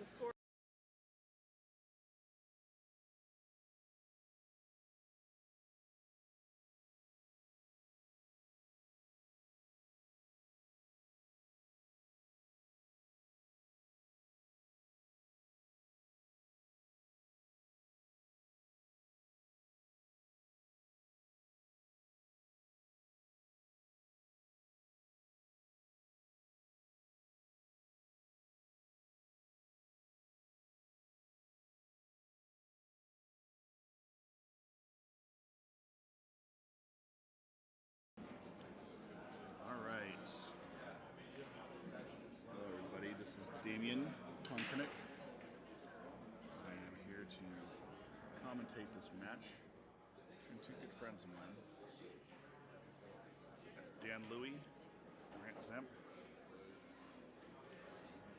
The score. Hello everybody, this is Damian Conkernick. I am here to commentate this match between two good friends of mine. Dan Louie, Grant Zemp.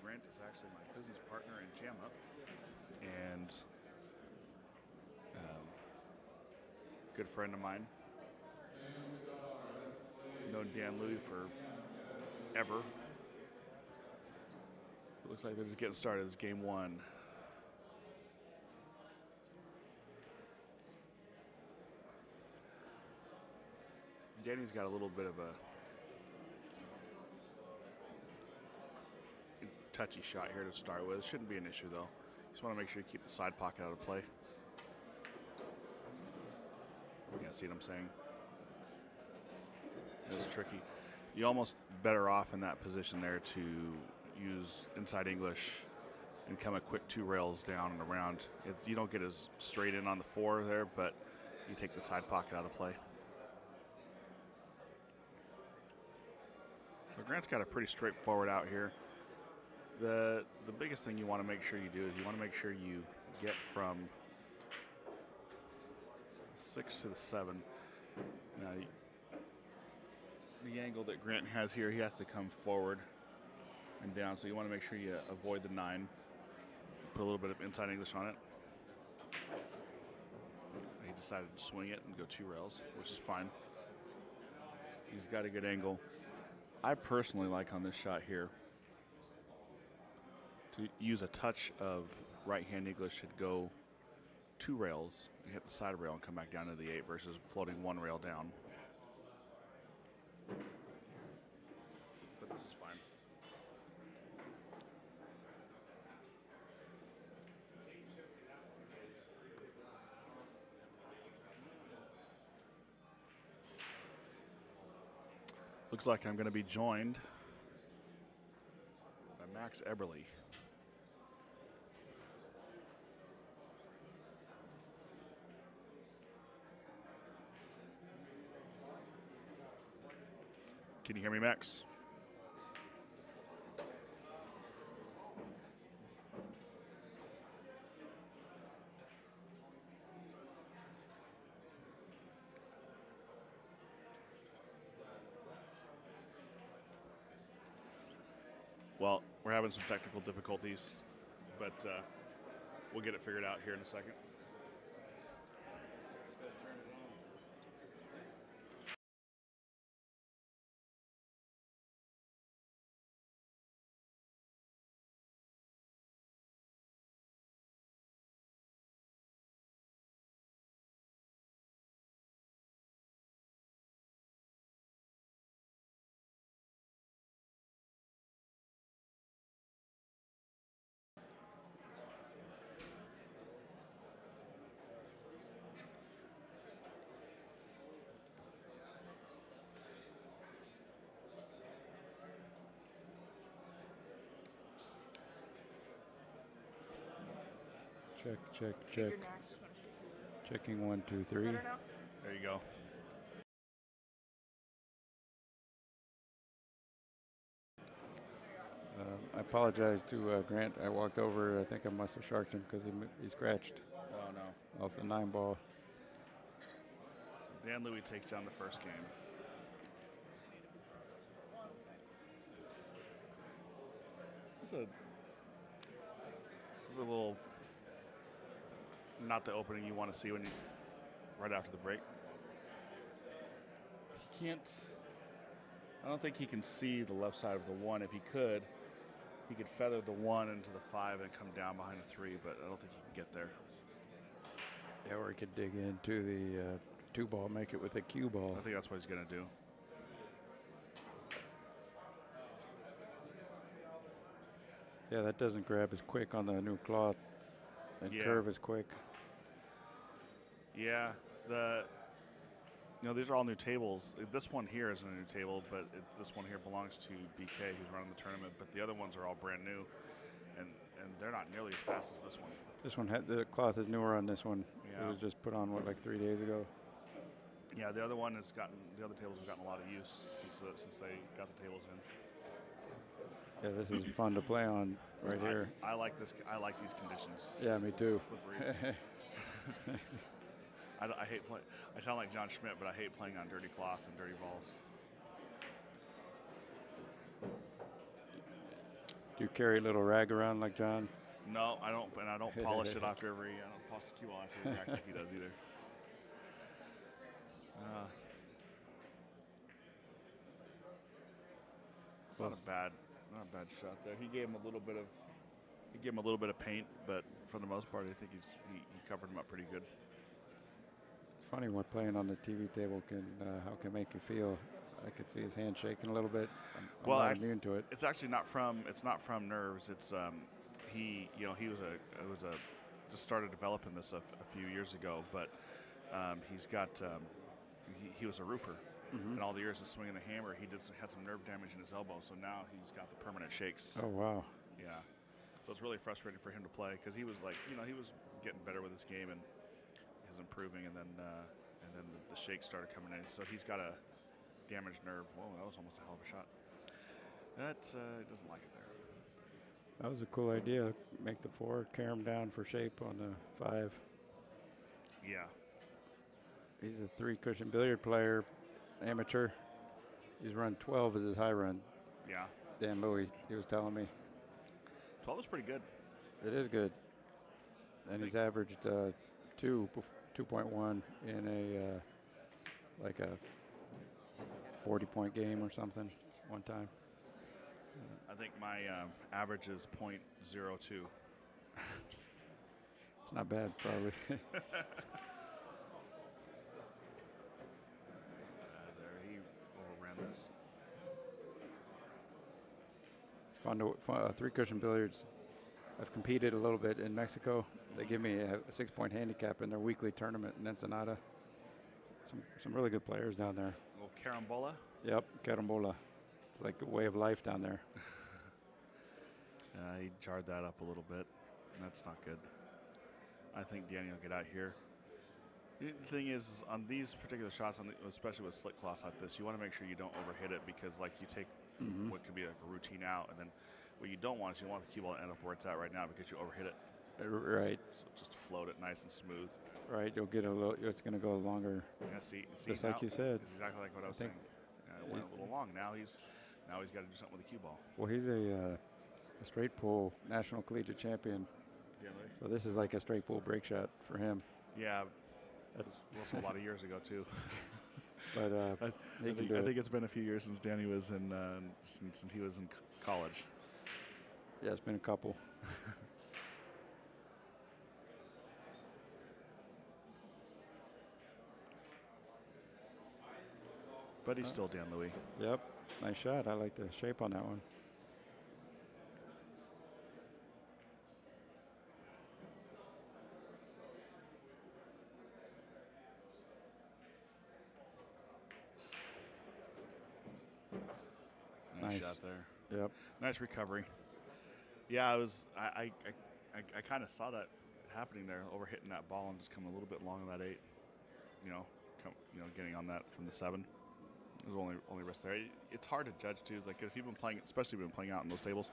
Grant is actually my business partner in Jam Up, and good friend of mine. Known Dan Louie for ever. It looks like they're just getting started. It's game one. Danny's got a little bit of a touchy shot here to start with. It shouldn't be an issue though. Just want to make sure you keep the side pocket out of play. Yeah, see what I'm saying? It's tricky. You're almost better off in that position there to use inside English and come a quick 2 rails down and around. You don't get as straight in on the 4 there, but you take the side pocket out of play. So Grant's got a pretty straightforward out here. The biggest thing you want to make sure you do is you want to make sure you get from 6 to the 7. Now, the angle that Grant has here, he has to come forward and down, so you want to make sure you avoid the 9. Put a little bit of inside English on it. He decided to swing it and go 2 rails, which is fine. He's got a good angle. I personally like on this shot here to use a touch of right-hand English should go 2 rails, hit the side rail and come back down to the 8 versus floating 1 rail down. But this is fine. Looks like I'm going to be joined by Max Eberly. Can you hear me, Max? Well, we're having some technical difficulties, but we'll get it figured out here in a second. Check. Checking 1, 2, 3. There There you go. I apologize to Grant. I walked over. I think I must have sharked him because he scratched Oh, no. off the 9 ball. So Dan Louie takes down the first game. This is a little not the opening you want to see when you right after the break. He can't. I don't think he can see the left side of the 1. If he could, he could feather the 1 into the 5 and come down behind the 3, but I don't think he can get there. Yeah, or he could dig into the 2-ball, make it with a cue ball. I think that's what he's going to do. Yeah, that doesn't grab as quick on the new cloth and curve as quick. Yeah, these are all new tables. This one here isn't a new table, but this one here belongs to BK, who's running the tournament. But the other ones are all brand new, and they're not nearly as fast as this one. This one the cloth is newer on this one. Yeah. It was just put on like 3 days ago. Yeah, the other tables have gotten a lot of use since they got the tables in. Yeah, this is fun to play on here. I like this. I like these conditions. Yeah, me too. Slippery. I hate playing. I sound like John Schmidt, but I hate playing on dirty cloth and dirty balls. Do you carry a little rag around like John? No, I don't, and I don't polish it after every. I don't polish the cue ball after every rack like he does either. It's not a bad shot there. He gave him a little bit of paint, but for the most part, I think he covered him up pretty good. It's funny what playing on the TV table how can make you feel. I could see his hand shaking a little bit. I'm not immune to it. It's actually not from nerves. It's he just started developing this a few years ago, but he's got he was a roofer. Mm-hmm. And all the years of swinging the hammer, he had some nerve damage in his elbow, so now he's got the permanent shakes. Oh, wow. Yeah. So it's really frustrating for him to play because he was he was getting better with his game and he was improving, and then the shakes started coming in. So he's got a damaged nerve. Whoa, that was almost a hell of a shot. That doesn't like it there. That was a cool idea. Make the 4, carry him down for shape on the 5. Yeah. He's a 3-cushion billiard player. Amateur. He's run 12 as his high run. Yeah. Dan Louie, he was telling me. 12 is pretty good. It is good. And he's averaged 2.1 in a 40-point game or something one time. I think my average is .02. It's not bad, probably. This. It's fun to 3-cushion billiards. I've competed a little bit in Mexico. They give me a 6-point handicap in their weekly tournament in Ensenada. Some really good players down there. A little carambola? Yep, carambola. It's like a way of life down there. He jarred that up a little bit. That's not good. I think Danny will get out here. The thing is, on these particular shots, especially with slick cloths like this, you want to make sure you don't overhit it because, you take what could be like a routine out, and then what you don't want is you want the cue ball to end up where it's at right now because you overhit it. Right. So just float it nice and smooth. Right. You'll get it's going to go longer. Yeah. See just now, like you said. It's exactly like what I was saying. It went a little long. Now he's got to do something with the cue ball. Well, he's a straight pull national collegiate champion. Yeah. So this is like a straight pull break shot for him. Yeah. That's also a lot of years ago too. But I think it's been a few years since Danny was since he was in college. Yeah, it's been a couple. But he's still Dan Louie. Yep, nice shot. I like the shape on that one. Nice shot there. Yep. Nice recovery. Yeah, I kind of saw that happening there, overhitting that ball and just coming a little bit long on that 8. Getting on that from the 7. It was only risk there. It's hard to judge too. Like if you've been playing, especially if you've been playing out in those tables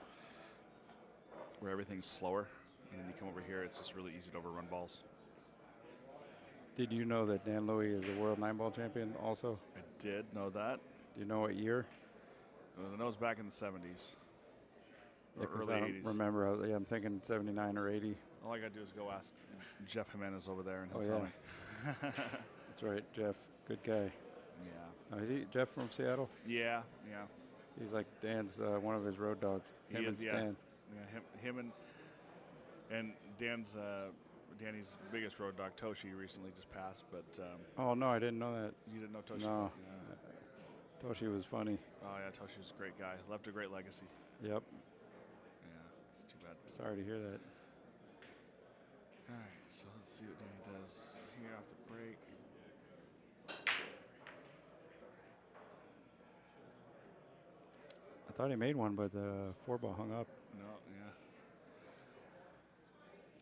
where everything's slower, and then you come over here, it's just really easy to overrun balls. Did you know that Dan Louie is a world 9-ball champion also? I did know that. Do you know what year? I know it's back in the 70s. Yeah, early I don't 80s. remember. I'm thinking 79 or 80. All I got to do is go ask Jeff Jimenez over there, and he'll Oh, tell yeah. me. That's right, Jeff. Good guy. Yeah. Is he Jeff from Seattle? Yeah. He's like Dan's one of his road dogs. Him and Stan. Yeah, him and Danny's biggest road dog Toshi recently just passed, but Oh no, I didn't know that. you didn't know Toshi? No. Yeah. Toshi was funny. Oh yeah, Toshi was a great guy. Left a great legacy. Yep. Yeah, it's too bad. Sorry to hear that. All right, so let's see what Danny does here off the break. I thought he made one, but the 4-ball hung up. No, yeah.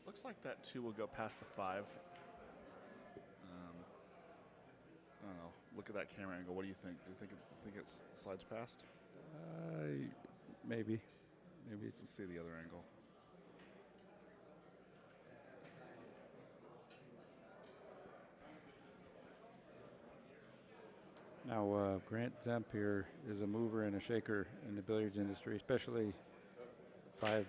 Looks like that 2 will go past the 5. I don't know. Look at that camera angle. What do you think? Do you think it slides past? Maybe. Maybe. Let's see the other angle. Now, Grant Zemp here is a mover and a shaker in the billiards industry, especially 8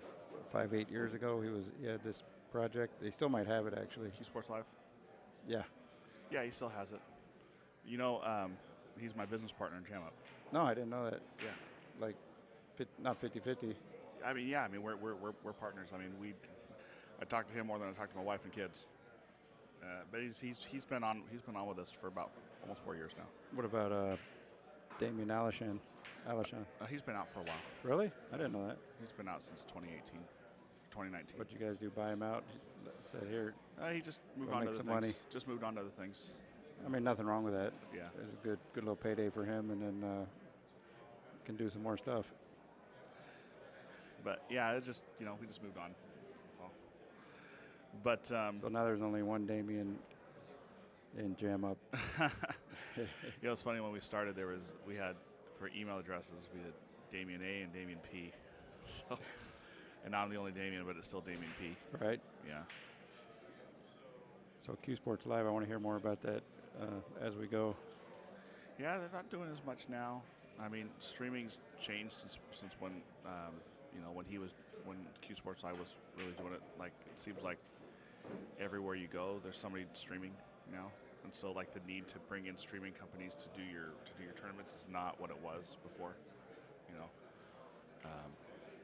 years ago. He had this project. They still might have it, actually. Q Sports Live? Yeah. Yeah, he still has it. You know, he's my business partner in Jam Up. No, I didn't know that. Yeah. Like, not 50-50. I mean, yeah. I mean, we're partners. I mean, I talk to him more than I talk to my wife and kids. But he's been on with us for about almost 4 years now. What about Damien Alishan? He's been out for a while. Really? I didn't know that. He's been out since 2019. What you guys do? Buy him out? Said here. He just moved Go on to make other some things. money. Just moved on to other things. I mean, nothing wrong with that. Yeah. It's a good little payday for him, and then can do some more stuff. But yeah, it's just we just moved on. That's all. But So now there's only one Damien in Jam Up. It's funny when we started. We had for email addresses we had Damien A and Damien P. So, and I'm the only Damien, but it's still Damien P. Right. Yeah. So Q Sports Live, I want to hear more about that as we go. Yeah, they're not doing as much now. I mean, streaming's changed since when when Q Sports Live was really doing it. Like it seems like everywhere you go, there's somebody streaming now, and so like the need to bring in streaming companies to do your tournaments is not what it was before.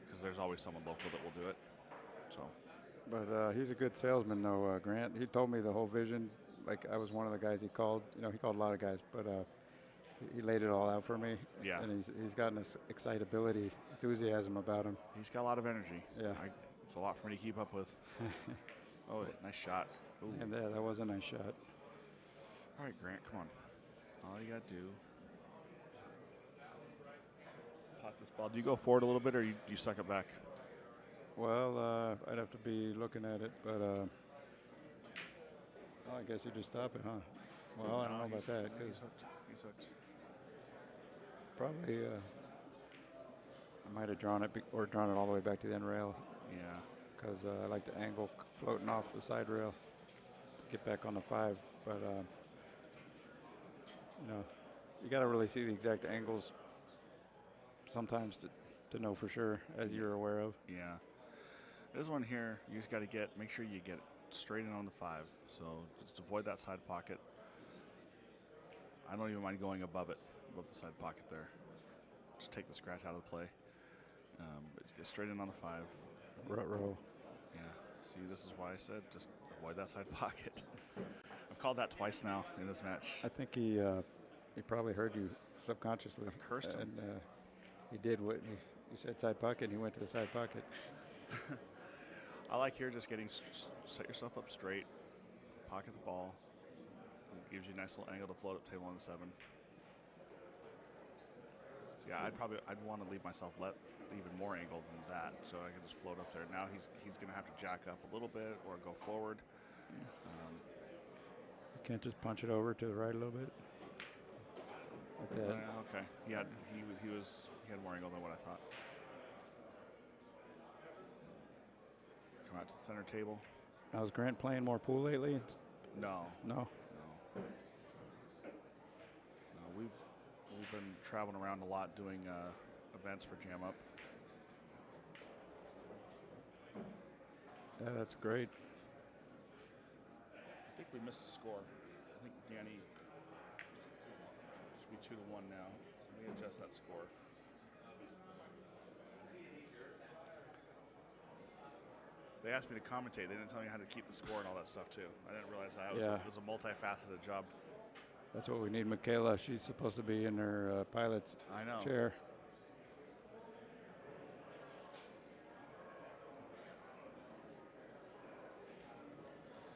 Because there's always someone local that will do it. So. But he's a good salesman, though, Grant. He told me the whole vision. Like I was one of the guys he called. He called a lot of guys, but he laid it all out for me. Yeah. And he's got an excitability, enthusiasm about him. He's got a lot of energy. Yeah. It's a lot for me to keep up with. Oh, nice shot. Ooh. And that was a nice shot. All right, Grant, come on. All you got to do. Pot this ball. Do you go forward a little bit, or do you suck it back? Well, I'd have to be looking at it, but I guess you just stop it, huh? Well, I don't know about that. He's hooked. He's hooked. Probably, I might have drawn it all the way back to the end rail. Yeah. Because I like the angle floating off the side rail to get back on the 5. But, you got to really see the exact angles sometimes to know for sure, as you're aware of. Yeah. This one here, you just got to make sure you get it straight in on the 5. So just avoid that side pocket. I don't even mind going above the side pocket there. Just take the scratch out of the play. But just get straight in on the 5. Rut row. Yeah. See, this is why I said just avoid that side pocket. I've called that twice now in this match. I think he probably heard you subconsciously. I've cursed him. And he did what you said, side pocket, and he went to the side pocket. I like here just set yourself up straight, pocket the ball. It gives you a nice little angle to float up table on the 7. So yeah, I'd want to leave myself even more angle than that, so I can just float up there. Now he's going to have to jack up a little bit or go forward. You can't just punch it over to the right a little bit. Like that. Okay. He had more angle than what I thought. Come out to the center table. Now, is Grant playing more pool lately? No. No. We've been traveling around a lot doing events for Jam Up. Yeah, that's great. I think we missed a score. I think Danny should be 2-1 now. So let me adjust that score. They asked me to commentate. They didn't tell me how to keep the score and all that stuff too. I didn't realize that. Yeah. It was a multifaceted job. That's what we need. Michaela, she's supposed to be in her pilot's I know. chair.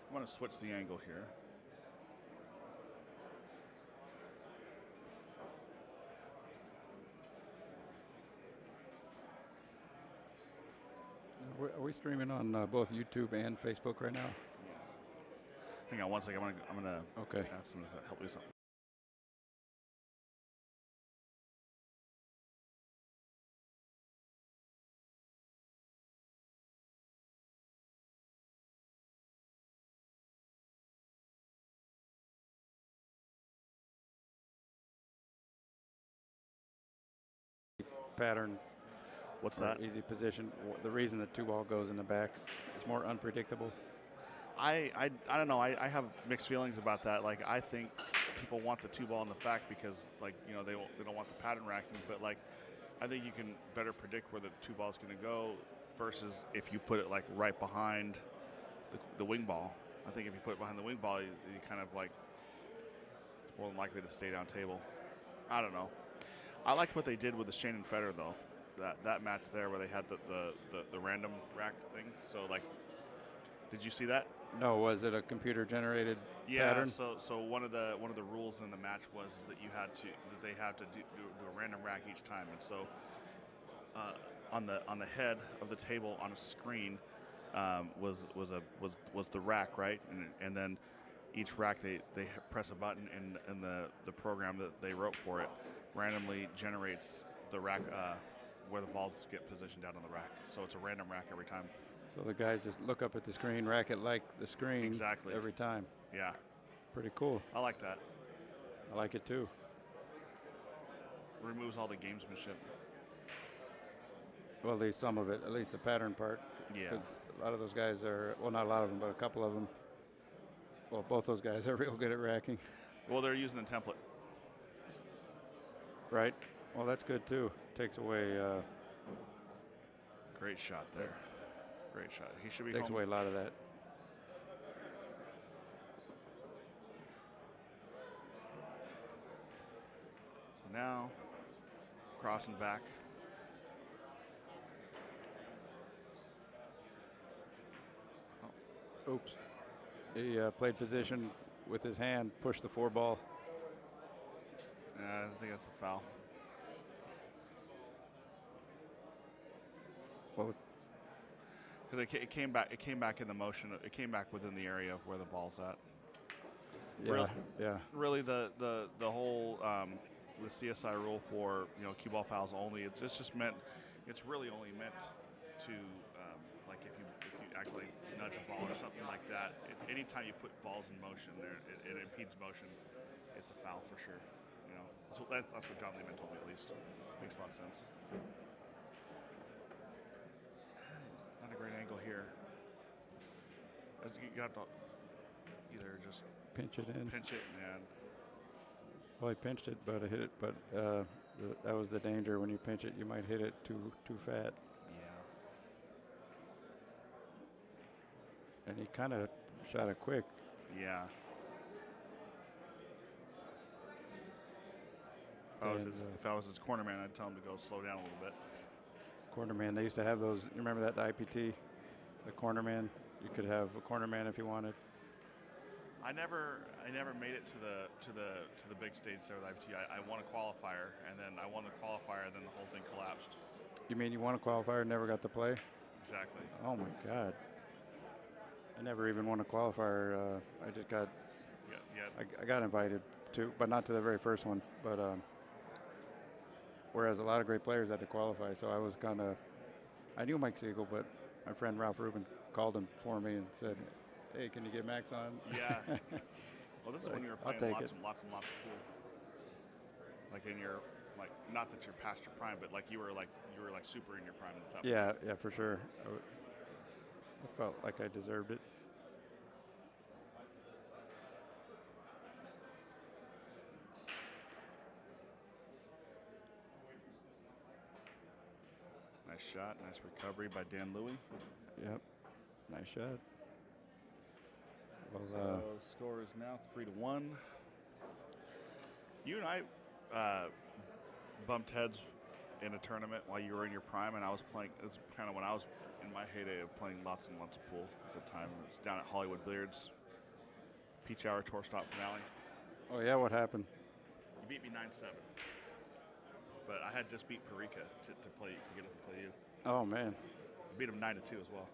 I'm going to switch the angle here. Are we streaming on both YouTube and Facebook right now? Hang on one second. I'm gonna Okay. ask them to help me with something. Pattern. What's or that? Easy position. The reason the 2-ball goes in the back is more unpredictable. I don't know. I have mixed feelings about that. Like, I think people want the 2-ball in the back because, like, you know, they don't want the pattern racking. But, like, I think you can better predict where the 2-ball is going to go versus if you put it, like, right behind the wing ball. I think if you put it behind the wing ball, you kind of, like, it's more than likely to stay down table. I don't know. I liked what they did with the Shane and Federer, though. That match there where they had the random rack thing. So, like, did you see that? No, was it a computer generated Yeah. pattern? So one of the rules in the match was that they have to do a random rack each time, and so on the head of the table on a screen was the rack, right? And then each rack they press a button, and the program that they wrote for it randomly generates the rack where the balls get positioned out on the rack. So it's a random rack every time. So the guys just look up at the screen, rack it like the screen Exactly. every time. Yeah. Pretty cool. I like that. I like it too. Removes all the gamesmanship. Well, at least some of it, at least the pattern part. Yeah. 'Cause a lot of those guys are, well, not a lot of them, but a couple of them. Well, both those guys are real good at racking. Well, they're using the template. Right? Well, that's good too. Takes away Great shot there. Great shot. He should be takes home. away a lot of that. So now, crossing back. Oops. He played position with his hand, pushed the 4-ball. I think that's a foul. Well, Because it came back. It came back in the motion. It came back within the area of where the ball's at. yeah, Really? yeah. Really, the whole the CSI rule for cue ball fouls only. It's just meant. It's really only meant to like if you actually nudge a ball or something like that. Anytime you put balls in motion, it impedes motion. It's a foul for sure. So that's what John Lehman told me at least. Makes a lot of sense. Not a great angle here. As you got to either just Pinch it in. pinch it and Well, he pinched it, but I hit it. But that was the danger. When you pinch it, you might hit it too fat. yeah. And he kind of shot it quick. Yeah. If I was his corner man, I'd tell him to go slow down a little bit. Corner man. They used to have those. You remember that, the IPT, the corner man? You could have a corner man if you wanted. I never made it to the big stage there with IPT. I won a qualifier, and then I won the qualifier, and then the whole thing collapsed. You mean you won a qualifier and never got to play? Exactly. Oh my God. I never even won a qualifier. I just got. Yeah. I got invited to, but not to the very first one. But whereas a lot of great players had to qualify, so I was kind of. I knew Mike Siegel, but my friend Ralph Rubin called him for me and said, "Hey, can you get Max on?" Yeah. Well, this is when you were I'll playing take lots and lots of pool. Like in your not that you're past your prime, but you were super in your prime. Yeah, for sure. I felt like I deserved it. Nice shot, nice recovery by Dan Louie. Yep. Nice shot. Well, So score is now 3-1. You and I bumped heads in a tournament while you were in your prime, and I was playing. It's kind of when I was in my heyday of playing lots and lots of pool at the time. It was down at Hollywood Billiards, Peach Hour Tour Stop finale. oh yeah, what happened? You beat me 9-7, but I had just beat Parika to get up and play you. Oh man, I beat him 9-2 as well.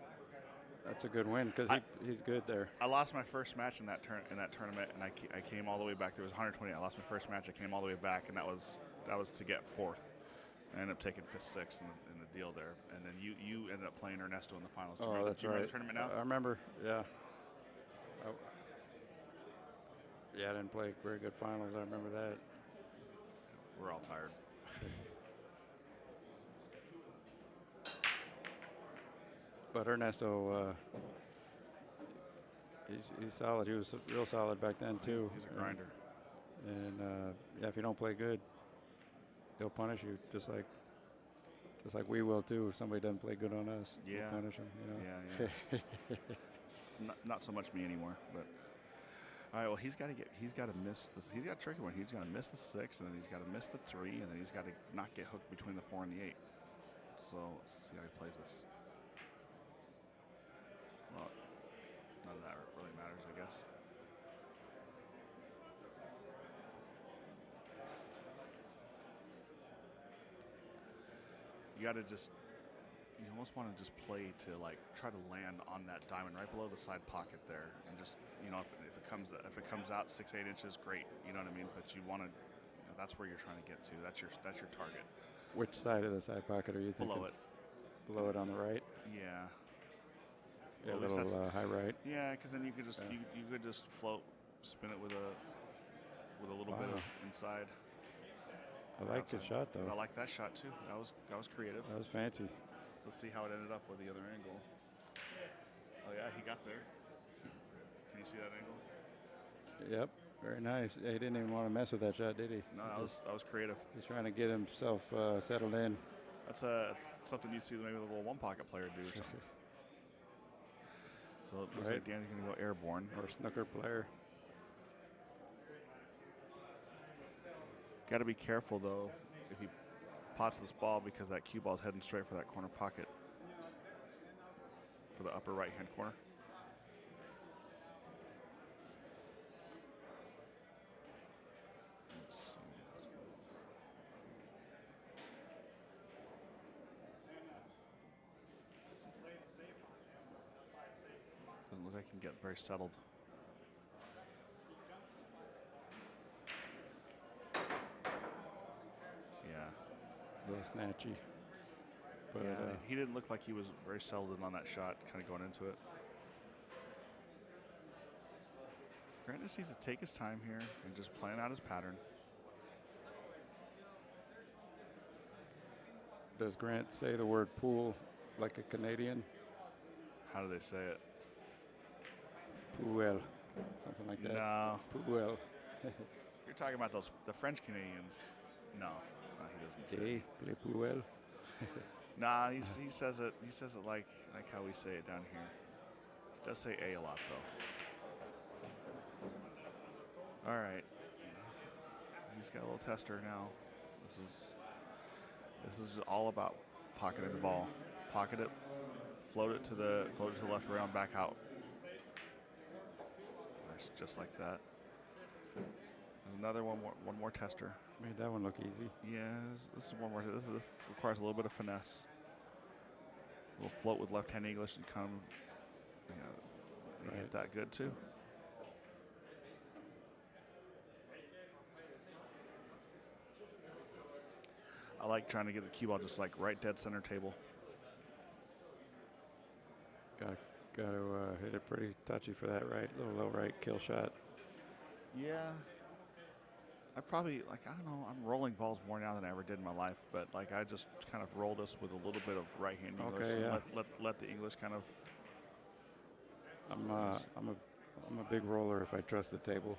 that's a good win because he's good there. I lost my first match in that tournament, and I came all the way back. There was 120. I lost my first match. I came all the way back, and that was to get fourth. I ended up taking fifth, sixth in the deal there, and then you ended up playing Ernesto in the finals. Oh, that's do you right. remember the tournament now? I remember. Yeah. Yeah, I didn't play very good finals. I remember that. We're all tired. But Ernesto, he's solid. He was real solid back then too. He's a grinder. And yeah, if you don't play good, they'll punish you just like we will too. If somebody doesn't play good on us, Yeah. we'll punish them. You know? Yeah. not so much me anymore, but. All right. Well, he's got to miss this. He's got a tricky one. He's got to miss the 6, and then he's got to miss the 3, and then he's got to not get hooked between the 4 and the 8. So let's see how he plays this. Well, none of that really matters, I guess. You got to you almost want to just play to like try to land on that diamond right below the side pocket there, and just if it comes out 6-8 inches, great. You know what I mean? But you want to. That's where you're trying to get to. That's your target. Which side of the side pocket are you thinking? Below it. Below it on the right. Yeah. Yeah, Well, a little high right. Yeah, because then you could just you could just float, spin it with a little bit of inside. I like the shot though. I like that shot too. That was creative. That was fancy. Let's see how it ended up with the other angle. Oh yeah, he got there. Can you see that angle? Yep, very nice. He didn't even want to mess with that shot, did he? No, that was creative. He's trying to get himself settled in. That's something you see maybe the little one pocket player do or something. So it looks like Danny's going to go airborne. Or snooker player. Got to be careful though if he pots this ball, because that cue ball's heading straight for that corner pocket, for the upper right hand corner. Let's see. Doesn't look like he can get very settled. A little snatchy. But Yeah, he didn't look like he was very settled in on that shot, kind of going into it. Grant just needs to take his time here and just plan out his pattern. does Grant say the word pool like a Canadian? How do they say it? Pool. Something like that. No. Pool. You're talking about the French Canadians. No, he doesn't say it. Play pool. Nah, he says it. He says it like how we say it down here. He does say a lot though. All right. He's got a little tester now. This is all about pocketing the ball. Pocket it, float it to the left around, back out. Nice, just like that. There's another one more tester. Made that one look easy. Yeah, this is one more. This requires a little bit of finesse. A little float with left-hand English and come. Hit that good too. I like trying to get the cue ball just like right dead center table. Got to hit it pretty touchy for that right, little low right kill shot. Yeah. I probably, I don't know, I'm rolling balls more now than I ever did in my life, but I just kind of roll this with a little bit of right-hand English. Okay, yeah. Let the English kind of. I'm a big roller if I trust the table.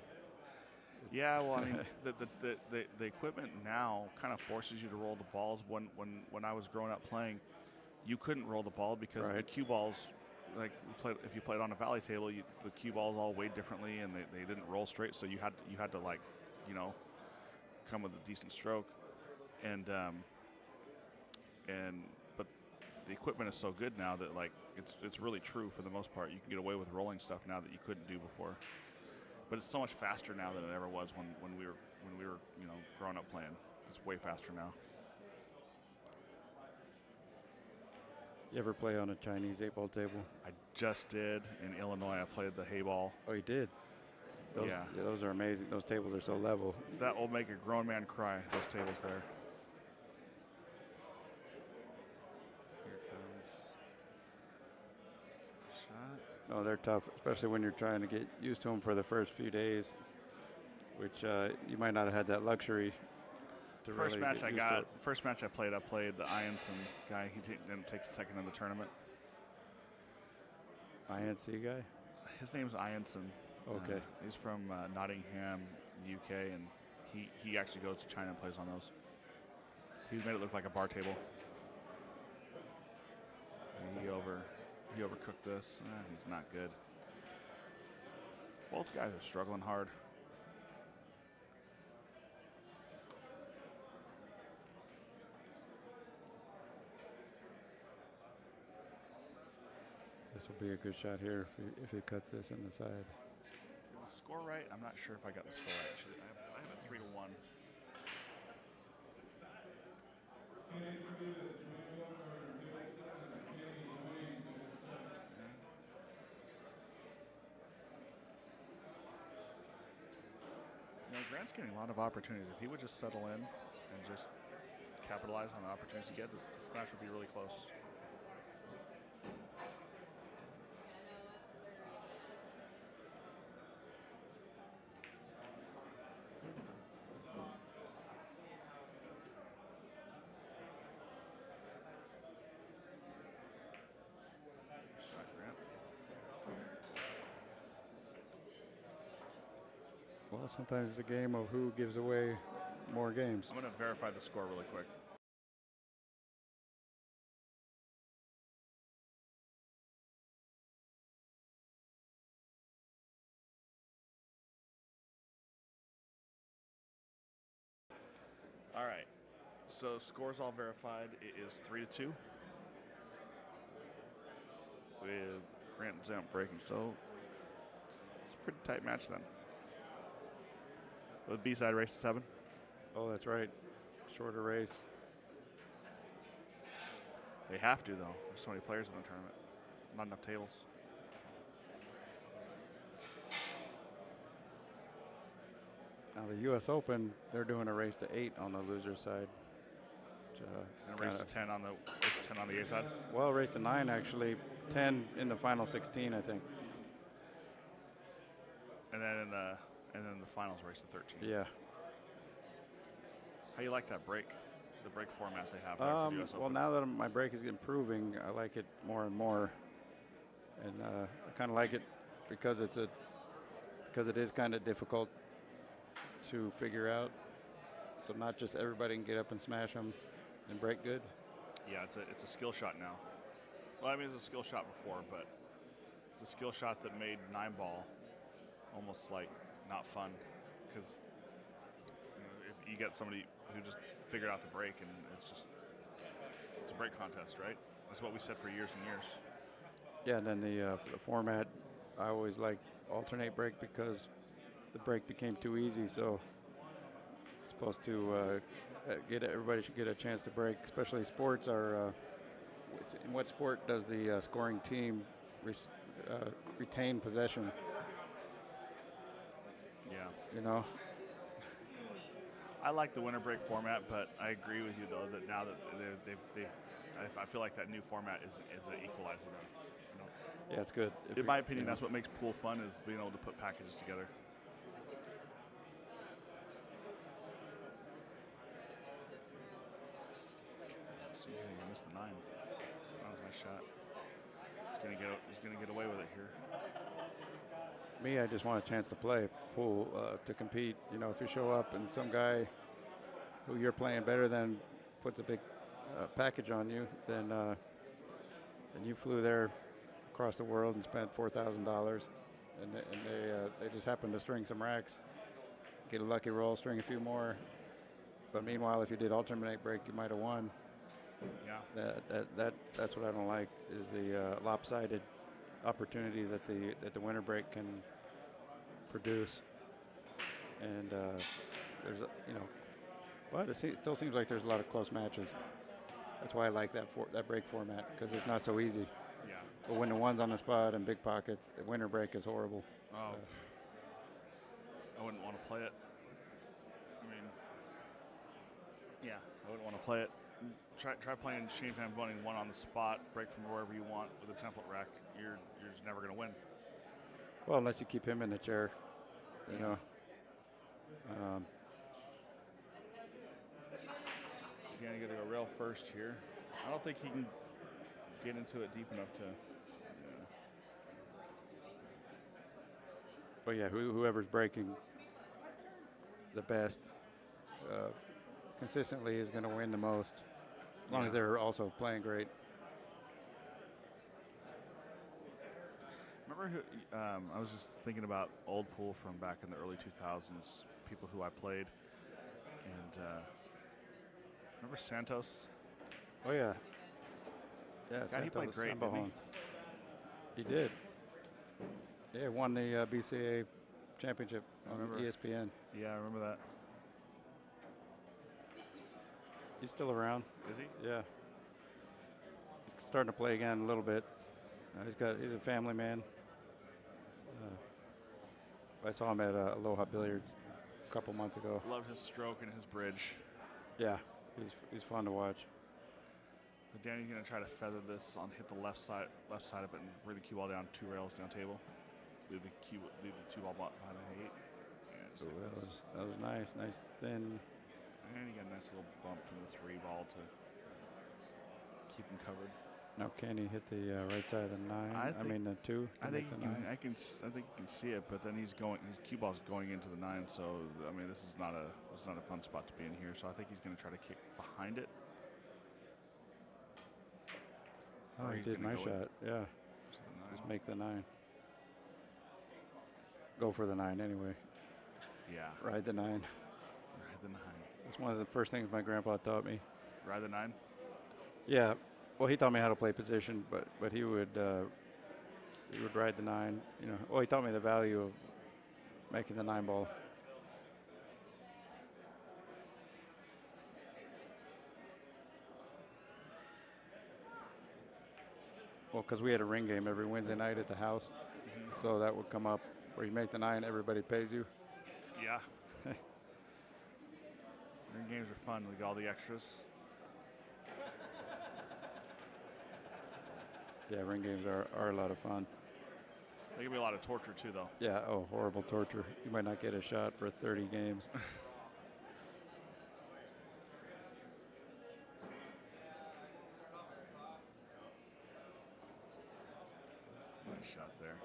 Yeah, well, I mean, the equipment now kind of forces you to roll the balls. When I was growing up playing, you couldn't roll the ball because the cue balls like if you played on a valley table, the cue balls all weighed differently, and they didn't roll straight, so you had to like, come with a decent stroke, and but the equipment is so good now that like it's really true for the most part. You can get away with rolling stuff now that you couldn't do before, but it's so much faster now than it ever was when we were growing up playing. It's way faster now. You ever play on a Chinese 8-ball table? I just did in Illinois. I played the hay ball. Oh, you did? Yeah, those are amazing. Those tables are so level. That will make a grown man cry, those tables there. Here comes a shot. No, they're tough, especially when you're trying to get used to them for the first few days, which you might not have had that luxury to First really match get I used got, to it. first match I played the Ianson guy. He didn't take second in the tournament. INC guy? His name's Ianson. Okay. He's from Nottingham, UK, and he actually goes to China and plays on those. He made it look like a bar table. And he overcooked this. He's not good. Both guys are struggling hard. This will be a good shot here if he cuts this in the side. Is the score right? I'm not sure if I got the score right. Actually, I have it 3-1. Grant's getting a lot of opportunities. If he would just settle in and just capitalize on the opportunities he gets, this match would be really close. Well, sometimes it's a game of who gives away more games. I'm going to verify the score really quick. All right. So scores all verified. It is 3-2 with Grant and Zemp breaking. So it's a pretty tight match then. The B-side race to 7. Oh, that's right. Shorter race. They have to, though. There's so many players in the tournament. Not enough tables. Now the U.S. Open, they're doing a race to 8 on the loser side. And a race to 10 on the A side? Well, race to 9 actually. 10 in the final 16, I think. And then the finals race to 13. Yeah. How you like that break? The break format they have there for the US Open? Well, now that my break is improving, I like it more and more. And I kind of like it because it is kind of difficult to figure out. So not just everybody can get up and smash them and break good. Yeah, it's a skill shot now. Well, I mean, it's a skill shot before, but it's a skill shot that made 9-ball almost like not fun, because if you get somebody who just figured out the break, and it's a break contest, right? That's what we said for years and years. Yeah, and then the format, I always like alternate break because the break became too easy. So it's supposed to everybody should get a chance to break. Especially sports are. In what sport does the scoring team retain possession? Yeah. You know. I like the winter break format, but I agree with you though that now that I feel like that new format is an equalizer now. You know? Yeah, it's good. In my opinion, that's what makes pool fun, is being able to put packages together. See, he missed the 9. That was a nice shot. He's gonna get away with it here. Me, I just want a chance to play pool, to compete. You know, if you show up and some guy who you're playing better than puts a big package on you, then you flew there across the world and spent $4,000, and they just happened to string some racks, get a lucky roll, string a few more. But meanwhile, if you did alternate break, you might have won. Yeah. That's what I don't like, is the lopsided opportunity that the winter break can produce. And there's but it still seems like there's a lot of close matches. That's why I like that break format, because it's not so easy. Yeah. But when the one's on the spot and big pockets, the winter break is horrible. Oh. I wouldn't want to play it. I mean, yeah, I wouldn't want to play it. Try playing Shane Van Bunning one on the spot, break from wherever you want with a template rack. You're just never going to win. Well, unless you keep him in the chair, you know. Again, you got to go rail first here. I don't think he can get into it deep enough to. But yeah, whoever's breaking the best consistently is going to win the most, as long as they're also playing great. Remember who? I was just thinking about old pool from back in the early 2000s, people who I played, and remember Santos? Oh yeah, yeah. God, he played great, didn't he? He did. Yeah, won the BCA championship on ESPN. Yeah, I remember that. He's still around. Is he? Yeah. He's starting to play again a little bit. He's a family man. I saw him at Aloha Billiards a couple months ago. Love his stroke and his bridge. Yeah, he's fun to watch. But Danny's gonna try to feather this on, hit the left side of it, and bring the cue ball down 2 rails down table. Leave the 2 ball behind the 8. So that was nice thin. And you got a nice little bump from the 3 ball to keep him covered. Now can he hit the right side of the 9? I mean the 2. I think you can see it, but then his cue ball's going into the 9. So I mean, this is not a fun spot to be in here. So I think he's going to try to kick behind it. Oh, he did my shot. Yeah. Just make the 9. Go for the 9 anyway. Yeah. Ride the 9. Ride the 9. That's one of the first things my grandpa taught me. Ride the 9? Yeah. Well, he taught me how to play position, but he would ride the 9. You know. Well, he taught me the value of making the 9 ball. Well, because we had a ring game every Wednesday night at the house, so that would come up where you make the 9, everybody pays you. Yeah. Ring games are fun. We get all the extras. Yeah, ring games are a lot of fun. They can be a lot of torture too, though. Yeah, horrible torture. You might not get a shot for 30 games. Nice shot there.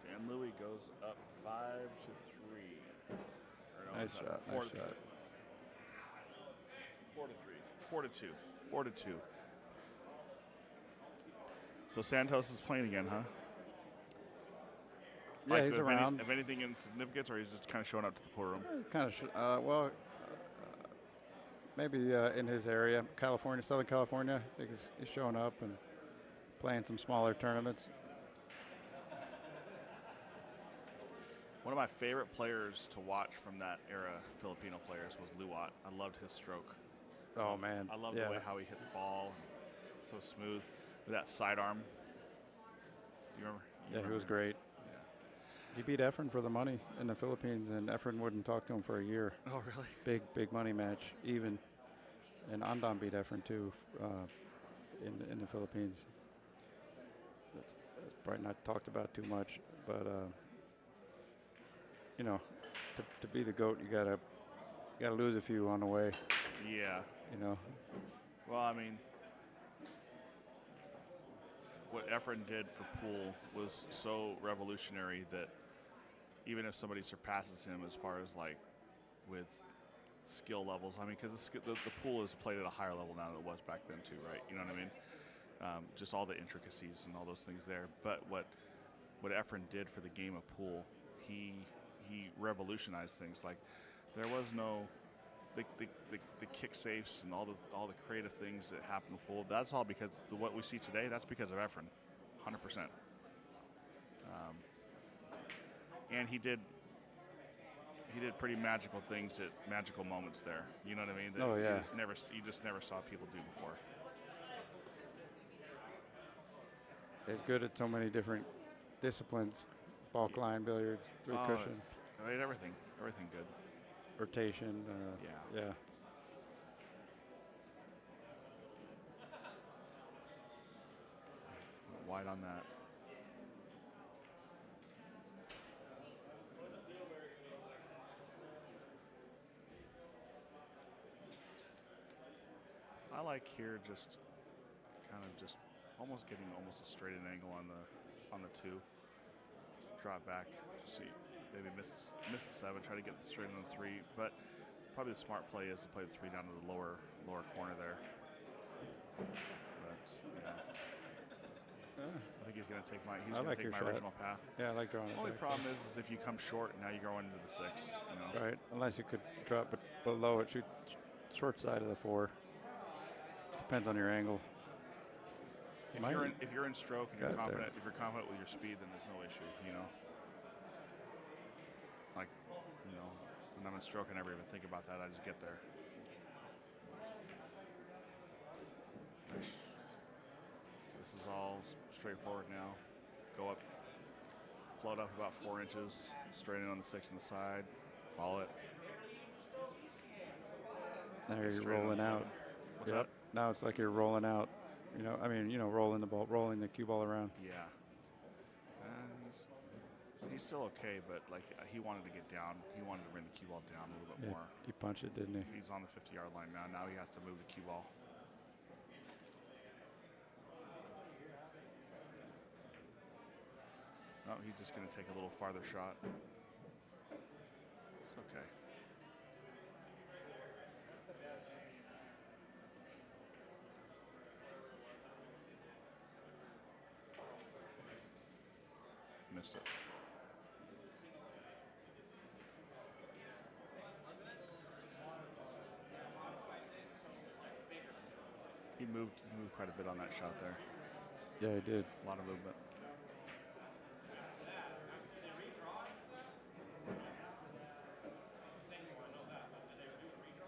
Dan Louis goes up 5-3. Nice shot. 4 Nice shot. 4-3. 4-2. So Santos is playing again, huh? Yeah, like, he's around. If anything in significance, or he's just kind of showing up to the pool room? Kind of, maybe in his area, California, Southern California. I think he's showing up and playing some smaller tournaments. One of my favorite players to watch from that era, Filipino players, was Luwat. I loved his stroke. Oh, man. I loved the way how he hit the ball. So smooth. With that sidearm. You remember? Yeah, he was great. Yeah. He beat Efren for the money in the Philippines, and Efren wouldn't talk to him for a year. Oh, really? Big money match, even. And Andam beat Efren, too, in the Philippines. That's probably not talked about too much, but... you know, to be the GOAT, you gotta lose a few on the way. Yeah. You know. Well, I mean, what Efren did for pool was so revolutionary that even if somebody surpasses him as far as like with skill levels. I mean, because the pool is played at a higher level now than it was back then too, right? You know what I mean? Just all the intricacies and all those things there. But what Efren did for the game of pool, he revolutionized things. Like there was no the kick safes and all the creative things that happen in pool. That's all because what we see today. That's because of Efren, 100%. And he did pretty magical things at magical moments there. You know what I mean? That Oh, yeah. You just never saw people do before. He's good at so many different disciplines. Balk line, billiards, three cushion, Right, everything good. rotation. Yeah. Wide on that. I like here just kind of just almost getting almost a straight angle on the 2. Drop back, see, maybe miss the 7, try to get straight on the 3. But probably the smart play is to play the 3 down to the lower corner there. But yeah, I think he's going to take my original path. Yeah, I like drawing it. Only back. problem is if you come short, now you're going into the 6. You know. Right, unless you could drop it below it, shoot short side of the 4. Depends on your angle. If you're in stroke and you're Got it confident, if you're confident with your speed, then there's no issue. You know. Like, you know, when I'm in stroke, I never even think about that. I just get there. This is all straightforward now. Go up, float up about 4 inches, straight in on the 6 on the side, follow it. Now you're Straight on rolling the 7. out. What's that? Now it's like you're rolling out. You know, I mean, rolling the cue ball around. Yeah. He's still okay, but like he wanted to get down. He wanted to bring the cue ball down a little bit more. He punched it, didn't he? He's on the 50-yard line now. Now he has to move the cue ball. No, he's just going to take a little farther shot. It's okay. Missed it. He moved quite a bit on that shot there. Yeah, he did. A lot of movement.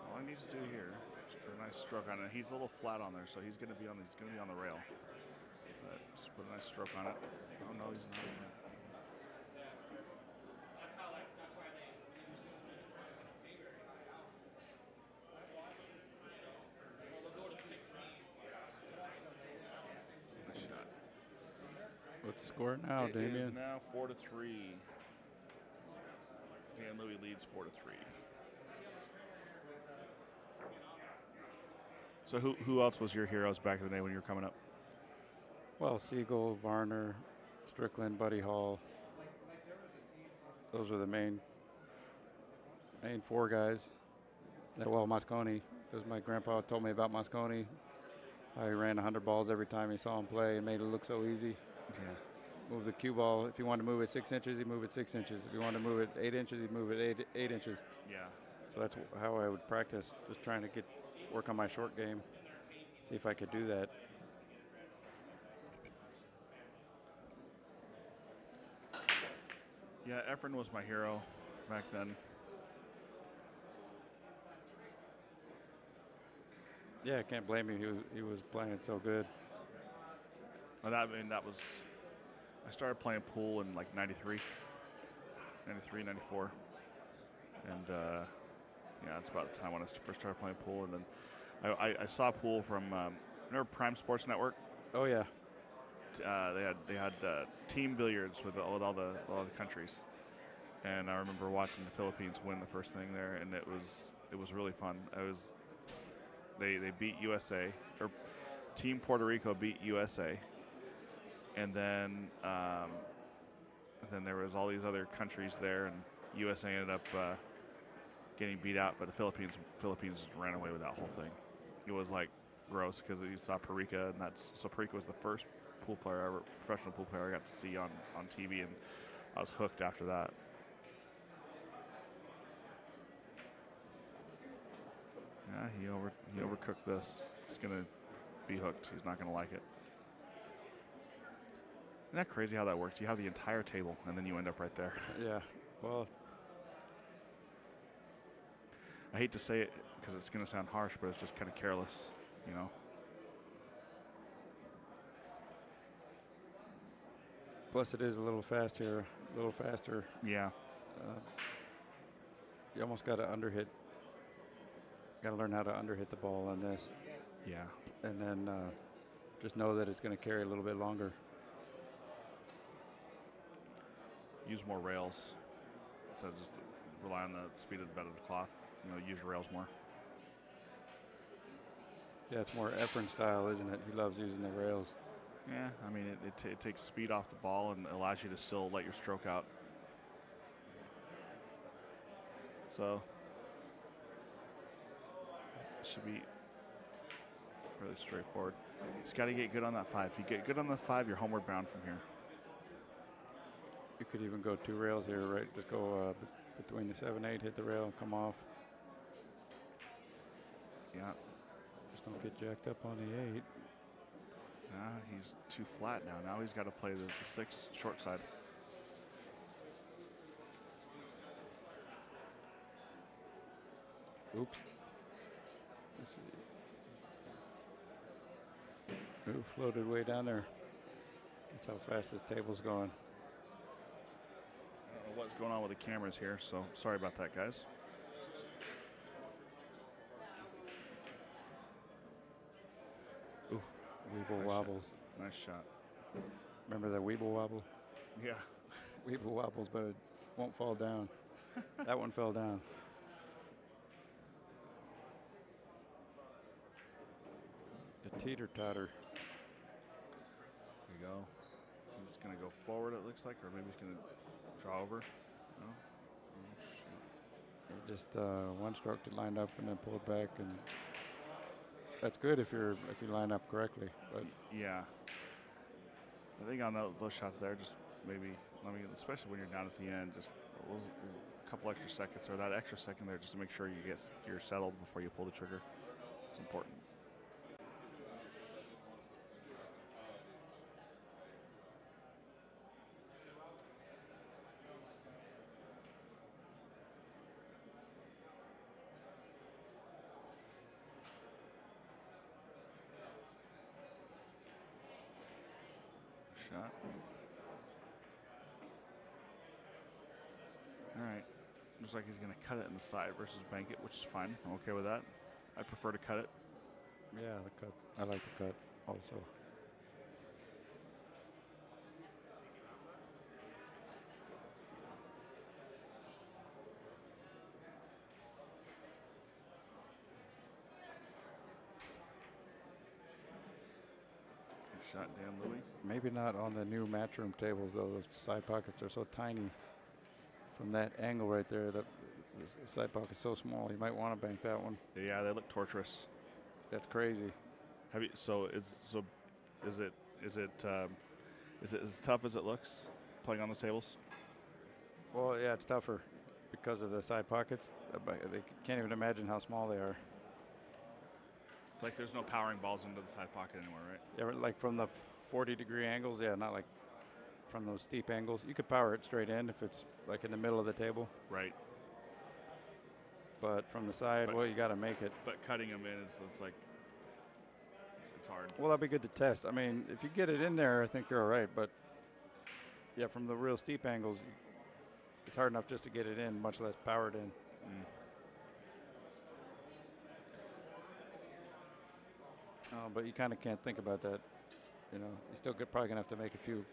All he needs to do here is put a nice stroke on it. He's a little flat on there, so he's going to be on the rail. But just put a nice stroke on it. Oh no, he's not. Nice shot. What's the score now, It Damien? is now 4-3. Dan Louis leads 4-3. So who else was your heroes back in the day when you were coming up? Well, Siegel, Varner, Strickland, Buddy Hall. Those were the main 4 guys. Well, Mosconi, because my grandpa told me about Mosconi. How he ran 100 balls every time he saw him play and made it look so easy. Yeah. Move the cue ball. If you wanted to move it 6 inches, he'd move it 6 inches. If you wanted to move it 8 inches, he'd move it 8 inches. Yeah. So that's how I would practice, just trying to work on my short game, see if I could do that. Yeah, Efren was my hero back then. Yeah, I can't blame him. He was playing so good. And I started playing pool in like 93, 94. And yeah, that's about the time when I first started playing pool. And then I saw pool from, remember Prime Sports Network? Oh, yeah. They had team billiards with all the countries, and I remember watching the Philippines win the first thing there, and it was really fun. They beat USA, or Team Puerto Rico beat USA, and then And then there was all these other countries there, and USA ended up getting beat out, but the Philippines ran away with that whole thing. It was like gross because you saw Parika, and Parika was the first professional pool player I got to see on TV, and I was hooked after that. Yeah, he overcooked this. He's gonna be hooked. He's not gonna like it. Isn't that crazy how that works? You have the entire table, and then you end up right there. Yeah. Well, I hate to say it because it's gonna sound harsh, but it's just kind of careless, you know. plus it is a little faster. Yeah. You almost got to underhit. Got to learn how to underhit the ball on this. Yeah. And then just know that it's going to carry a little bit longer. Use more rails instead of just rely on the speed of the bed of the cloth. You know, use your rails more. Yeah, it's more Efren style, isn't it? He loves using the rails. Yeah, I mean, it takes speed off the ball and allows you to still let your stroke out. So, it should be really straightforward. Just got to get good on that 5. If you get good on the 5, you're homeward bound from here. You could even go 2 rails here, right? Just go between the 7-8, hit the rail, and come off. Yeah. Just don't get jacked up on the 8. He's too flat now. Now he's got to play the 6 short side. Oops. Ooh, floated way down there. That's how fast this table's going. I don't know what's going on with the cameras here, so sorry about that, guys. Ooh, Weeble wobbles. Nice shot. Remember the Weeble wobble? Yeah. Weeble wobbles, but it won't fall down. That one fell down. The teeter-totter. There you go. He's going to go forward, it looks like, or maybe he's going to draw over. No? Oh, shit. Just one stroke to line up and then pull it back, and that's good if you line up correctly. But yeah, I think on those shots there, just maybe especially when you're down at the end, just a couple extra seconds or that extra second there, just to make sure you're settled before you pull the trigger. It's important. Shot. All right. Looks like he's going to cut it in the side versus bank it, which is fine. I'm okay with that. I prefer to cut it. yeah, the cut. I like the cut also. Good shot, Dan Louie. Maybe not on the new matchroom tables, though. Those side pockets are so tiny. From that angle right there, the side pocket's so small. You might want to bank that one. Yeah, they look torturous. That's crazy. Is it as tough as it looks playing on the tables? Well, yeah, it's tougher because of the side pockets. They can't even imagine how small they are. It's like there's no powering balls into the side pocket anymore, right? Yeah, but like from the 40-degree angles, yeah, not like from those steep angles. You could power it straight in if it's like in the middle of the table. Right. But from the side, well, you got to make it. But cutting them in, it's like it's hard. Well, that'd be good to test. I mean, if you get it in there, I think you're all right. But yeah, from the real steep angles, it's hard enough just to get it in, much less powered in. But you kind of can't think about that. You know, you still probably gonna have to make a few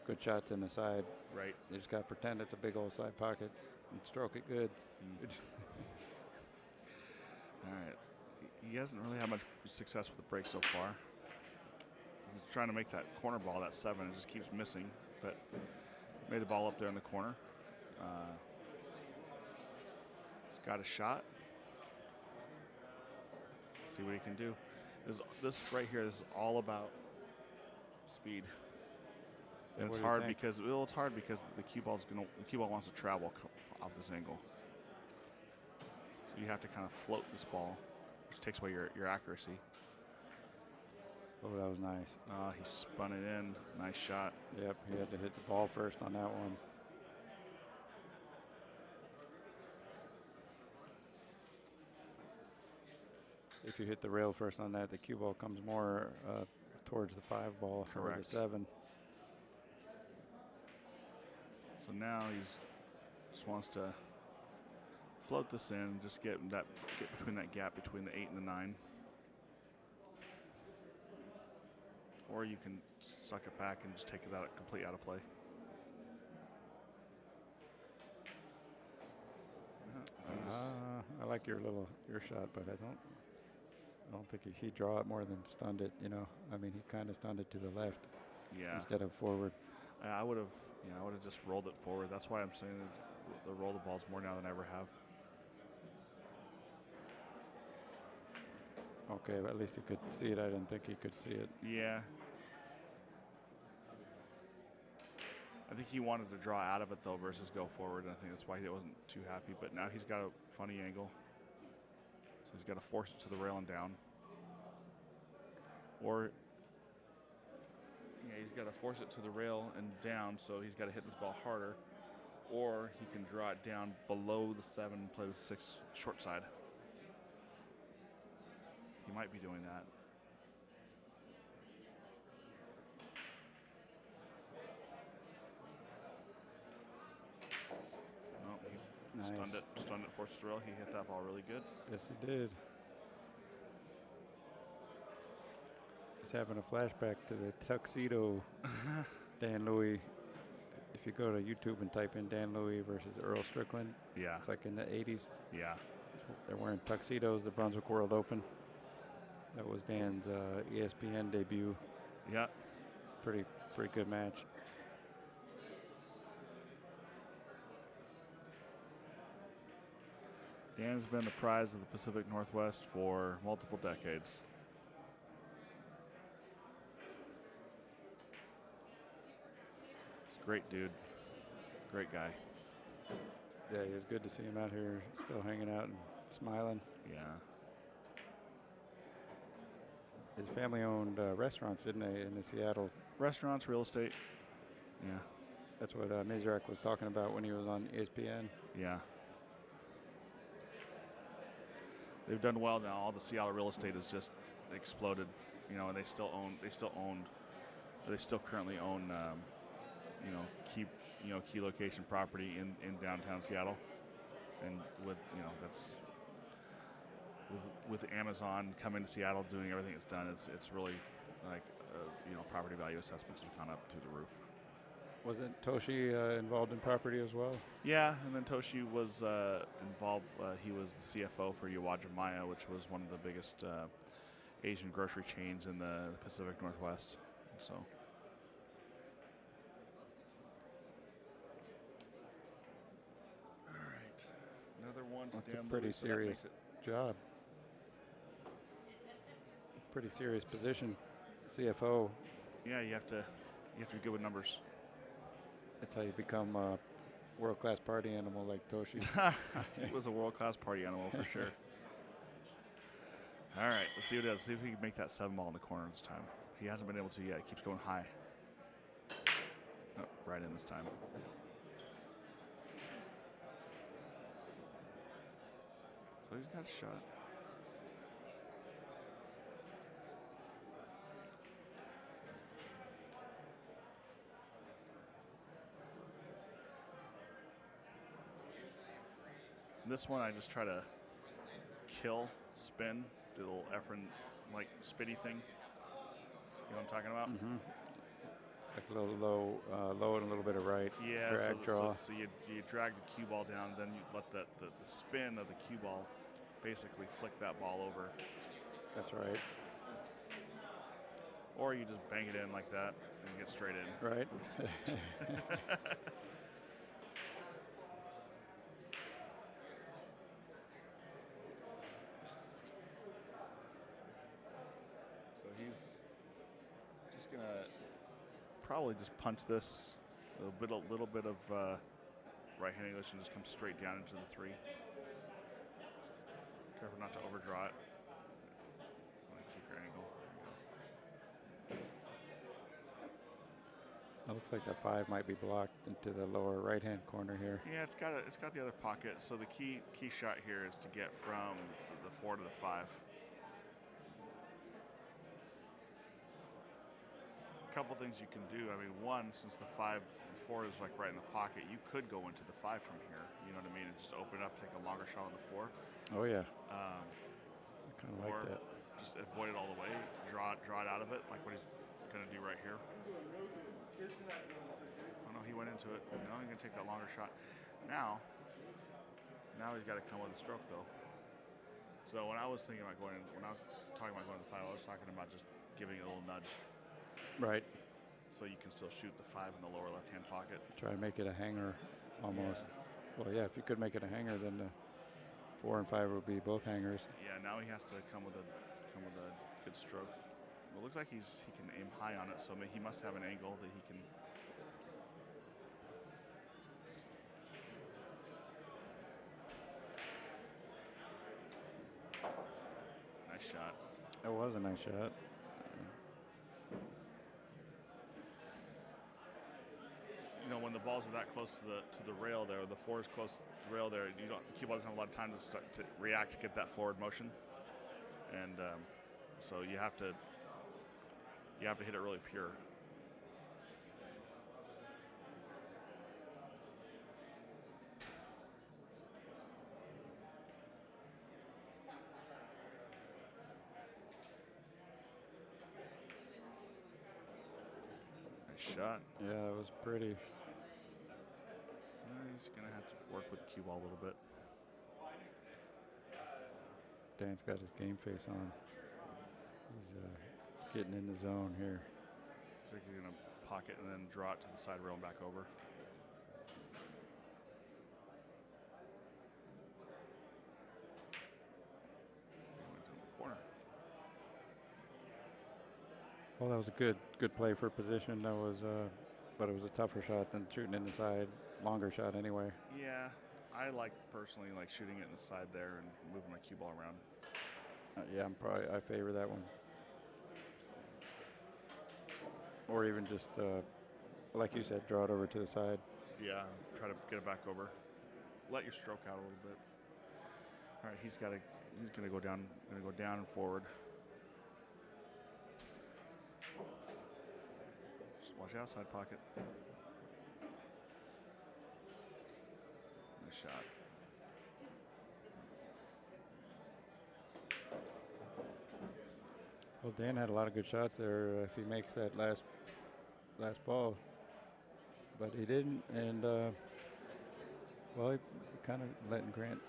good shots in the side. Right. You just gotta pretend it's a big old side pocket and stroke it good. All right. He hasn't really had much success with the break so far. He's trying to make that corner ball, that 7. It just keeps missing. But Made the ball up there in the corner. He's got a shot. Let's see what he can do. This right here is all about speed. And it's hard because the cue ball wants to travel off this angle. So you have to kind of float this ball, which takes away your accuracy. Oh, that was nice. He spun it in. Nice shot. Yep, he had to hit the ball first on that one. If you hit the rail first on that, the cue ball comes more towards the 5 ball or the 7. So now just wants to float this in, just get between that gap between the 8 and the 9. Or you can suck it back and just take it out completely out of play. I like your shot, but I don't think he'd draw it more than stunned it. You know, I mean, he kind of stunned it to the left, instead of forward. I would have just rolled it forward. That's why I'm saying the roll the balls more now than I ever have. Okay, but at least he could see it. I didn't think he could see it. Yeah. I think he wanted to draw out of it though versus go forward, and I think that's why he wasn't too happy. But now he's got a funny angle, so he's got to force it to the rail and down. Or he's got to force it to the rail and down, so he's got to hit this ball harder. Or he can draw it down below the 7 and play with 6 short side. He might be doing that. No, he Nice. stunned it, forced the rail. He hit that ball really good. Yes, he did. He's having a flashback to the tuxedo Dan Louis. If you go to YouTube and type in Dan Louis versus Earl Strickland, Yeah. it's like in the 80s. Yeah. They're wearing tuxedos, the Brunswick World Open. That was Dan's ESPN debut. Yeah. Pretty good match. Dan's been the prize of the Pacific Northwest for multiple decades. He's a great dude. Great guy. Yeah, it was good to see him out here still hanging out and smiling. Yeah. His family owned restaurants, didn't they, in the Seattle? Restaurants, real estate. Yeah. That's what Mizrak was talking about when he was on ESPN. Yeah. They've done well now. All the Seattle real estate has just exploded, and they still currently own, key location property in downtown Seattle, and with Amazon coming to Seattle doing everything it's done, it's really like property value assessments have gone up through the roof. Wasn't Toshi involved in property as well? Yeah, and then Toshi was involved. He was the CFO for Uwajimaya, which was one of the biggest Asian grocery chains in the Pacific Northwest. So, all right, another one. That's a pretty serious job. Pretty serious position, CFO. Yeah, you have to be good with numbers. That's how you become a world-class party animal like Toshi. He was a world-class party animal for sure. All right, let's see what it does. See if we can make that 7 ball in the corner this time. He hasn't been able to yet. It keeps going high. Oh, right in this time. So he's got a shot. This one I just try to kill, spin, do a little Efren like spitty thing. You know what I'm talking about? Mm-hmm. Like a little low and a little bit of right. Yeah, drag, draw. So you drag the cue ball down, then you let the spin of the cue ball basically flick that ball over. That's right. Or you just bang it in like that. and get straight in. Right. So he's just gonna probably just punch this a little bit of right-hand English and just come straight down into the 3. Careful not to overdraw it. Keep your angle. It looks like the 5 might be blocked into the lower right-hand corner here. Yeah, it's got the other pocket. So the key shot here is to get from the 4 to the 5. A couple things you can do. I mean, one, since the 4 is like right in the pocket, you could go into the 5 from here. You know what I mean? And just open it up, take a longer shot on the 4. Oh yeah. I kind of like that. Just avoid it all the way. Draw it out of it, like what he's gonna do right here. Oh no, he went into it. No, he's gonna take that longer shot. Now he's got to come with a stroke though. So when I was talking about going to the 5, I was talking about just giving it a little nudge. Right. So you can still shoot the 5 in the lower left-hand pocket. Try and make it a hanger almost. Yeah. Well, yeah, if you could make it a hanger, then the 4 and 5 would be both hangers. Yeah, now he has to come with a good stroke. Well, it looks like he can aim high on it, so he must have an angle that he can. Nice shot. That was a nice shot. You know, when the balls are that close to the rail there, the 4 is close to the rail there, the cue ball doesn't have a lot of time to start to react to get that forward motion, and so you have to hit it really pure. Nice shot. Yeah, that was pretty. He's going to have to work with the cue ball a little bit. Dan's got his game face on. He's getting in the zone here. I think he's going to pocket and then draw it to the side rail and back over. Corner. Well, that was a good play for position. That was, but it was a tougher shot than shooting in the side. Longer shot anyway. Yeah, I personally like shooting it in the side there and moving my cue ball around. Yeah, I favor that one. Or even just, like you said, draw it over to the side. Yeah, try to get it back over. Let your stroke out a little bit. All right, he's gonna go down. Gonna go down and forward. Just watch the outside pocket. Nice shot. Well, Dan had a lot of good shots there. If he makes that last ball, but he didn't, and well, he kind of letting Grant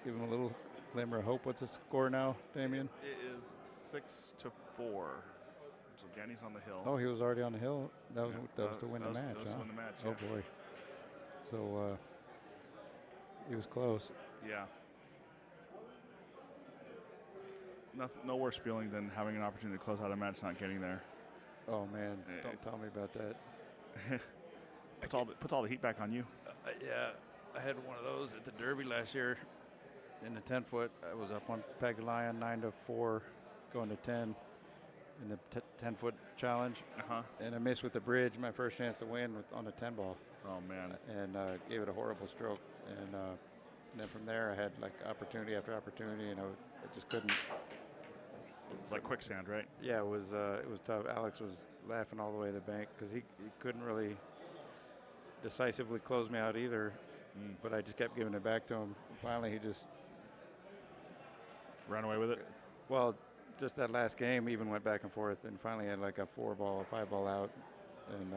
give him a little glimmer of hope. What's the score now, Damien? It is 6-4. So Danny's on the hill. Oh, he was already on the hill. That was to win the match. That was to win the match. Yeah. Oh boy. So he was close. Yeah. No worse feeling than having an opportunity to close out a match, not getting there. Oh man, don't tell me about that. puts all the heat back on you. Yeah, I had one of those at the Derby last year. In the 10-foot, I was up on Peg Lion 9-4, going to 10 in the 10-foot challenge, and I missed with the bridge. My first chance to win on a 10 ball. Oh man! And gave it a horrible stroke, and then from there I had like opportunity after opportunity, and I just couldn't. It was like quicksand, right? Yeah, it was tough. Alex was laughing all the way to the bank because he couldn't really decisively close me out either. But I just kept giving it back to him. Finally, he just ran away with it. Well, just that last game even went back and forth, and finally had like a 4-ball, 5-ball out, and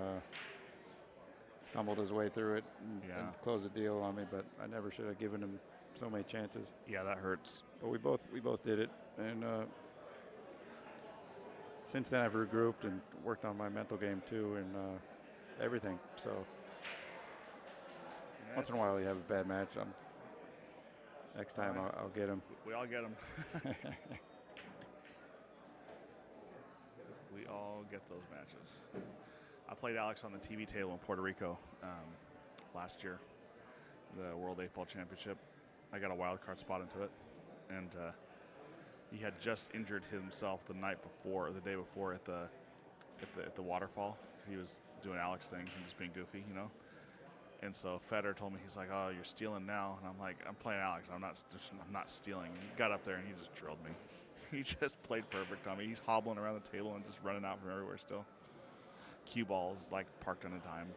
stumbled his way through it and closed the deal on me. But I never should have given him so many chances. Yeah, that hurts. But we both did it, and since then I've regrouped and worked on my mental game too, and everything. So once in a while you have a bad match. Next time I'll get him. We all get them. We all get those matches. I played Alex on the TV table in Puerto Rico last year, the World 8-Ball Championship. I got a wild card spot into it, and he had just injured himself the night before, or the day before, at the waterfall. He was doing Alex things and just being goofy, you know. And so Federer told me, he's like, "Oh, you're stealing now," and I'm like, "I'm playing Alex. I'm not stealing." And he got up there and he just drilled me. He just played perfect on me. He's hobbling around the table and just running out from everywhere still. Cue balls like parked on a dime.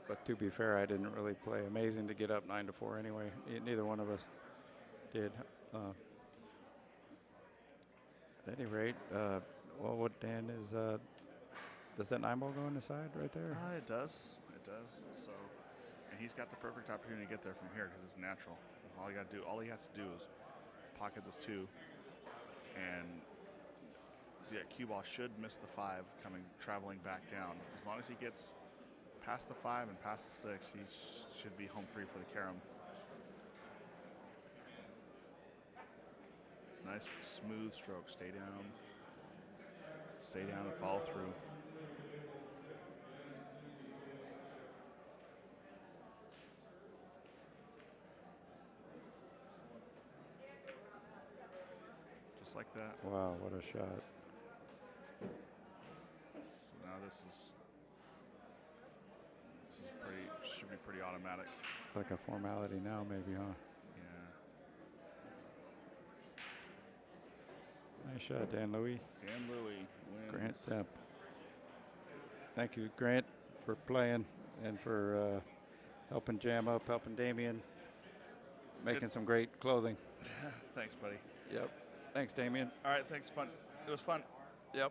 But to be fair, I didn't really play amazing to get up 9-4 anyway. Neither one of us did. At any rate, well, what Dan is, does that 9-ball go on the side right there? It does. It does. So, and he's got the perfect opportunity to get there from here because it's natural. All he has to do is pocket this 2, and the cue ball should miss the 5 traveling back down. As long as he gets past the 5 and past the 6, he should be home free for the carom. Nice smooth stroke. Stay down and follow through. Just like that. Wow, what a shot. So now this should be pretty automatic. It's like a formality now, maybe, huh? Yeah. Nice shot, Dan Louis. Dan Louis wins. Grant Temp. Thank you, Grant, for playing and for helping jam up, helping Damien, making some great clothing. Thanks, buddy. Yep. Thanks, Damien. All right, thanks. Fun. It was fun. Yep.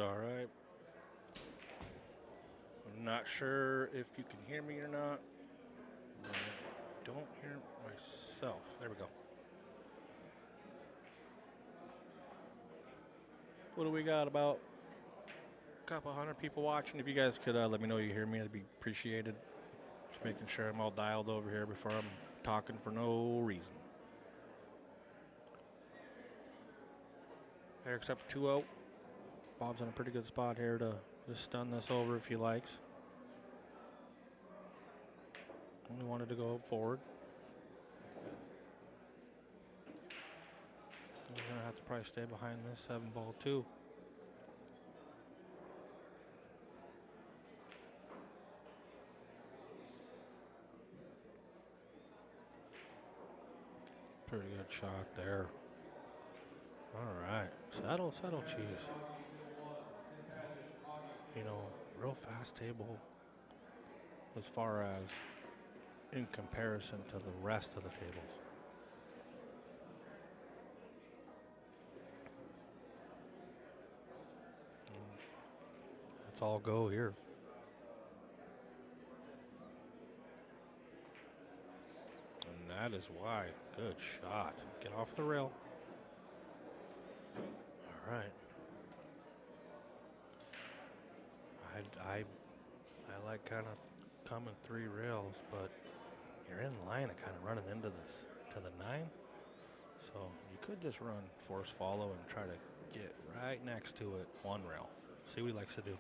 All right. I'm not sure if you can hear me or not. I don't hear myself. There we go. What do we got? About a couple hundred people watching. If you guys could let me know you hear me, that'd be appreciated. Just making sure I'm all dialed over here before I'm talking for no reason. Eric's up 2-0. Bob's in a pretty good spot here to just stun this over if he likes. Only wanted to go forward. He's going to have to probably stay behind this 7-ball too. Pretty good shot there. All right. Settle, cheese. You know, real fast table as far as in comparison to the rest of the tables. Let's all go here. And that is why. Good shot. Get off the rail. All right. I like kind of coming 3 rails, but you're in line and kind of running into this to the 9. So you could just run force follow and try to get right next to it 1 rail. See what he likes to do.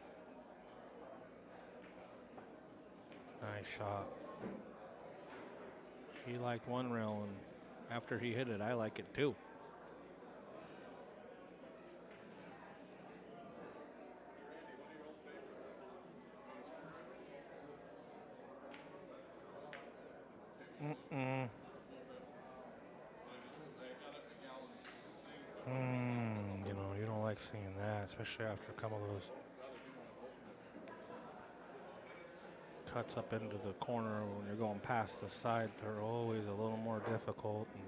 Nice shot. He liked 1 rail, and after he hit it, I like it too. You know, you don't like seeing that, especially after a couple of those cuts up into the corner when you're going past the side. They're always a little more difficult, and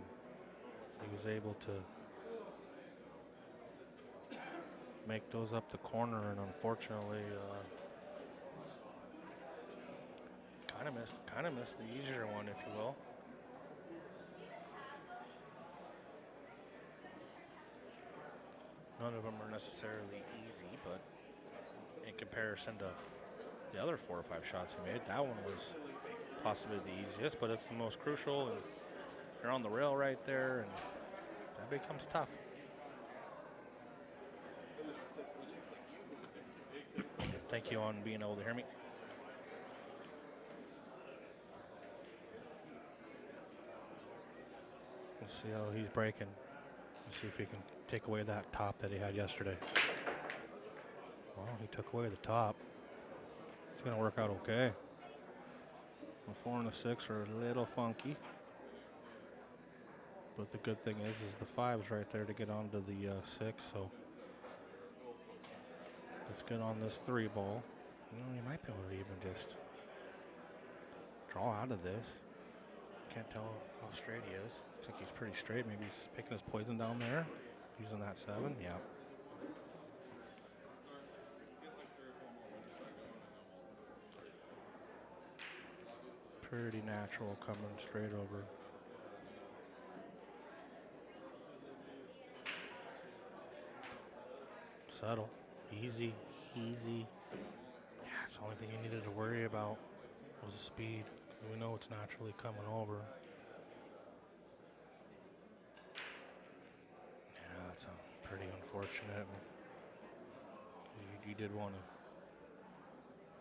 he was able to make those up the corner, and unfortunately kind of missed the easier one, if you will. None of them are necessarily easy, but in comparison to the other 4 or 5 shots he made, that one was possibly the easiest, but it's the most crucial. And you're on the rail right there, and that becomes tough. Thank you on being able to hear me. Let's see how he's breaking. Let's see if he can take away that top that he had yesterday. Well, he took away the top. It's going to work out okay. The 4 and the 6 are a little funky. But the good thing is the 5's right there to get onto the 6. So let's get on this 3 ball. You know, you might be able to even just draw out of this. Can't tell how straight he is. Looks like he's pretty straight. Maybe he's just picking his poison down there. Using that 7. Yeah. Pretty natural coming straight over. Subtle. Easy. Yeah, it's the only thing you needed to worry about was the speed. We know it's naturally coming over. Yeah, that's pretty unfortunate. You did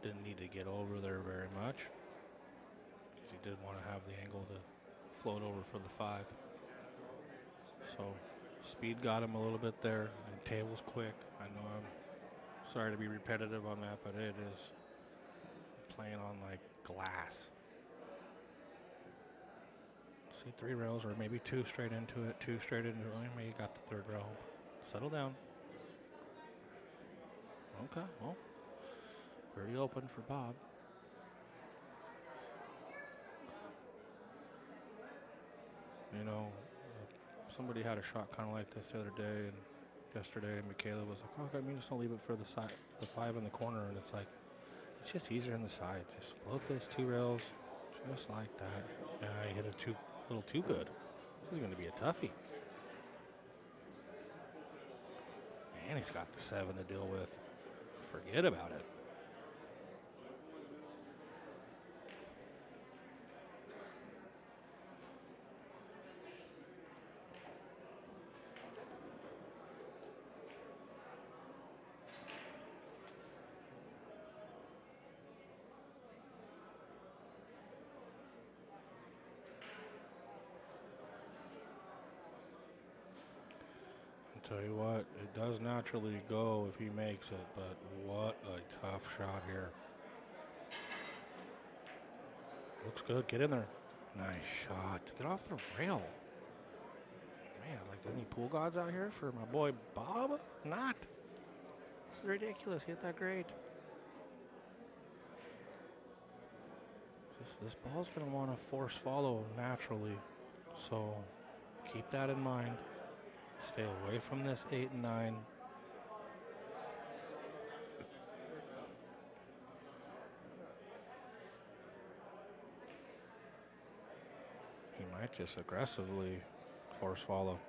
didn't need to get over there very much. You did want to have the angle to float over for the 5. So speed got him a little bit there, and table's quick. I know I'm sorry to be repetitive on that, but it is playing on like glass. See 3 rails, or maybe 2 straight into it, 2 straight into it. Maybe you got the 3rd rail. Settle down. Okay, well, pretty open for Bob. You know, somebody had a shot kind of like this the other day, and yesterday, and Michaela was like, "Oh, I mean, just don't leave it for the side, the 5 in the corner." And it's like, it's just easier on the side. Just float those 2 rails, just like that. Yeah, I hit it a little too good. This is going to be a toughie. And he's got the 7 to deal with. Forget about it. Tell you what, it does naturally go if he makes it, but what a tough shot here. Looks good. Get in there. Nice shot. Get off the rail. Man, like any pool gods out here for my boy Bob? Not. This is ridiculous. Hit that great. This ball's going to want to force follow naturally, so keep that in mind. Stay away from this 8 and 9. He might just aggressively force follow.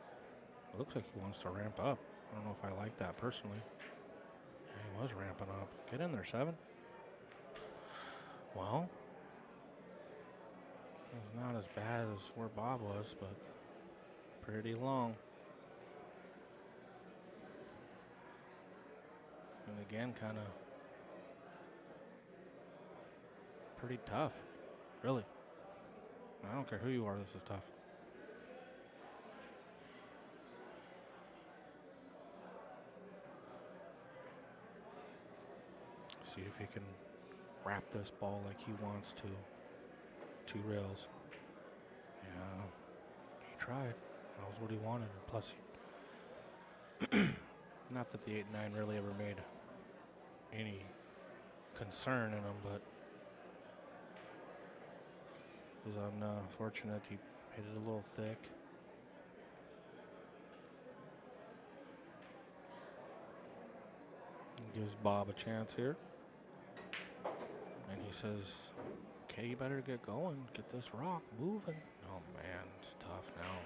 It looks like he wants to ramp up. I don't know if I like that personally. Yeah, he was ramping up. Get in there, 7. Well, it's not as bad as where Bob was, but pretty long. And again, kind of pretty tough, really. I don't care who you are, this is tough. See if he can wrap this ball like he wants to. 2 rails. Yeah, he tried. That was what he wanted. And plus, not that the 8 and 9 really ever made any concern in him, but it was unfortunate. He hit it a little thick. Gives Bob a chance here. And he says, okay, you better get going. Get this rock moving. Oh, man, it's tough now.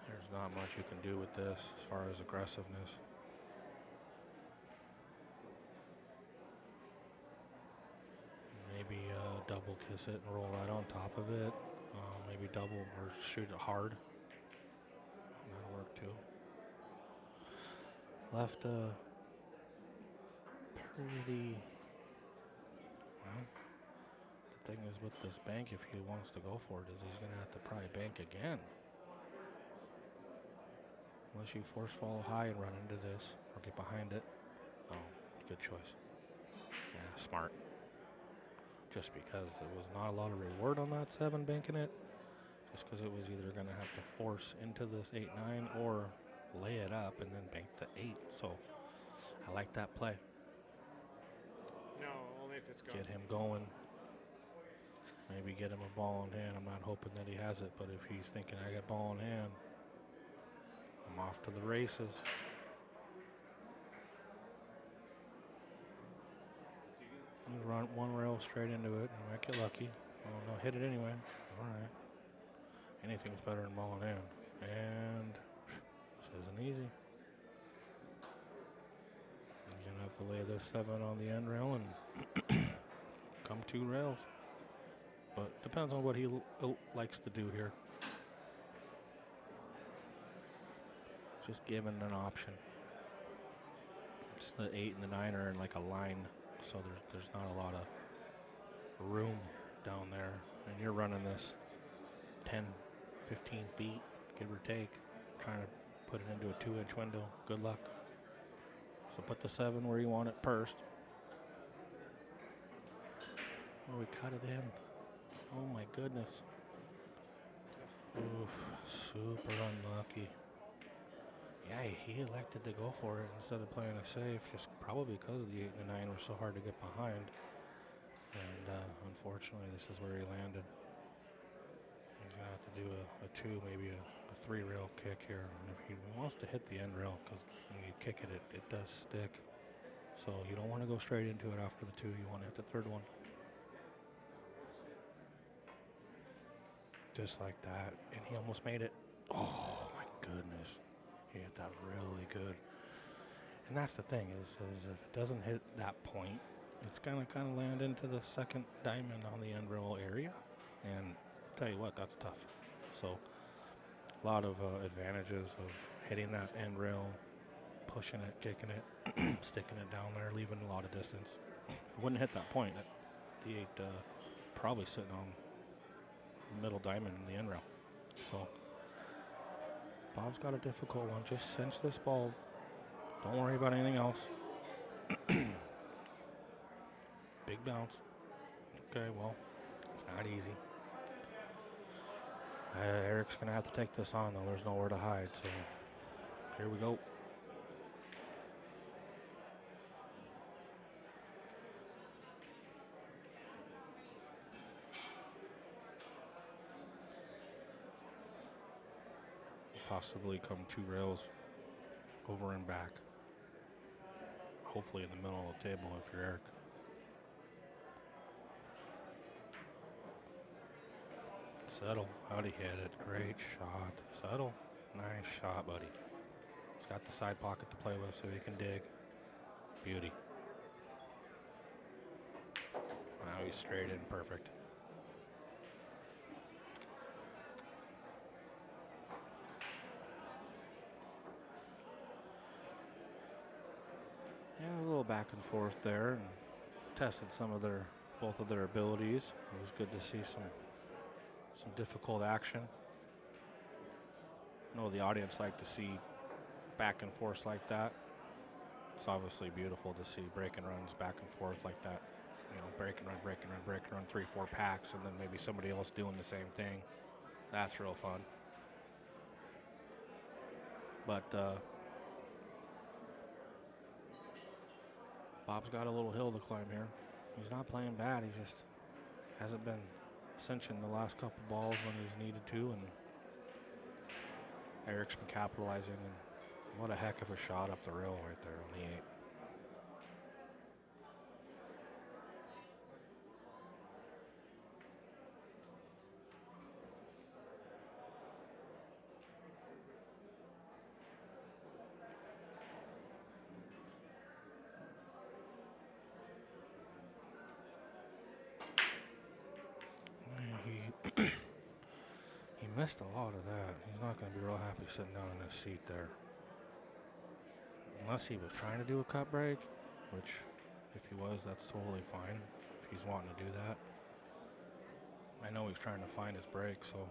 There's not much you can do with this as far as aggressiveness. Maybe double kiss it and roll right on top of it. Maybe double or shoot it hard. That'll work too. Left pretty... Well, the thing is with this bank, if he wants to go for it, is he's going to have to probably bank again. Unless you force fall high and run into this or get behind it. Oh, good choice. Yeah, smart. Just because there was not a lot of reward on that 7 banking it. Just because it was either going to have to force into this 8-9 or lay it up and then bank the 8. So I like that play. No, only if it's gone. Get him going. Maybe get him a ball in hand. I'm not hoping that he has it, but if he's thinking I got ball in hand, I'm off to the races. You run 1 rail straight into it. You might get lucky. Oh, no, hit it anyway. All right. Anything's better than ball in hand. And this isn't easy. You're going to have to lay this 7 on the end rail and come 2 rails. But depends on what he likes to do here. Just given an option. It's the 8 and the 9 are in like a line, so there's not a lot of room down there. And you're running this 10, 15 feet, give or take, trying to put it into a 2-inch window. Good luck. So put the 7 where you want it first. Oh, we cut it in. Oh my goodness. Oof, super unlucky. Yeah, he elected to go for it instead of playing it safe, just probably because the 8 and the 9 were so hard to get behind. And unfortunately, this is where he landed. He's going to have to do a 2, maybe a 3 rail kick here. And if he wants to hit the end rail, because when you kick it, it does stick. So you don't want to go straight into it after the 2. You want to hit the 3rd one. Just like that. And he almost made it. Oh, my goodness. He hit that really good. And that's the thing is if it doesn't hit that point, it's going to kind of land into the 2nd diamond on the end rail area. And tell you what, that's tough. So a lot of advantages of hitting that end rail, pushing it, kicking it, sticking it down there, leaving a lot of distance. If it wouldn't hit that point, the 8 probably sitting on the middle diamond in the end rail. So Bob's got a difficult one. Just cinch this ball. Don't worry about anything else. Big bounce. Okay, well, it's not easy. Eric's going to have to take this on, though. There's nowhere to hide, so here we go. Possibly come 2 rails over and back. Hopefully in the middle of the table if you're Eric. Settle. How'd he hit it? Great shot. Settle. Nice shot, buddy. He's got the side pocket to play with so he can dig. Beauty. Now he's straight in. Perfect. Yeah, a little back and forth there, and tested both of their abilities. It was good to see some difficult action. I know the audience like to see back and forth like that. It's obviously beautiful to see break and runs back and forth like that. You know, break and run, break and run, break and run, 3, 4 packs, and then maybe somebody else doing the same thing. That's real fun. But Bob's got a little hill to climb here. He's not playing bad. He just hasn't been cinching the last couple balls when he's needed to, and Eric's been capitalizing. And what a heck of a shot up the rail right there on the 8. He missed a lot of that. He's not going to be real happy sitting down in his seat there. Unless he was trying to do a cut break, which if he was, that's totally fine if he's wanting to do that. I know he's trying to find his break, so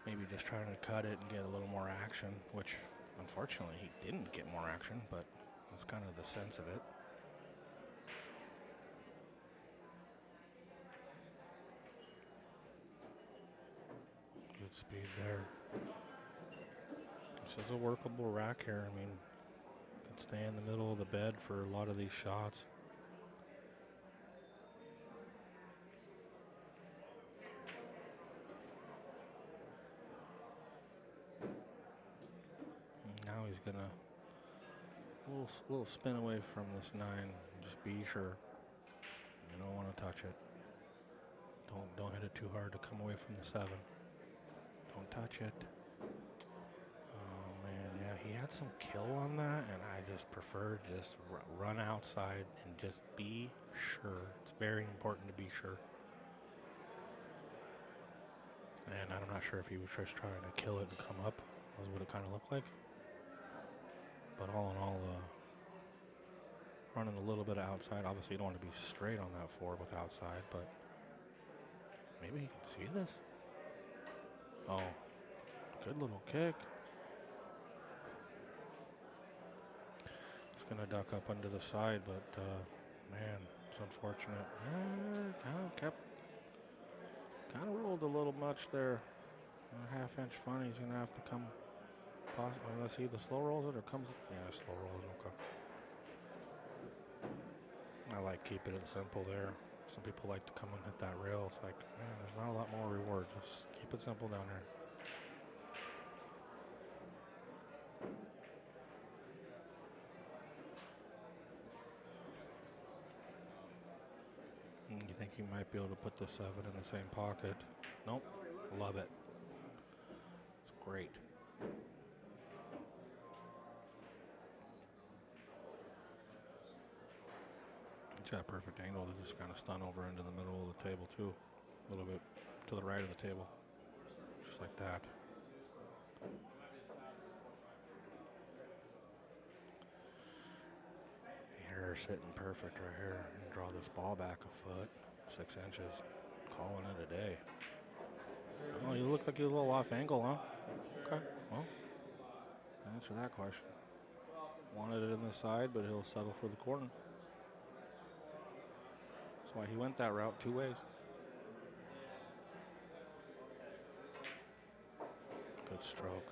maybe just trying to cut it and get a little more action, which unfortunately he didn't get more action, but that's kind of the sense of it. Good speed there. This is a workable rack here. I mean, can stay in the middle of the bed for a lot of these shots. And now he's gonna little spin away from this 9. Just be sure you don't want to touch it. Don't hit it too hard to come away from the 7. Don't touch it. Oh man, yeah, he had some kill on that, and I just prefer to just run outside and just be sure. It's very important to be sure. And I'm not sure if he was just trying to kill it and come up. That's what it kind of looked like. But all in all, running a little bit of outside. Obviously, you don't want to be straight on that 4 with outside, but maybe you can see this. Oh, good little kick. It's going to duck up under the side, but man, it's unfortunate. Kind of rolled a little much there. A half-inch funny. He's going to have to come. Let's see, the slow rolls it or comes. Yeah, slow rolls. Okay. I like keeping it simple there. Some people like to come and hit that rail. It's like, man, there's not a lot more reward. Just keep it simple down there. be able to put the 7 in the same pocket. Nope. Love it. It's great. It's got a perfect angle to just kind of stun over into the middle of the table too. A little bit to the right of the table. Just like that. Here, sitting perfect right here. Draw this ball back a foot, 6 inches. Calling it a day. Oh, you look like you're a little off angle, huh? Okay, well, answer that question. Wanted it in the side, but he'll settle for the corner. That's why he went that route 2 ways. Good stroke.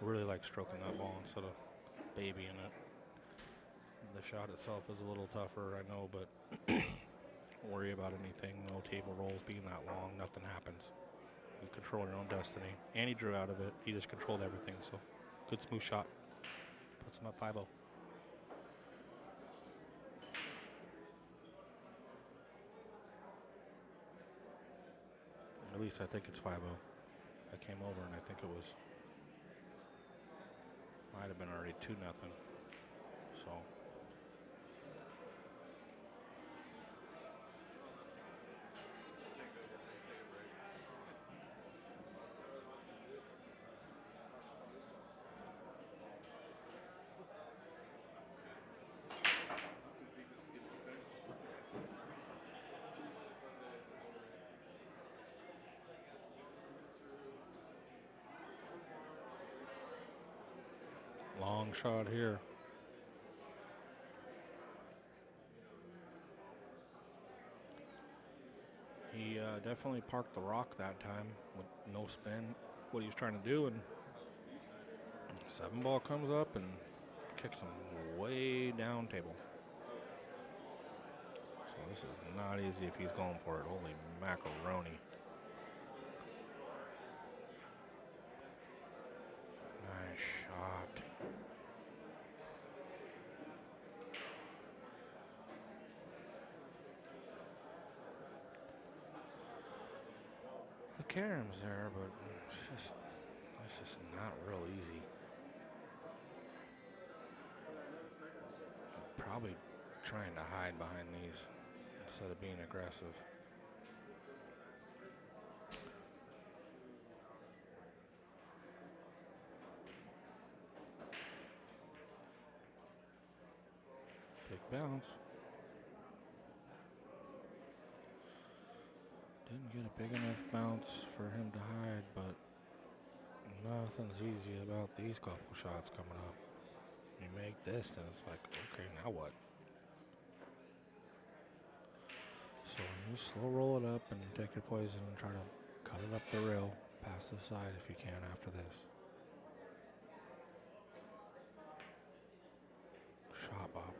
Really like stroking that ball instead of babying it. The shot itself is a little tougher, I know, but don't worry about anything. No table rolls being that long. Nothing happens. You control your own destiny. And he drew out of it. He just controlled everything. So, good smooth shot. Puts him up 5-0. At least I think it's 5-0. I came over and I think it was, might have been already 2-0. So. Long shot here. He definitely parked the rock that time with no spin. What he was trying to do, and 7 ball comes up and kicks him way down table. So this is not easy if he's going for it. Holy macaroni. Nice shot. The carom's there, but it's just not real easy. Probably trying to hide behind these instead of being aggressive. Big bounce. Didn't get a big enough bounce for him to hide, but nothing's easy about these couple shots coming up. You make this, then it's like, okay, now what? So you slow roll it up and take your poison and try to cut it up the rail, past the side if you can after this. Shot, Bob.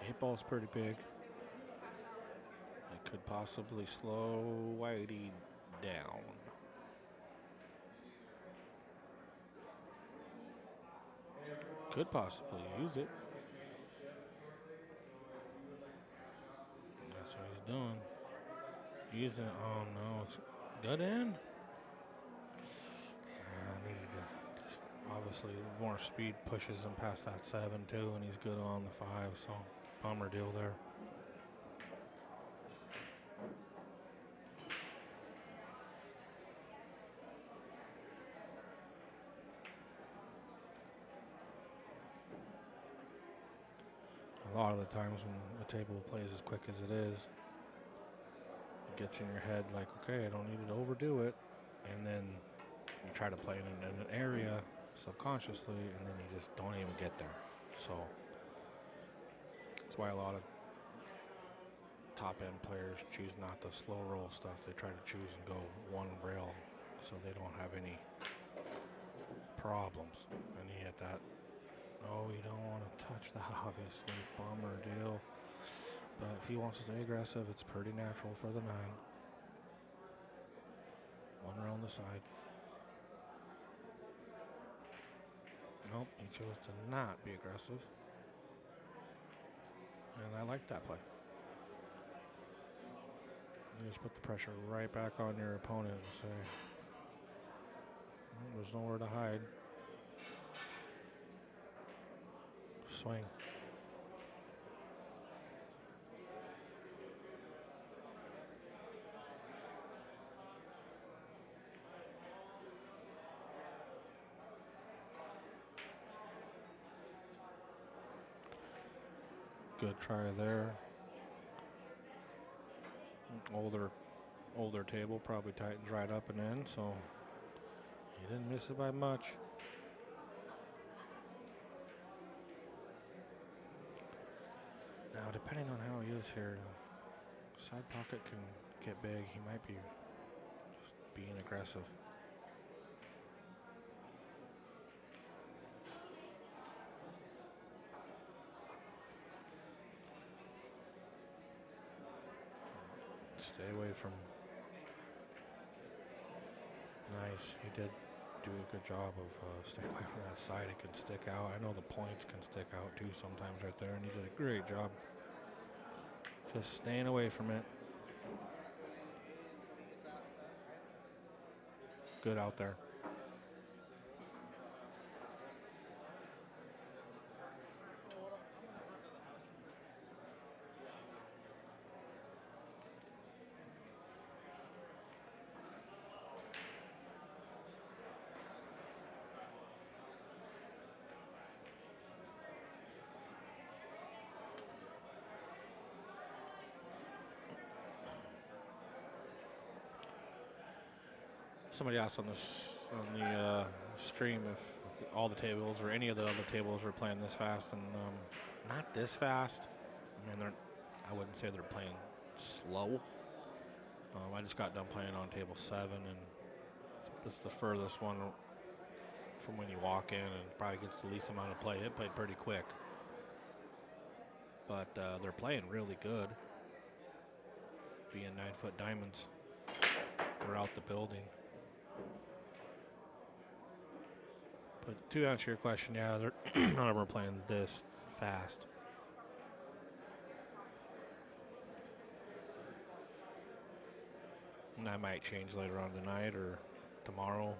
8 ball's pretty big. It could possibly slow Whitey down. Could possibly use it. That's what he's doing. Using it. Oh no, it's gut in. Yeah, I needed to just obviously more speed pushes him past that 7 too, and he's good on the 5. So bummer deal there. A lot of the times when a table plays as quick as it is, it gets in your head like, okay, I don't need to overdo it. And then you try to play it in an area subconsciously, and then you just don't even get there. So that's why a lot of top-end players choose not to slow roll stuff. They try to choose and go one rail so they don't have any problems. And he hit that. Oh, you don't want to touch that, obviously. Bummer deal. But if he wants to stay aggressive, it's pretty natural for the 9. One rail on the side. Nope, he chose to not be aggressive. And I like that play. You just put the pressure right back on your opponent and say, there's nowhere to hide. Swing. Good try there. Older table probably tightens right up and in, so he didn't miss it by much. Now, depending on how he is here, side pocket can get big. He might be just being aggressive. Stay away from. Nice. He did do a good job of staying away from that side. It can stick out. I know the points can stick out too sometimes right there, and he did a great job just staying away from it. Good out there. Somebody asked on the stream if all the tables or any of the other tables were playing this fast, and not this fast. I mean, I wouldn't say they're playing slow. I just got done playing on table 7, and it's the furthest one from when you walk in, and probably gets the least amount of play. It played pretty quick, but they're playing really good, being 9-foot diamonds throughout the building. But to answer your question, yeah, they're none of them are playing this fast. And that might change later on tonight or tomorrow.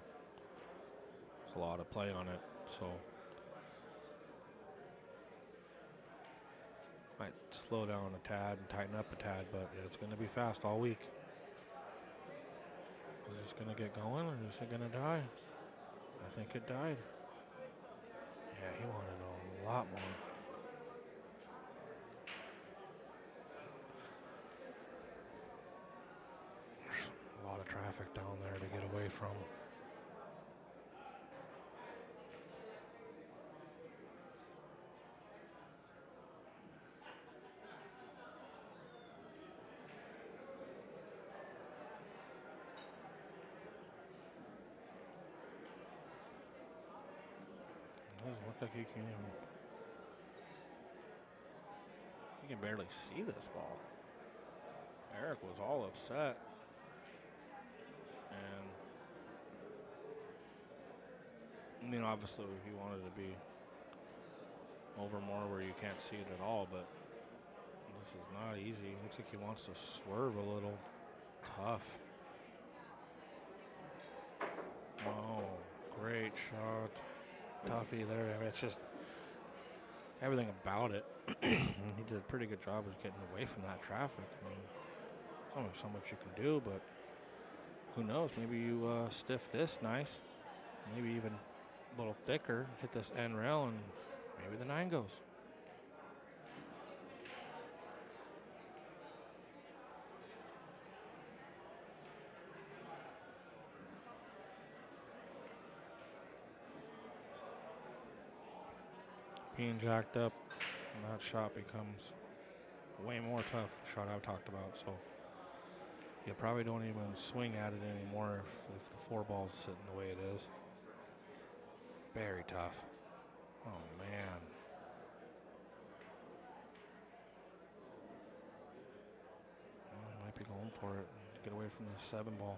There's a lot of play on it, so might slow down a tad and tighten up a tad, but it's going to be fast all week. Is this going to get going, or is it going to die? I think it died. Yeah, he wanted a lot more. There's a lot of traffic down there to get away from. Doesn't look like he can barely see this ball. Eric was all upset. And, obviously he wanted to be over more where you can't see it at all, but this is not easy. Looks like he wants to swerve a little. Tough. Oh, great shot. Toughy there. I mean, it's just everything about it. He did a pretty good job of getting away from that traffic. I mean, there's only so much you can do, but who knows? Maybe you stiff this nice, maybe even a little thicker, hit this end rail, and maybe the 9 goes. Being jacked up, that shot becomes way more tough, the shot I talked about. So you probably don't even swing at it anymore if the 4 ball's sitting the way it is. Very tough. Oh, man. Well, might be going for it and get away from the 7 ball.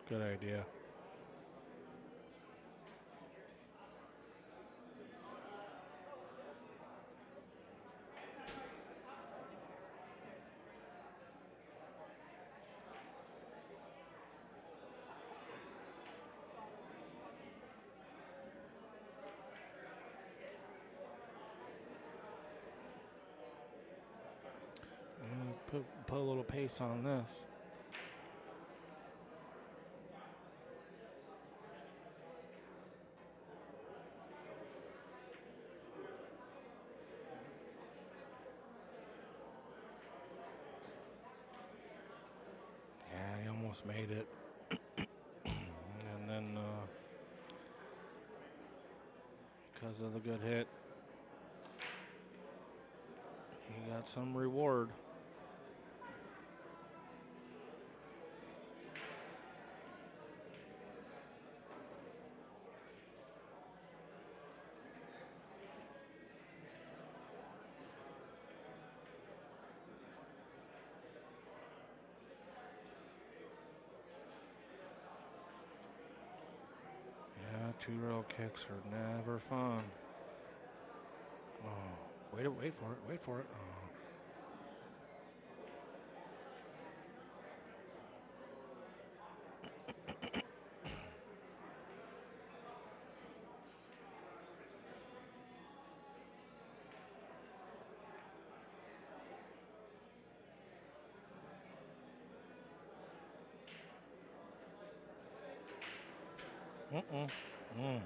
Good idea. put a little pace on this. Yeah, he almost made it. And then, because of the good hit, he got some reward. Yeah, 2-rail kicks are never fun. Oh, wait for it, wait for it. Oh. Mm.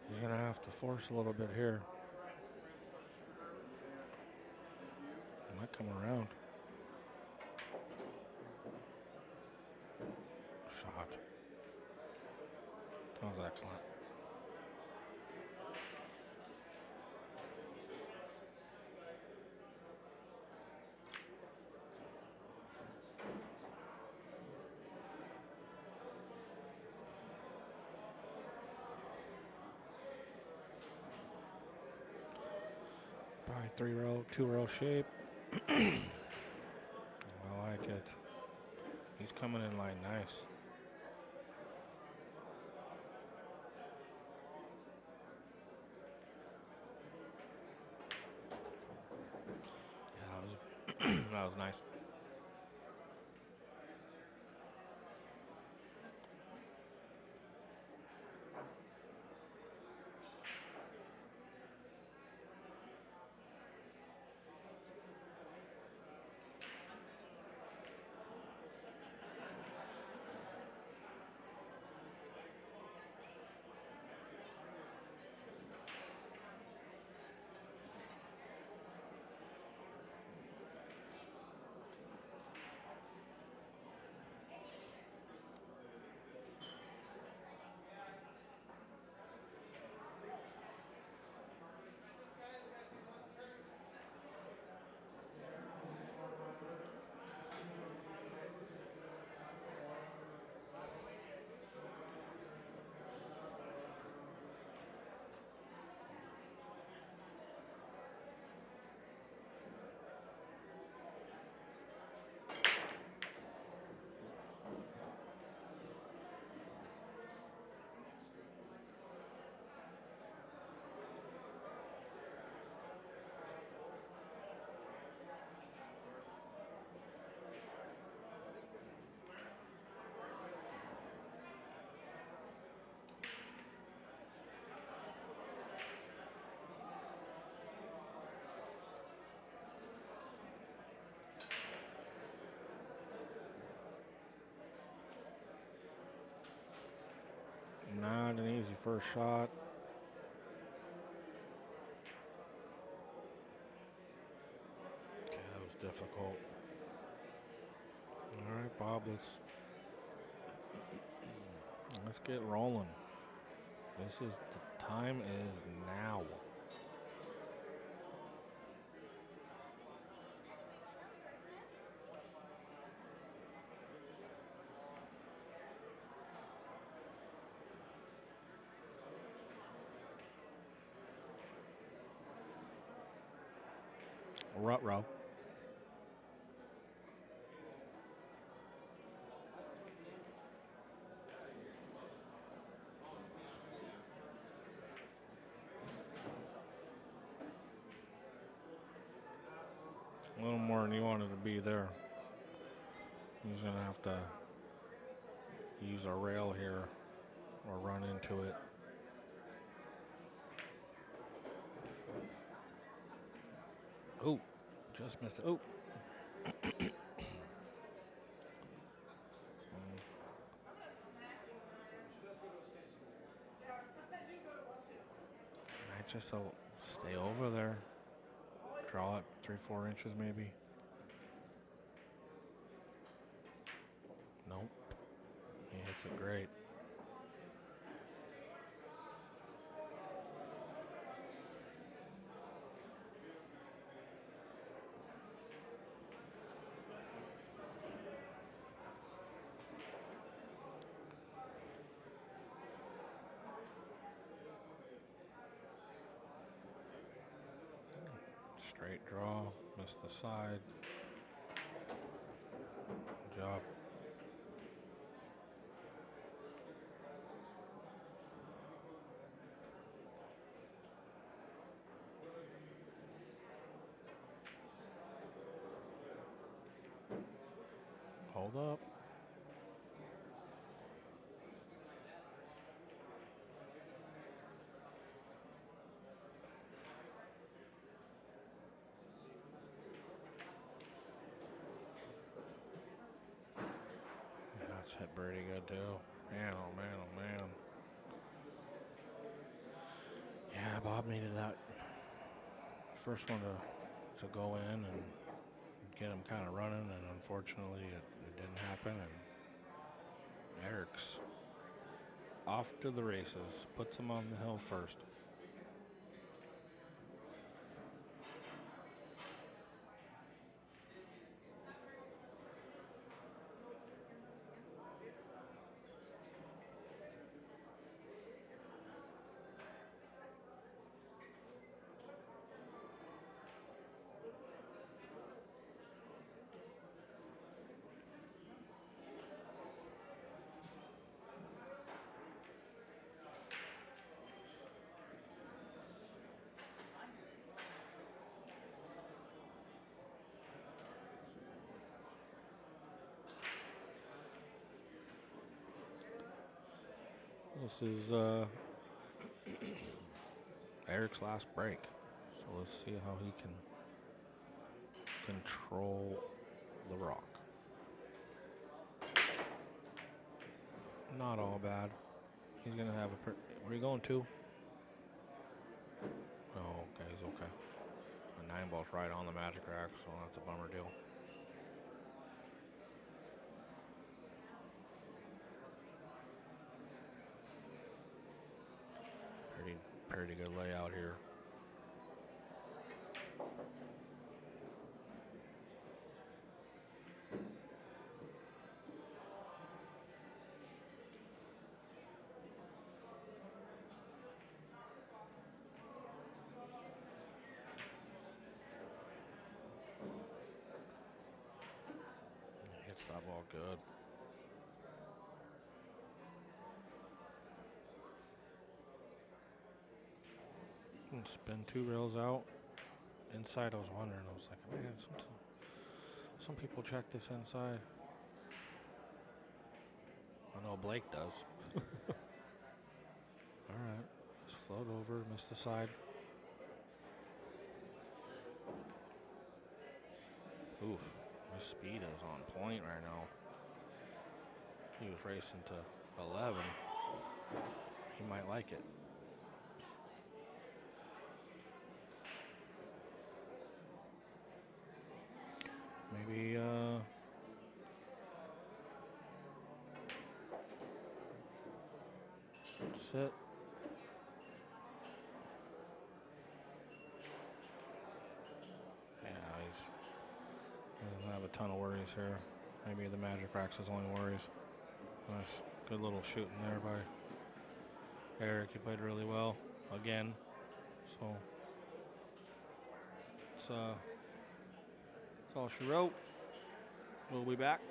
He's going to have to force a little bit here. Might come around. Shot. That was excellent. Probably 3-rail, 2-rail shape. I like it. He's coming in line nice. Yeah, that was nice. Not an easy first shot. Okay, that was difficult. All right, Bob, let's get rolling. The time is now. Rut-row. A little more than you wanted to be there. He's going to have to use a rail here or run into it. Oh, just missed it. Oh. Might just stay over there. Draw it 3-4 inches maybe. Nope. He hits it great. Straight draw, missed the side. Good job. Hold up. That's hit pretty good too. Man, oh man, oh man. Yeah, Bob needed that first one to go in and get him kind of running, and unfortunately it didn't happen, and Eric's off to the races. Puts him on the hill first. This is Eric's last break, so let's see how he can control the rock. Not all bad. He's gonna have a. Where are you going to? Oh, okay, he's okay. The 9-ball's right on the magic rack, so that's a bummer deal. Pretty good layout here. Hits that ball good. Spin 2 rails out. Inside, I was wondering. I was like, man, some people check this inside. I know Blake does. All right, just float over, miss the side. Oof, his speed is on point right now. He was racing to 11. He might like it. Maybe sit. Yeah, he doesn't have a ton of worries here. Maybe the magic rack's his only worries. Nice, good little shooting there by Eric. He played really well again. So it's That's all she wrote. We'll be back.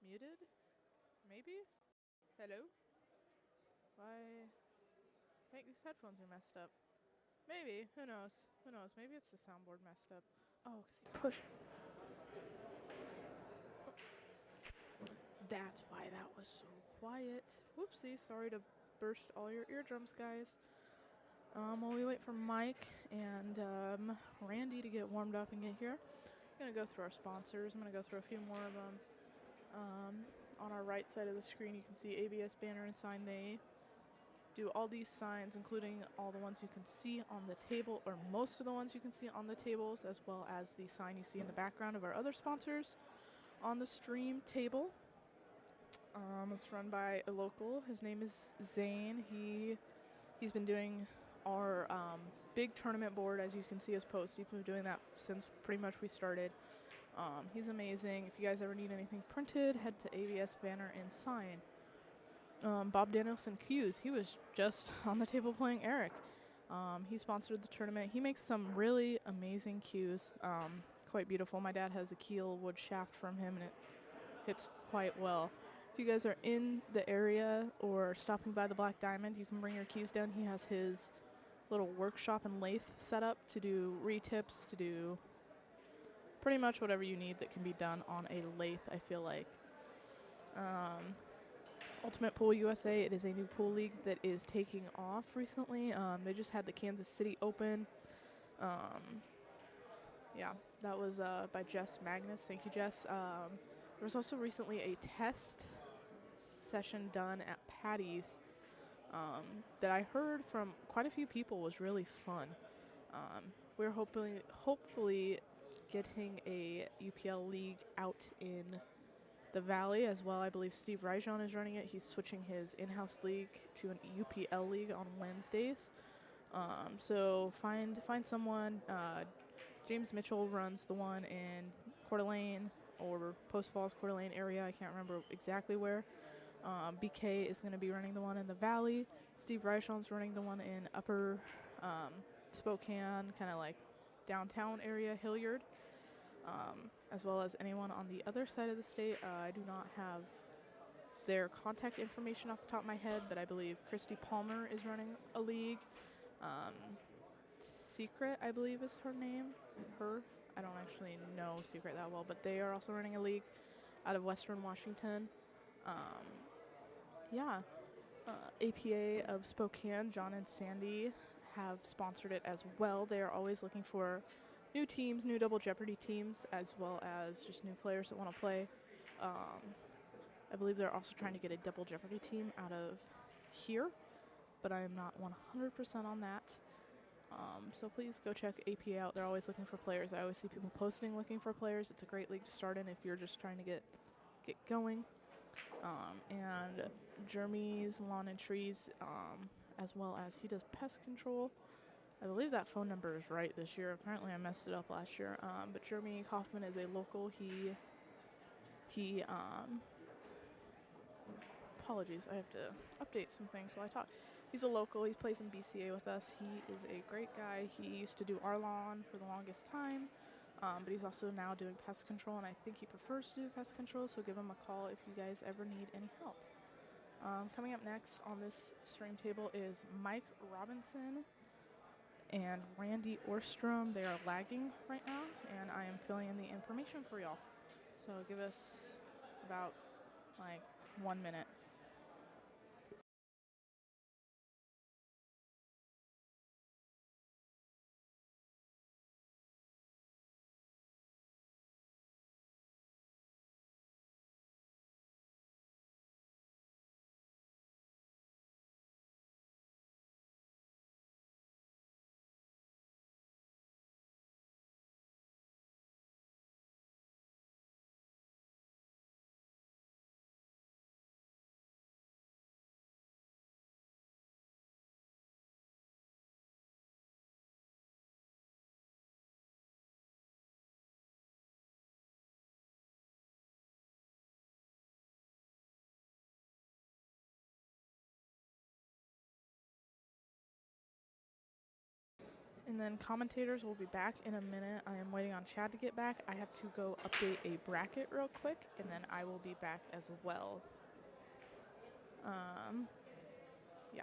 Muted? Maybe? Hello? Why? I think these headphones are messed up. Maybe. Who knows? Who knows? Maybe it's the soundboard messed up. Oh, because he pushed. That's why that was so quiet. Whoopsie. Sorry to burst all your eardrums, guys. While we wait for Mike and Randy to get warmed up and get here, I'm going to go through our sponsors. I'm going to go through a few more of them. On our right side of the screen, you can see ABS banner and sign. They do all these signs, including all the ones you can see on the table, or most of the ones you can see on the tables, as well as the sign you see in the background of our other sponsors on the stream table. It's run by a local. His name is Zane. He's been doing our big tournament board, as you can see us post. He's been doing that since pretty much we started. He's amazing. If you guys ever need anything printed, head to ABS Banner and Sign. Bob Danielson Cues, he was just on the table playing Eric. He sponsored the tournament. He makes some really amazing cues, quite beautiful. My dad has a Keel wood shaft from him, and it hits quite well. If you guys are in the area or stopping by the Black Diamond, you can bring your cues down. He has his little workshop and lathe set up to do retips, to do pretty much whatever you need that can be done on a lathe, I feel like. Ultimate Pool USA, it is a new pool league that is taking off recently. They just had the Kansas City Open. Yeah, that was by Jess Magnus. Thank you, Jess. There was also recently a test session done at Patty's that I heard from quite a few people was really fun. We're hopefully getting a UPL league out in the Valley as well. I believe Steve Rijon is running it. He's switching his in-house league to an UPL league on Wednesdays. So find someone. James Mitchell runs the one in Coeur d'Alene or Post Falls, Coeur d'Alene area. I can't remember exactly where. BK is going to be running the one in the Valley. Steve Reichon's running the one in Upper Spokane, kind of like downtown area, Hilliard. As well as anyone on the other side of the state. I do not have their contact information off the top of my head, but I believe Christy Palmer is running a league. Secret, I believe, is her name. I don't actually know Secret that well, but they are also running a league out of Western Washington. APA of Spokane, John and Sandi, have sponsored it as well. They are always looking for new teams, new Double Jeopardy teams, as well as just new players that want to play. I believe they're also trying to get a Double Jeopardy team out of here, but I am not 100% on that. So please go check APA out. They're always looking for players. I always see people posting looking for players. It's a great league to start in if you're just trying to get going. And Jeremy's Lawn and Trees, as well as he does pest control. I believe that phone number is right this year. Apparently I messed it up last year. But Jeremy Kaufman is a local. He apologies, I have to update some things while I talk. He's a local. He plays in BCA with us. He is a great guy. He used to do our lawn for the longest time, but he's also now doing pest control, and I think he prefers to do pest control, so give him a call if you guys ever need any help. Coming up next on this stream table is Mike Robinson and Randy Orstrom. They are lagging right now, and I am filling in the information for y'all. So give us about 1 minute. And then commentators will be back in a minute. I am waiting on Chad to get back. I have to go update a bracket real quick, and then I will be back as well. Yeah.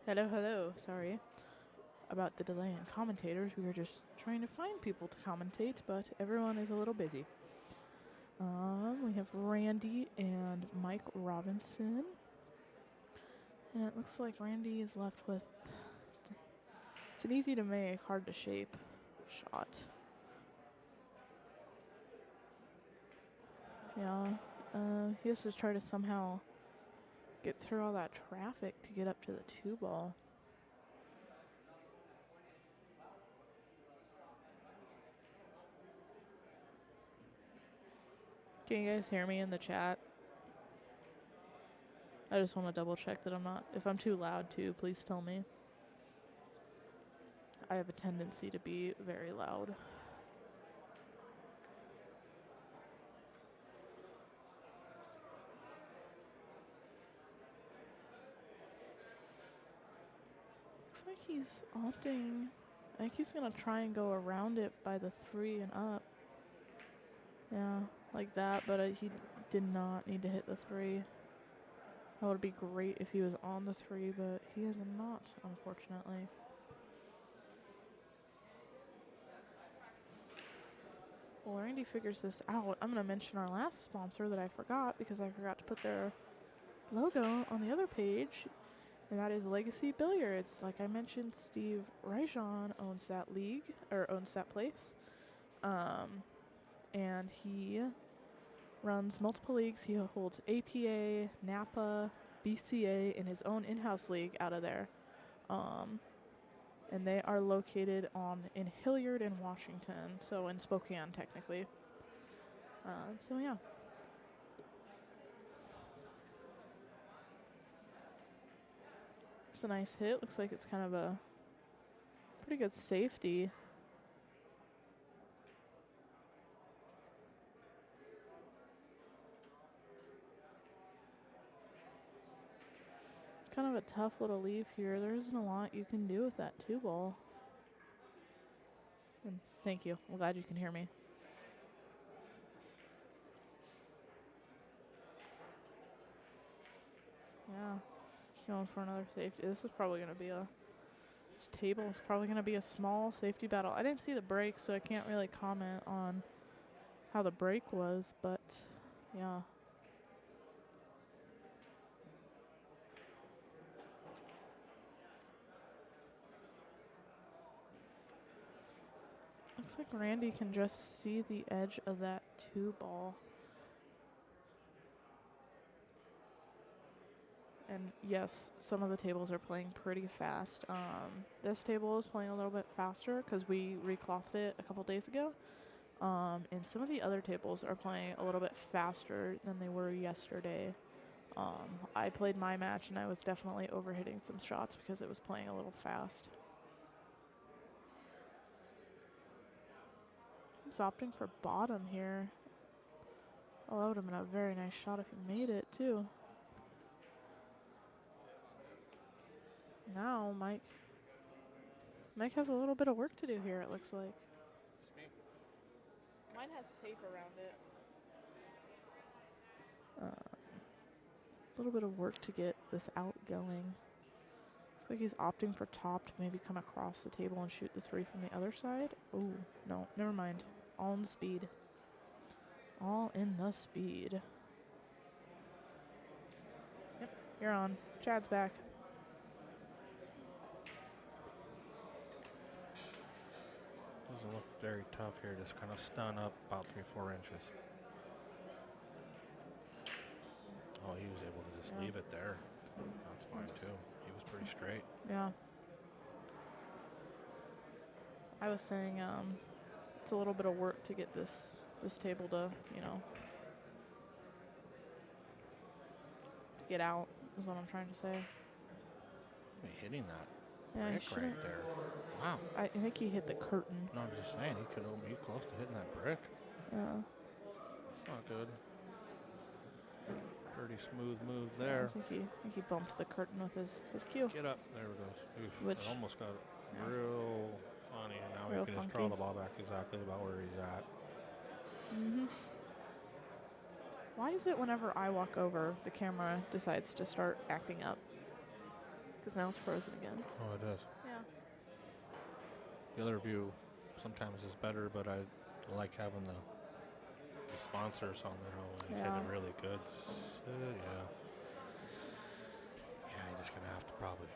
Hello, hello. Sorry about the delay in commentators. We were just trying to find people to commentate, but everyone is a little busy. We have Randy and Mike Robinson. And it looks like Randy is left with... It's an easy to make, hard to shape shot. Yeah, he has to try to somehow get through all that traffic to get up to the 2-ball. Can you guys hear me in the chat? I just want to double check that I'm not... If I'm too loud too, please tell me. I have a tendency to be very loud. Looks like he's opting. I think he's going to try and go around it by the 3 and up. Yeah, like that, but he did not need to hit the 3. That would be great if he was on the 3, but he is not, unfortunately. Well, Randy figures this out. I'm going to mention our last sponsor that I forgot because I forgot to put their logo on the other page, and that is Legacy Billiards. Like I mentioned, Steve Rajon owns that league, or owns that place. And he runs multiple leagues. He holds APA, NAPA, BCA, and his own in-house league out of there. And they are located in Hilliard and Washington, so in Spokane technically. So yeah. It's a nice hit. Looks like it's kind of a pretty good safety. Kind of a tough little leave here. There isn't a lot you can do with that 2-ball. And thank you. I'm glad you can hear me. Yeah. Just going for another safety. This is probably going to be this table is probably going to be a small safety battle. I didn't see the break, so I can't really comment on how the break was, but yeah. Looks like Randy can just see the edge of that 2-ball. And yes, some of the tables are playing pretty fast. This table is playing a little bit faster because we reclothed it a couple days ago. And some of the other tables are playing a little bit faster than they were yesterday. I played my match and I was definitely overhitting some shots because it was playing a little fast. He's opting for bottom here. Oh, that would have been a very nice shot if he made it too. Now Mike has a little bit of work to do here, it looks like. Mine has tape around it. A little bit of work to get this out going. Looks like he's opting for top to maybe come across the table and shoot the 3 from the other side. Oh, no, never mind. All in the speed. All in the speed. Yep, you're on. Chad's back. Doesn't look very tough here. Just kind of stun up about 3-4 inches. Oh, he was able to just leave it there. That's fine too. He was pretty straight. Yeah. I was saying it's a little bit of work to get this table to, to get out is what I'm trying to say. Hitting that Yeah, brick right there. Wow. I think he hit the curtain. No, I'm just saying, he could be close to hitting that brick. Yeah. That's not good. Pretty smooth move there. I think he bumped the curtain with his cue. Get up. There it goes. Oof, Which it almost got real funny. And now real he can just funky. draw the ball back exactly about where he's at. Mm-hmm. Why is it whenever I walk over, the camera decides to start acting up? because now it's frozen again. Oh, it is. Yeah. The other view sometimes is better, but I like having the sponsors on there when he's Yeah. hitting really good. Yeah. Yeah, you're just going to have to probably,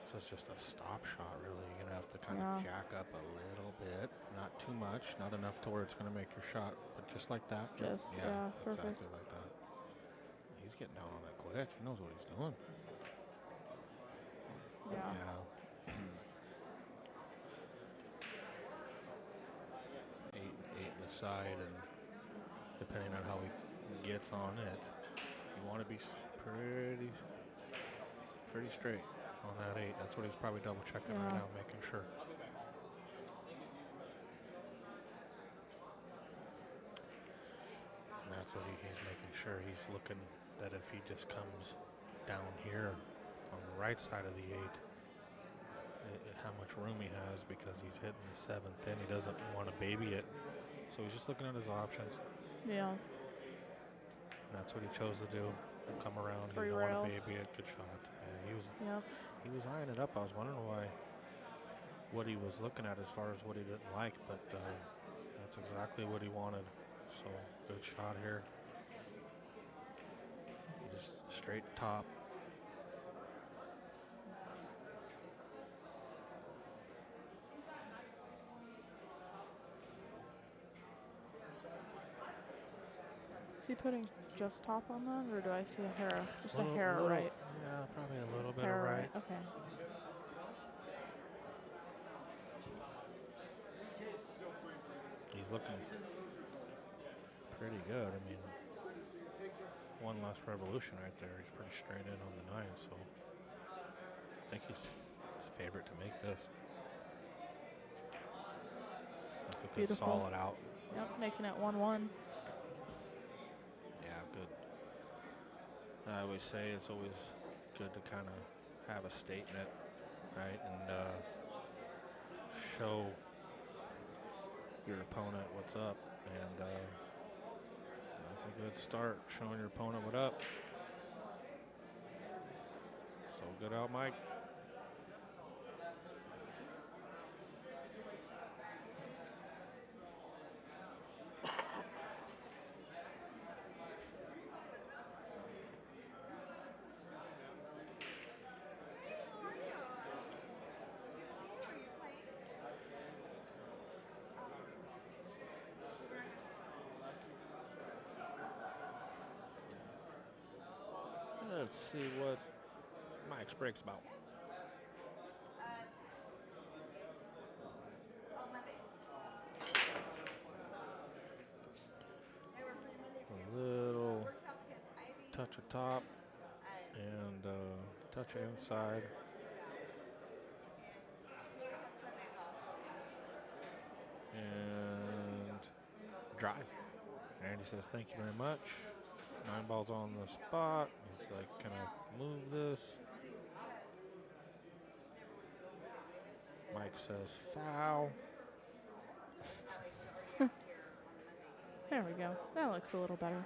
this is just a stop shot, really. You're going to have to kind of Yeah. jack up a little bit. Not too much, not enough to where it's going to make your shot, but just like that. Just, yeah, perfect. Exactly like that. He's getting down on that quick. He knows what he's doing. Yeah. Eight in the side, and depending on how he gets on it, you want to be pretty straight on that 8. That's what he's probably double checking right now, making sure. And that's what he's making sure. He's looking that if he just comes down here on the right side of the 8, how much room he has, because he's hitting the 7th in. He doesn't want to baby it. So he's just looking at his options. Yeah. And that's what he chose to do. Come around. 3 he didn't want rails. to baby it. Good shot. Yeah, Yep. he was eyeing it up. I was wondering what he was looking at as far as what he didn't like, but that's exactly what he wanted. So good shot here. He just straight top. Is he putting just top on that, or do I see a hair? Just a Little- hair little- right. Yeah, probably a little bit Hair of right. Okay. He's looking pretty good. I mean, one less revolution right there. He's pretty straight in on the 9, so I think he's favorite to make this. That's a good Beautiful. solid out. Yep. Making it 1-1. Yeah, good. I always say it's always good to kind of have a statement, right, and show your opponent what's up, and that's a good start, showing your opponent what up. So good out, Mike. Let's see what Mike's break's about. A little touch of top and touch of inside. And drive. And he says, thank you very much. 9 balls on the spot. He's like, can I move this? Mike says, foul. There we go. That looks a little better.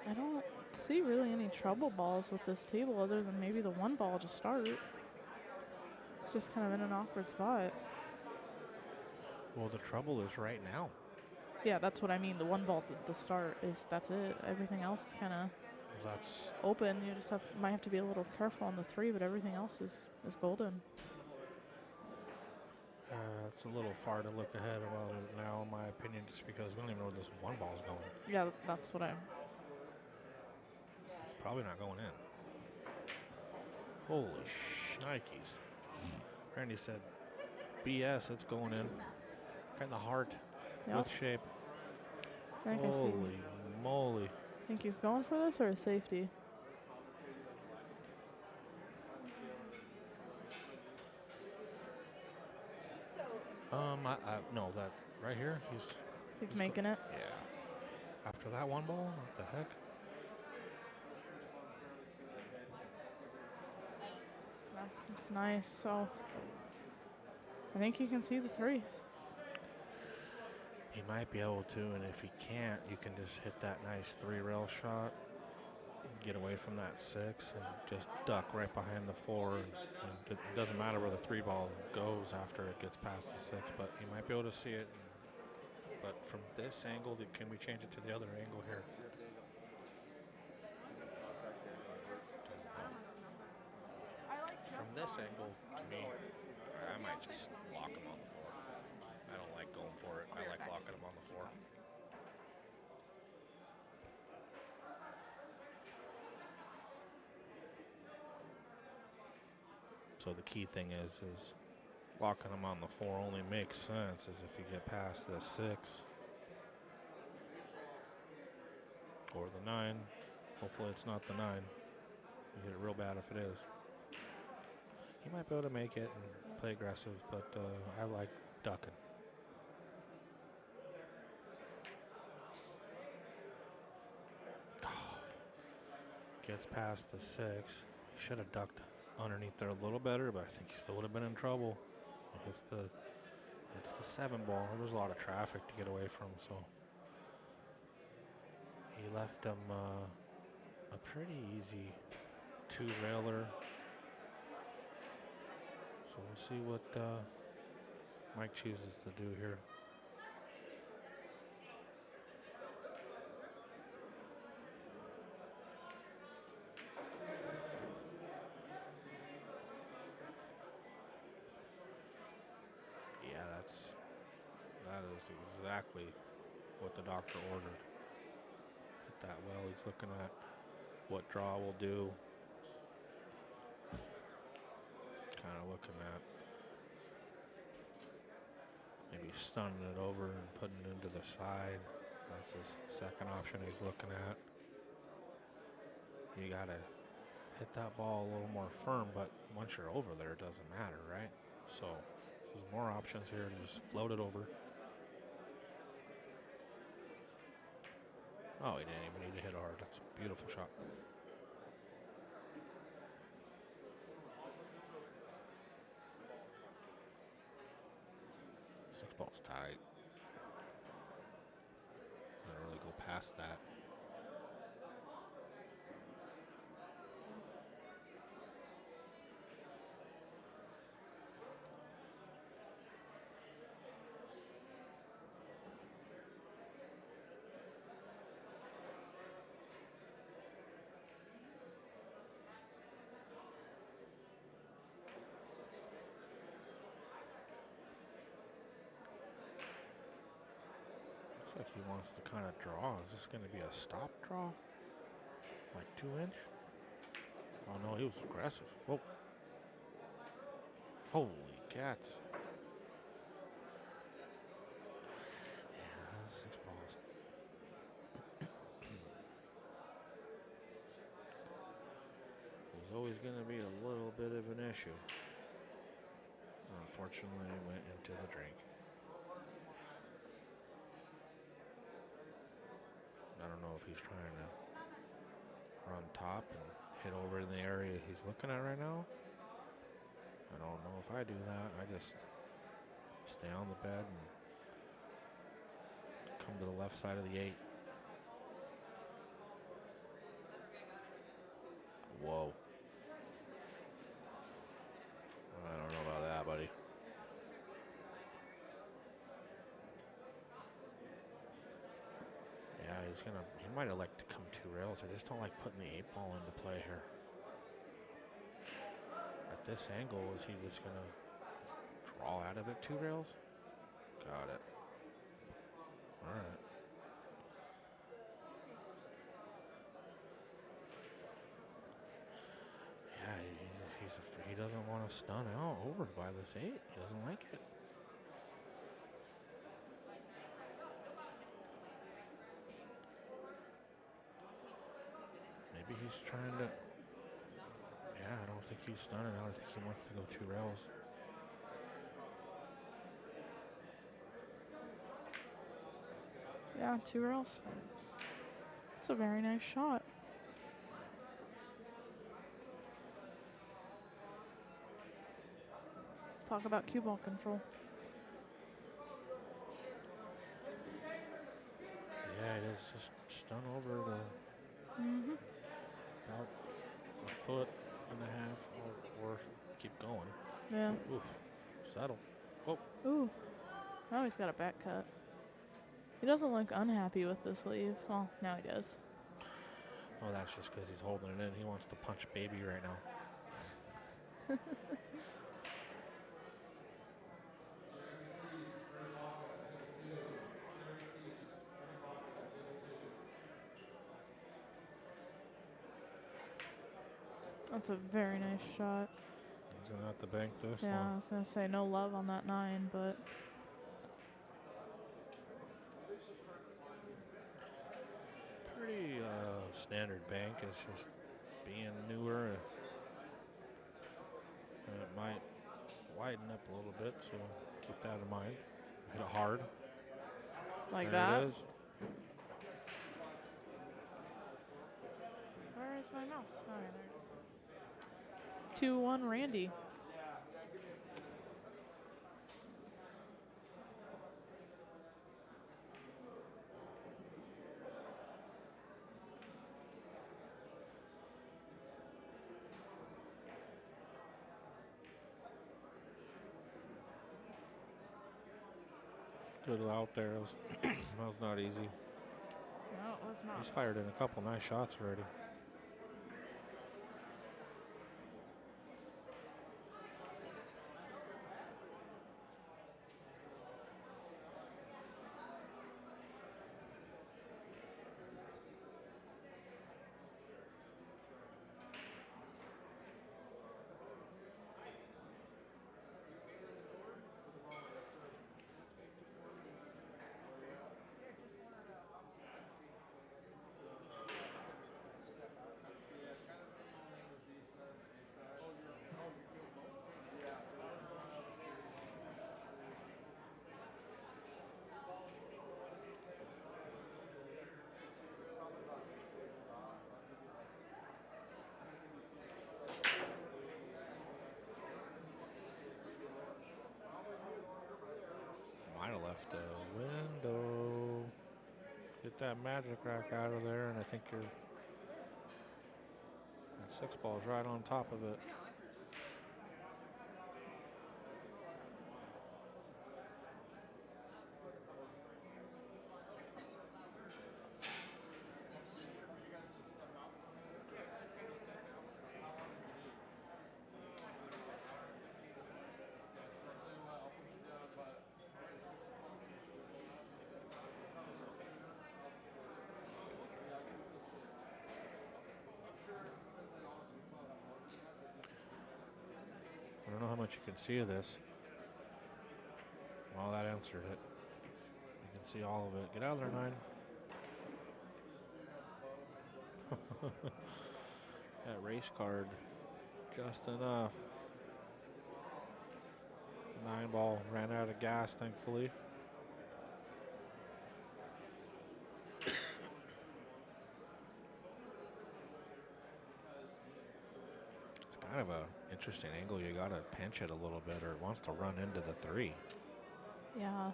I don't see really any trouble balls with this table other than maybe the 1 ball to start. It's just kind of in an awkward spot. Well, the trouble is right now. Yeah, that's what I mean. The 1 ball to start that's it. Everything else is kind of That's open. You just might have to be a little careful on the 3, but everything else is golden. it's a little far to look ahead about it now, in my opinion, just because we don't even know where this 1 ball's going. Yeah, that's what I'm. It's probably not going in. Holy shnikes. Randy said, BS, it's going in. Right in the heart. Yep. With shape. I think I see. Holy moly. Think he's going for this or a safety? No, that right here, He's making it. yeah. After that 1 ball, what the heck? Yeah, it's nice. So I think you can see the 3. He might be able to, and if he can't, you can just hit that nice 3-rail shot, get away from that 6, and just duck right behind the 4. And it doesn't matter where the 3 ball goes after it gets past the 6, but you might be able to see it. But from this angle, can we change it to the other angle here? From this angle, to me, I might just lock him on the 4. I don't like going for it. I like locking him on the 4. So the key thing is locking him on the 4 only makes sense is if you get past the 6 or the 9. Hopefully it's not the 9. You hit it real bad if it is. He might be able to make it and play aggressive, but I like ducking. Gets past the 6. He should have ducked underneath there a little better, but I think he still would have been in trouble. It's the 7 ball. There was a lot of traffic to get away from, so he left him a pretty easy 2-railer. So we'll see what Mike chooses to do here. Yeah, that is exactly what the doctor ordered. Hit that well. He's looking at what draw will do. Kind of looking at maybe stunning it over and putting it into the side. That's his second option he's looking at. You got to hit that ball a little more firm, but once you're over there, it doesn't matter, right? So there's more options here to just float it over. Oh, he didn't even need to hit hard. That's a beautiful shot. Six ball's tight. Doesn't really go past that. Looks like he wants to kind of draw. Is this going to be a stop draw? Like 2-inch? Oh no, he was aggressive. Whoa. Holy cats. Yeah, 6 balls. There's always going to be a little bit of an issue. Unfortunately, it went into the drink. I don't know if he's trying to run top and hit over in the area he's looking at right now. I don't know if I do that. I just stay on the bed and come to the left side of the 8. Whoa. I don't know about that, buddy. Yeah, he might have liked to come 2 rails. I just don't like putting the 8 ball into play here. At this angle, is he just going to draw out of it 2 rails? Got it. All right. Yeah, he doesn't want to stun out over by this 8. He doesn't like it. Maybe he's trying to... Yeah, I don't think he's stunning out. I think he wants to go 2 rails. Yeah, 2 rails. It's a very nice shot. Talk about cue ball control. foot and a half or keep going. Yeah. Oof. Settle. Ooh. Now he's got a back cut. He doesn't look unhappy with this leave. Well, now he does. Oh, that's just because he's holding it in. He wants to punch baby right now. That's a very nice shot. He's going to have to bank this Yeah, I one. was going to say no love on that 9, but Pretty standard bank. It's just being newer. And it might widen up a little bit, so keep that in mind. Hit it hard. like There that. it is. Where is my mouse? Oh, yeah, there it is. 2-1 Randy. Good out there. That was not easy. No, it was not. He's fired in a couple nice shots already. Might have left a window. Get that magic rack out of there, and I think that 6 ball's right on top of it. I don't know how much you can see of this. Well, that answered it. You can see all of it. Get out of there, 9. That race card, just enough. 9 ball ran out of gas, thankfully. It's kind of a interesting angle. You got to pinch it a little bit, or it wants to run into the 3. Yeah.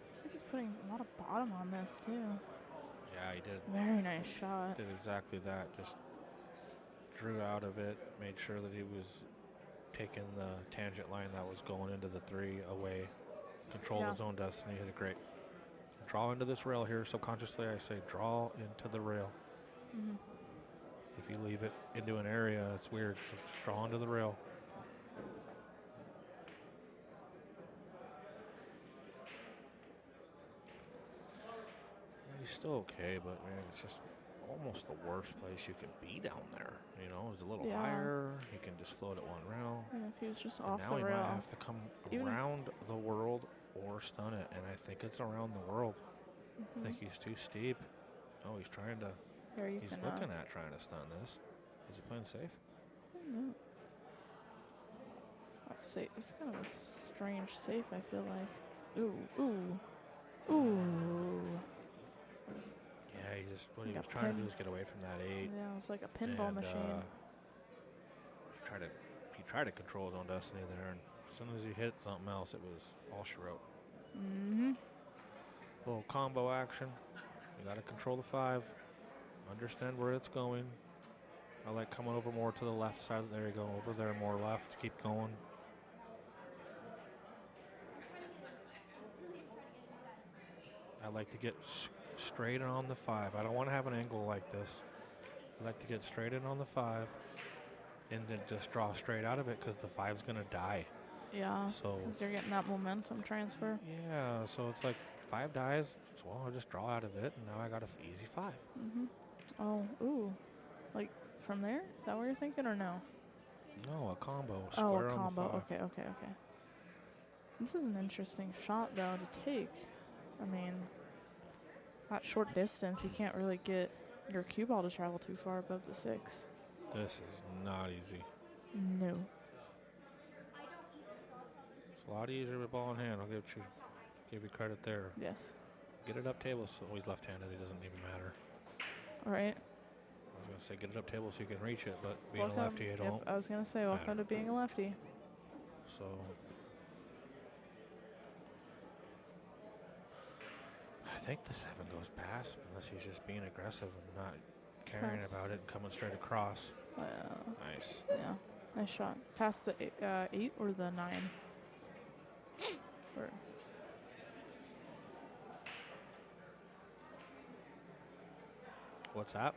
Looks like he's putting a lot of bottom on this, too. Yeah, he did. Very nice shot. Did exactly that. Just drew out of it, made sure that he was taking the tangent line that was going into the 3 away. Controlled his own destiny. Hit it great. Draw into this rail here. Subconsciously, I say draw into the rail. Mm-hmm. If you leave it into an area, it's weird. So just draw into the rail. He's still okay, but man, it's just almost the worst place you can be down there. You know, it's a little higher. He can just float at 1 rail. And if he was just And off now the he rail. might have to come around the world or stun it, and I think it's around the world. I think he's too steep. Oh, he's trying to. Here you He's can, looking at trying to stun this. Is he playing safe? No. Safe. It's kind of a strange safe, I feel like. Ooh, ooh, ooh. Yeah, he just what he Like was a trying to do pin. is get away from that 8. Yeah, it's like a pinball and, machine. He tried to control his own destiny there, and as soon as he hit something else, it was all she wrote. Mm-hmm. Little combo action. You got to control the 5. Understand where it's going. I like coming over more to the left side. There you go. Over there, more left. Keep going. I like to get straight in on the 5. I don't want to have an angle like this. I like to get straight in on the 5 and then just draw straight out of it because the 5's going to die. Yeah, So because you're getting that momentum transfer. yeah, so it's like 5 dies. So I'll just draw out of it, and now I got an easy 5. Mm-hmm. Oh, ooh. Like from there? Is that what you're thinking or no? No, a combo. Oh, Square a on combo. the 5. Okay. This is an interesting shot, though, to take. I mean, at short distance, you can't really get your cue ball to travel too far above the 6. This is not easy. No. It's a lot easier with ball in hand. I'll give you credit there. Yes. Get it up table, so he's left-handed. It doesn't even matter. All right. I was gonna say get it up table so you can reach it, but being a lefty, it Yep, don't. I was gonna say welcome matter. to being a lefty. So I think the 7 goes past unless he's just being aggressive and not caring Pass. about it and coming straight across. Nice. Yeah. Nice shot. Past the 8 or the 9? Or What's that?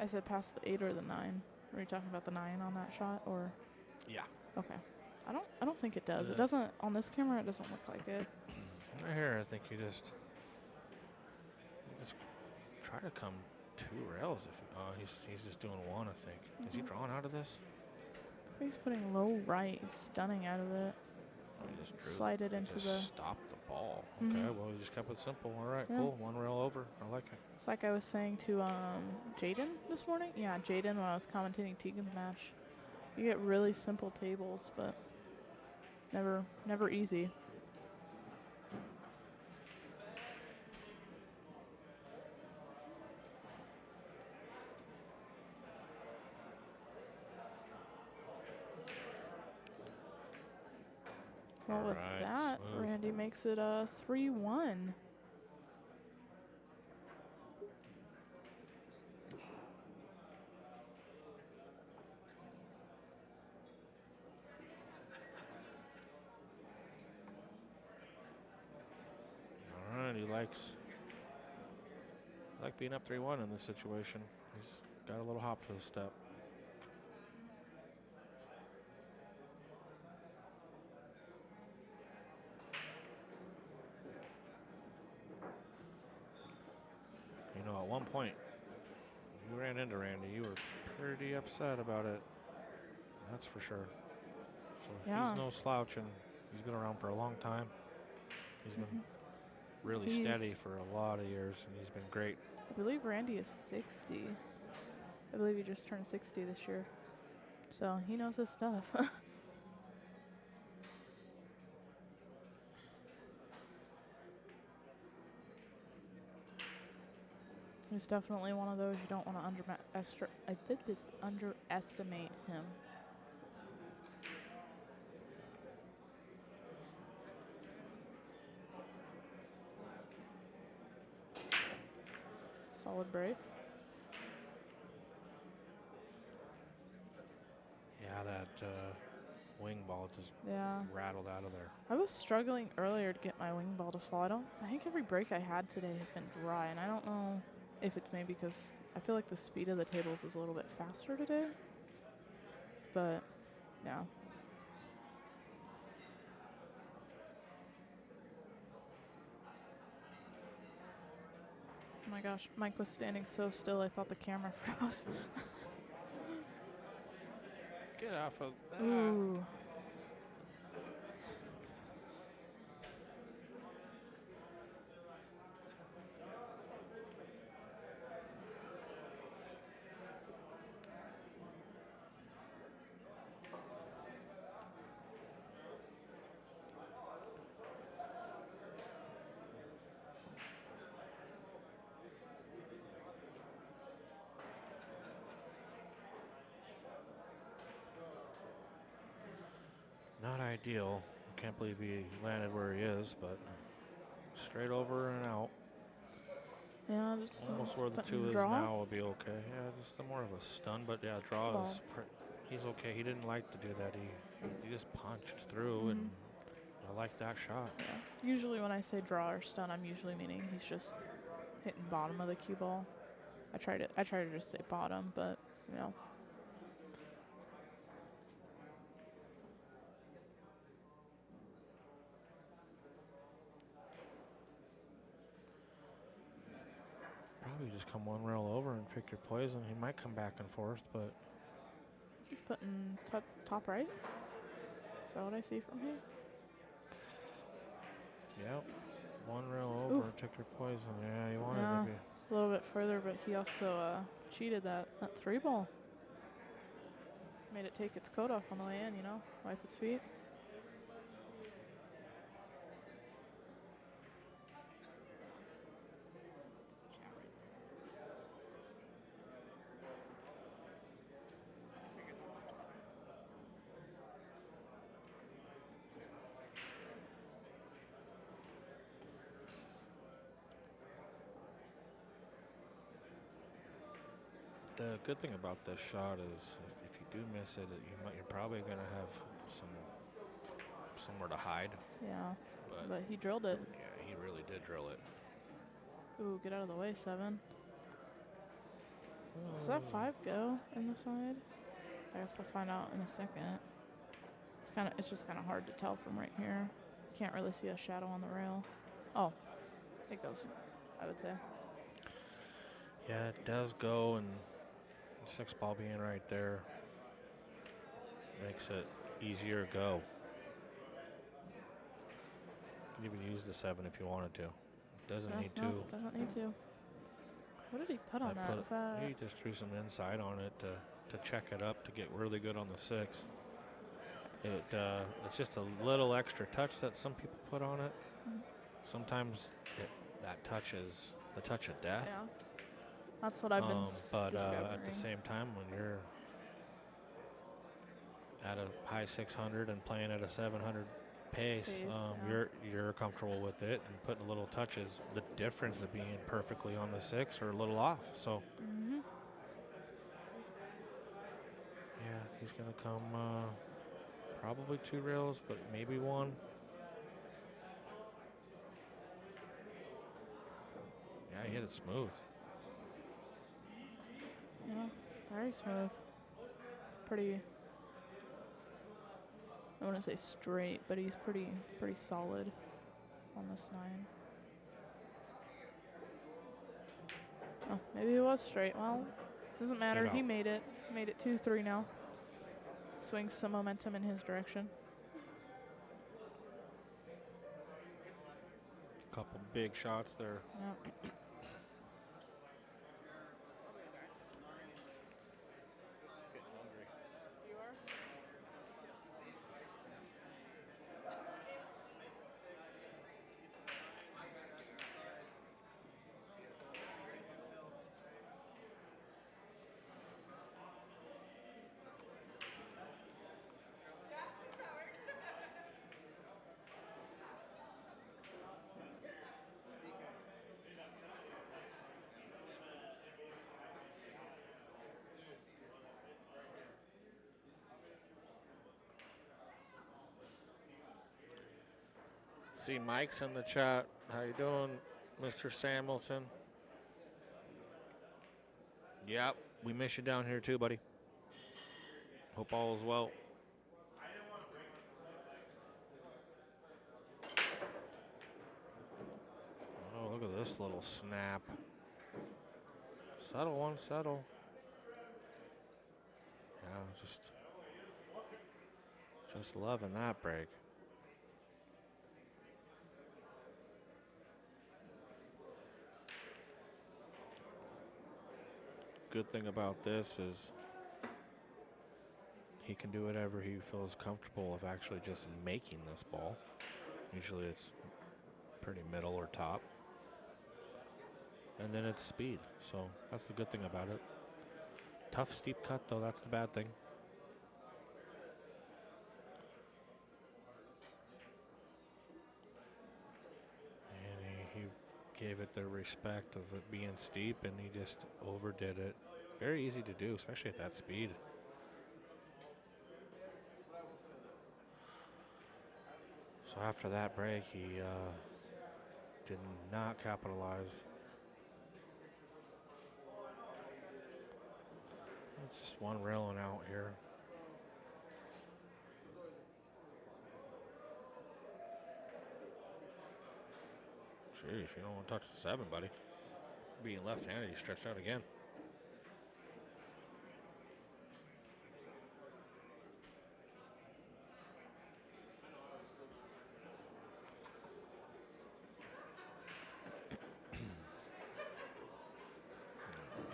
I said past the 8 or the 9. Were you talking about the 9 on that shot or? Yeah. Okay. I don't think it does. It The- doesn't on this camera. It doesn't look like it. Right here, I think you just try to come 2 rails. He's just doing 1, I think. Is he drawing out of this? He's putting low right. He's stunning out of it. Oh, he just drew. Slide it He into just the. stopped the ball. Mhm. Okay, well, he just kept it simple. All right, Yeah. cool. 1 rail over. I like it. It's like I was saying to Jaden this morning. Yeah, Jaden when I was commentating Tegan's match. You get really simple tables, but never easy. Well, with Alright, that, smooth. Randy makes it a 3-1. All right, he likes being up 3-1 in this situation. He's got a little hop to his step. You know, at one point, you ran into Randy. You were pretty upset about it. That's for sure. So Yeah. he's no slouch, and he's been around for a long time. He's been really He's- steady for a lot of years, and he's been great. I believe Randy is 60. I believe he just turned 60 this year. So he knows his stuff. He's definitely one of those you don't want to underestimate him. Solid break. Yeah, that wing ball just Yeah. rattled out of there. I was struggling earlier to get my wing ball to fall. I think every break I had today has been dry, and I don't know if it's maybe because I feel like the speed of the tables is a little bit faster today. But, yeah. Oh my gosh, Mike was standing so still I thought the camera froze. Get off of that. Ooh. Not ideal. I can't believe he landed where he is, but straight over and out. Yeah, just Almost where the putting 2 is draw. now will be okay. Yeah, just more of a stun, but yeah, draw Well. is. He's okay. He didn't like to do that. He just punched through, and I like that shot. Yeah. Usually when I say draw or stun, I'm usually meaning he's just hitting bottom of the cue ball. I try to just say bottom, but you know. Probably just come one rail over and pick your poison. He might come back and forth, but He's putting top right. Is that what I see from here? yep, one rail over and took your poison. Yeah, you wanted Yeah, to be. a little bit further, but he also cheated that 3 ball. Made it take its coat off on the way in, you know, wipe its feet. The good thing about this shot is if you do miss it, you're probably going to have somewhere to hide. Yeah, But but he drilled it. yeah, he really did drill it. Ooh, get out of the way, 7. Does that 5 go in the side? I guess we'll find out in a second. It's just kind of hard to tell from right here. Can't really see a shadow on the rail. Oh, it goes, I would say. Yeah, it does go, and 6 ball being right there makes it easier to go. You can even use the 7 if you wanted to. Doesn't need to. No, doesn't need to. What did he put on that? Was that? He just threw some inside on it to check it up to get really good on the 6. It's just a little extra touch that some people put on it. Mm-hmm. That touch is the touch of death. Yeah. That's what I've been But discovering. at the same time, when you're at a high 600 and playing at a 700 pace, you're comfortable with it, and putting a little touches. The difference of being perfectly on the 6 or a little off. So yeah, he's gonna come probably 2 rails, but maybe 1. Yeah, he hit it smooth. Yeah, very smooth. Pretty. I wouldn't say straight, but he's pretty solid on this 9. Oh, maybe it was straight. Well, doesn't matter. He made it. Made it 2-3 now. Swings some momentum in his direction. Couple big shots there. Yeah. See Mike's in the chat. How you doing, Mr. Samuelson? Yep, we miss you down here too, buddy. Hope all is well. Oh, look at this little snap. Settle one, settle. Yeah, just loving that break. Good thing about this is he can do whatever he feels comfortable of actually just making this ball. Usually it's pretty middle or top. And then it's speed. So that's the good thing about it. Tough steep cut though, that's the bad thing. And he gave it the respect of it being steep, and he just overdid it. Very easy to do, especially at that speed. So after that break, he did not capitalize. It's just one railing out here. Jeez, you don't want to touch the 7, buddy. Being left-handed, he stretched out again.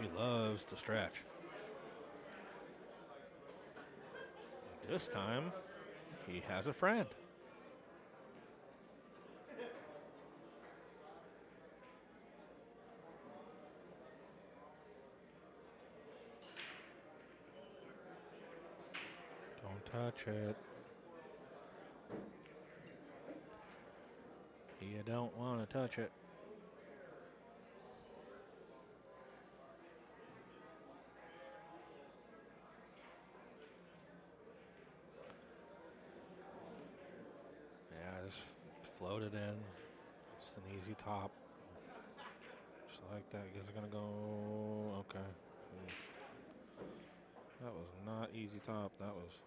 He loves to stretch. This time, he has a friend. Don't touch it. You don't want to touch it. Yeah, just float it in. It's an easy top. Just like that. Guess it's gonna go. Okay. That was not easy top. That was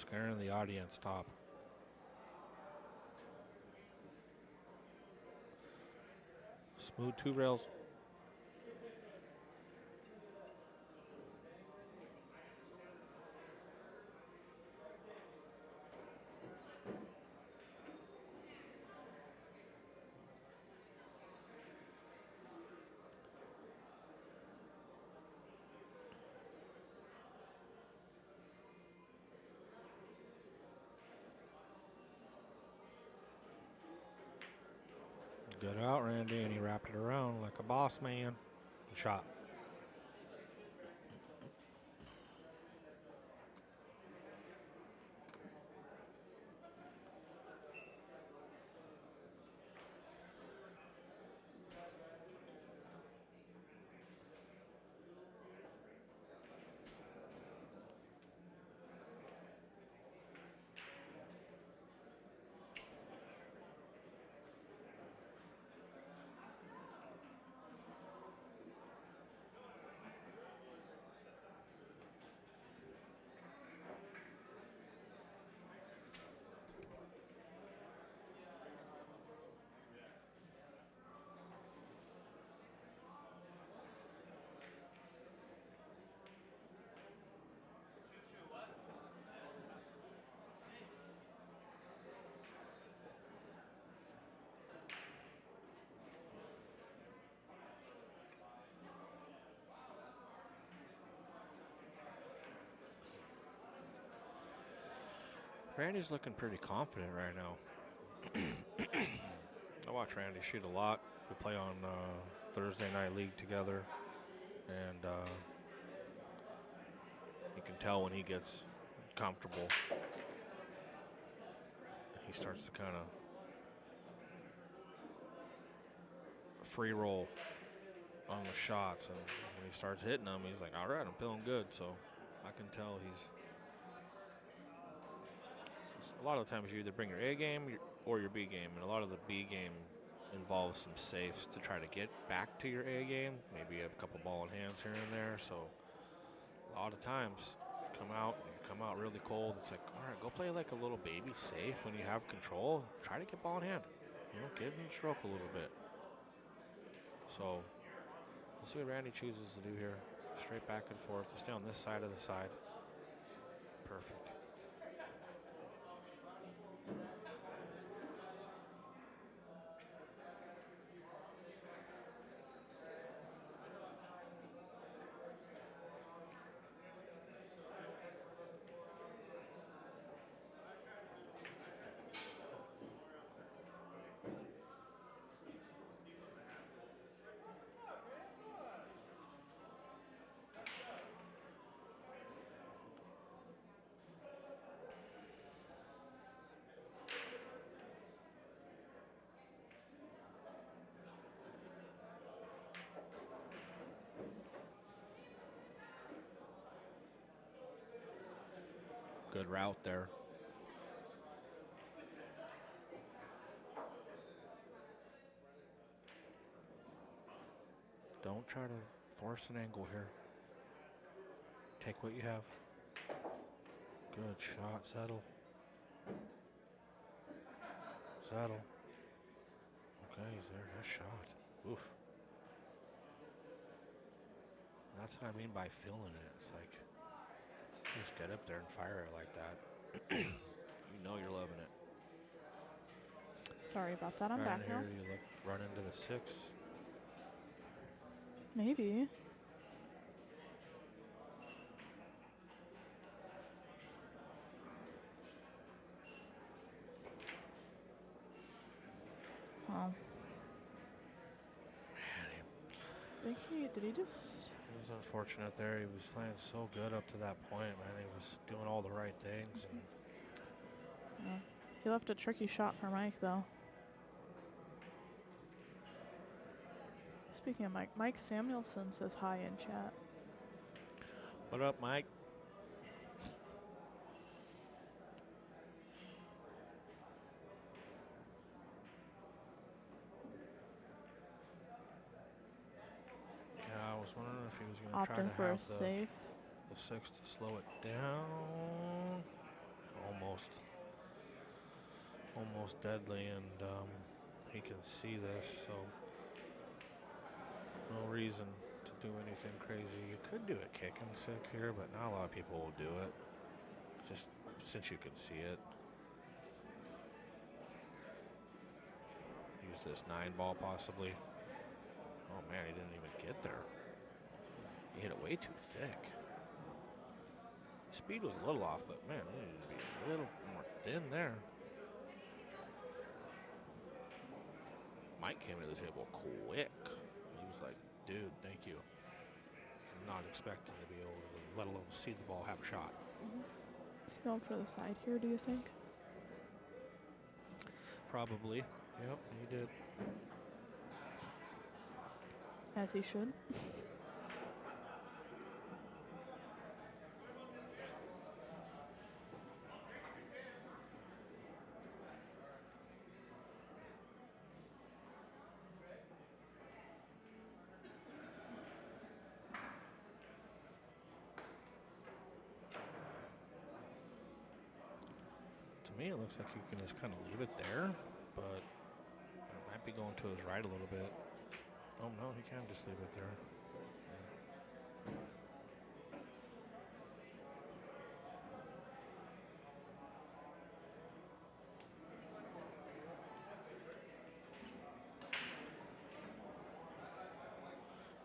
scaring the audience top. Smooth 2 rails. Good out, Randy, and he wrapped it around like a boss man. Shot. Randy's looking pretty confident right now. I watch Randy shoot a lot. We play on Thursday night league together, and you can tell when he gets comfortable. He starts to kind of free roll on the shots, and when he starts hitting them, he's like, all right, I'm feeling good. So I can tell he's a lot of the times you either bring your A game or your B game, and a lot of the B game involves some safes to try to get back to your A game. Maybe a couple ball in hands here and there. So a lot of times come out really cold. It's like, all right, go play like a little baby safe when you have control. Try to get ball in hand. You know, give him a stroke a little bit. So we'll see what Randy chooses to do here. Straight back and forth. You stay on this side of the side. Perfect. Good route there. Don't try to force an angle here. Take what you have. Good shot, settle. Settle. Okay, he's there. Nice shot. Oof. That's what I mean by feeling it. It's like, just get up there and fire it like that. You know you're loving it. Sorry about that. I'm Right back here, now. you look, run into the 6. Maybe. Oh. Man, Did he just? he was unfortunate there. He was playing so good up to that point, man. He was doing all the right things. And Yeah. He left a tricky shot for Mike, though. Speaking of Mike Samuelson says hi in chat. what up, Mike? Yeah, I was wondering if he was going to try Opting to for a have safe. the 6 to slow it down. Almost deadly, and he can see this, so no reason to do anything crazy. You could do a kick and sick here, but not a lot of people will do it. Just since you can see it. Use this 9 ball possibly. Oh man, he didn't even get there. He hit it way too thick. Speed was a little off, but man, it needed to be a little more thin there. Mike came to the table quick. He was like, dude, thank you. Not expecting to be able to, let alone see the ball have a shot. He's going for the side here, do you think? Probably. Yep, he did. As he should. To me, it looks like you can just kind of leave it there, but it might be going to his right a little bit. Oh, no, he can just leave it there.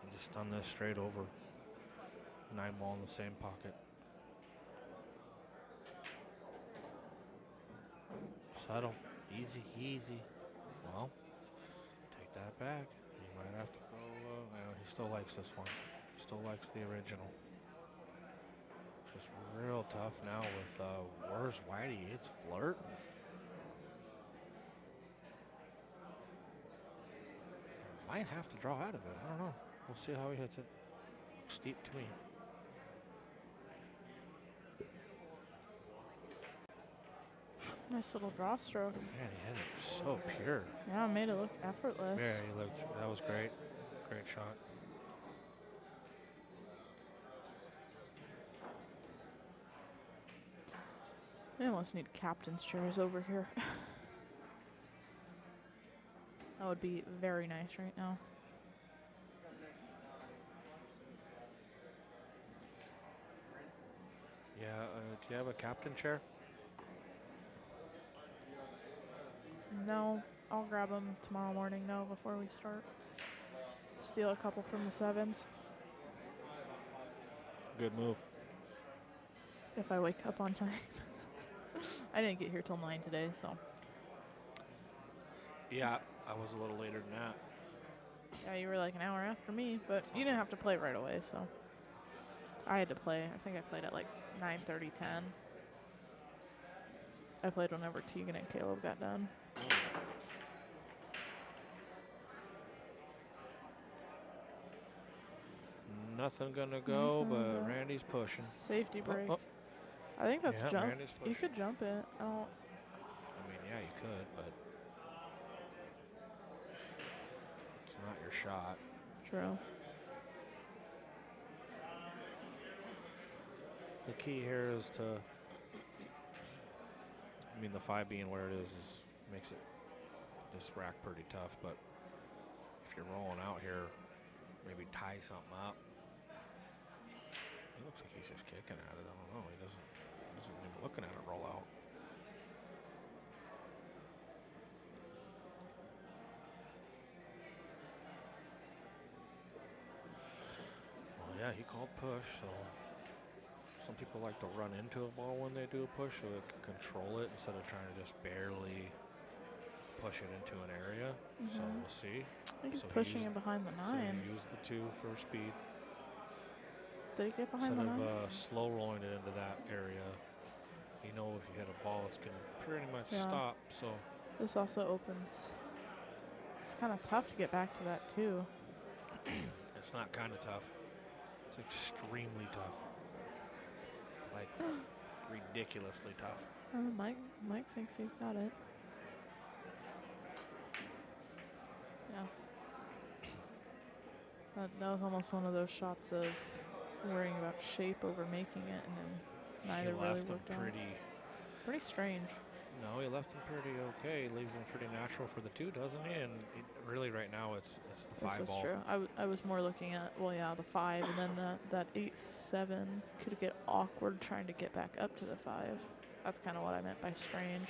And just stun this straight over. 9 ball in the same pocket. Settle. Easy, easy. Well, take that back. He might have to go. No, he still likes this one. Still likes the original. Just real tough now with where's Whitey? It's flirting. Might have to draw out of it. I don't know. We'll see how he hits it. Looks steep to me. Nice little draw stroke. Man, he hit it so pure. Yeah, made it look effortless. Yeah, he looked. That was great. Great shot. We almost need captain's chairs over here. That would be very nice right now. Yeah, do you have a captain chair? No, I'll grab them tomorrow morning, though, before we start. Steal a couple from the 7s. Good move. If I wake up on time. I didn't get here till 9 today, so. Yeah, I was a little later than that. Yeah, you were like an hour after me, but you didn't have to play right away, so. I had to play. I think I played at like 9:30, 10. I played whenever Tegan and Caleb got done. Nothing gonna go, Nothing but go. Randy's pushing. Safety break. Oh. I think that's Yeah, jump. Randy's You pushing. could jump it. I don't. I mean, yeah, you could, but it's not your shot. True. The key here is to, I mean, the 5 being where it is makes it this rack pretty tough, but if you're rolling out here, maybe tie something up. He looks like he's just kicking at it. I don't know. He doesn't even looking at it roll out. Well, yeah, he called push, so some people like to run into a ball when they do a push so they can control it instead of trying to just barely push it into an area. So we'll see. I think he's So he pushing used- it behind the So 9. he used the 2 for speed. Did he get behind Instead the 9? of slow rolling it into that area, you know if you hit a ball, it's going to pretty much Yeah. stop. So This also opens. It's kind of tough to get back to that too. it's not kind of tough. It's extremely tough. Like ridiculously tough. Mike thinks he's got it. Yeah. That was almost one of those shots of worrying about shape over making it, and then neither he really left him worked out. pretty. Strange. No, he left him pretty okay. Leaves him pretty natural for the 2, doesn't he? And really, right now, it's the 5 This is ball. true. I was more looking at, well, yeah, the 5, and then that 8-7 could get awkward trying to get back up to the 5. That's kind of what I meant by strange.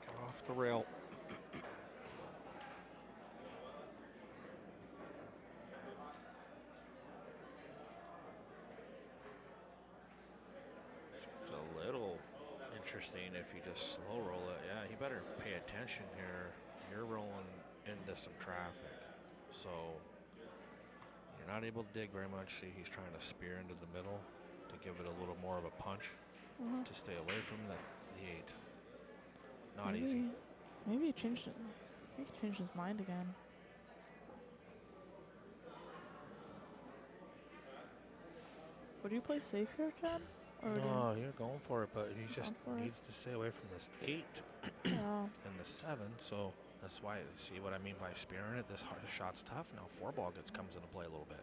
Get off the rail. It's a little interesting if you just slow roll it. Yeah, you better pay attention here. You're rolling into some traffic. So you're not able to dig very much. See, he's trying to spear into the middle to give it a little more of a punch to stay away from the 8. Not easy. Maybe he changed it. I think he changed his mind again. Would you play safe here, Chad? Or do No, you're going for it, but he just Going for it. needs to stay away from this 8 yeah. and the 7. So that's why, see what I mean by spearing it? This shot's tough. Now 4 ball comes into play a little bit.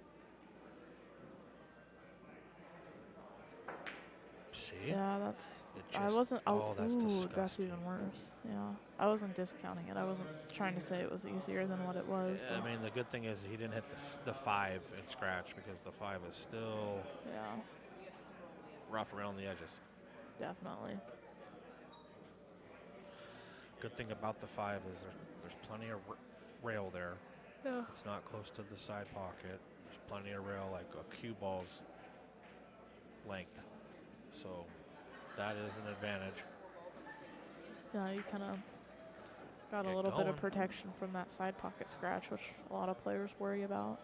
See? Yeah, that's. It I just- wasn't. oh, that's that's disgusting. even worse. Yeah, I wasn't discounting it. I wasn't trying to say it was easier than what it was. I but mean, the good thing is he didn't hit the 5 in scratch because the 5 is still yeah, rough around the edges. definitely. Good thing about the 5 is there's plenty of rail there. Yeah. It's not close to the side pocket. There's plenty of rail, like a cue ball's length. So that is an advantage. Yeah, you kind of got a Get little bit going. of protection from that side pocket scratch, which a lot of players worry about.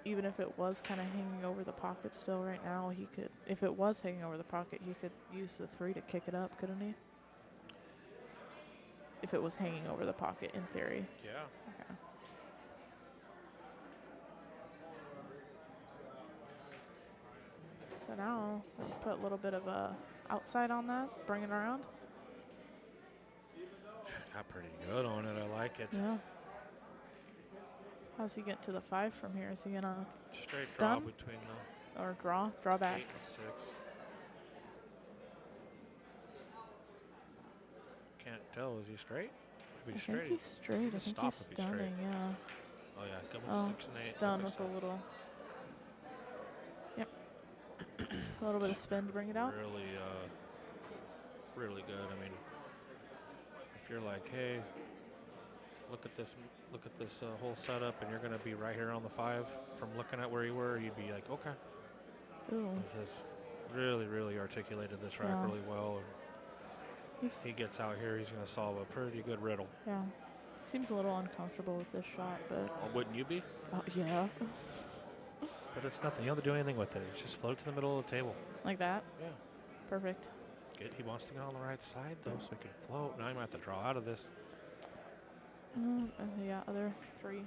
Even if it was kind of hanging over the pocket still right now, he could, if it was hanging over the pocket, he could use the 3 to kick it up, couldn't he? If it was hanging over the pocket, in theory. Yeah. Okay. So now, we put a little bit of a outside on that, bring it around. Got pretty good on it. I like it. Yeah. How's he get to the 5 from here? Is he gonna Straight Stun? draw between the or draw 8 back? and 6. Can't tell. Is he straight? If I he's think straight, he's straight. I think stop he's if he's straight. stunning. Yeah. oh yeah, come Oh, with 6 and 8. stun Okay, with so a little. Yep. A little bit of spin to bring it out. really, really good. I mean, if you're like, hey, look at this whole setup, and you're going to be right here on the 5 from looking at where you were, you'd be like, okay. Ooh. He just really, really articulated this rack Yeah. really well. And He's, he gets out here, he's going to solve a pretty good riddle. yeah. Seems a little uncomfortable with this shot, but Oh, wouldn't you be? yeah. But it's nothing. You don't have to do anything with it. It's just float to the middle of the table. Like that? Yeah. Perfect. Good. He wants to get on the right side, though, so he can float. Now he might have to draw out of this. Yeah, other 3.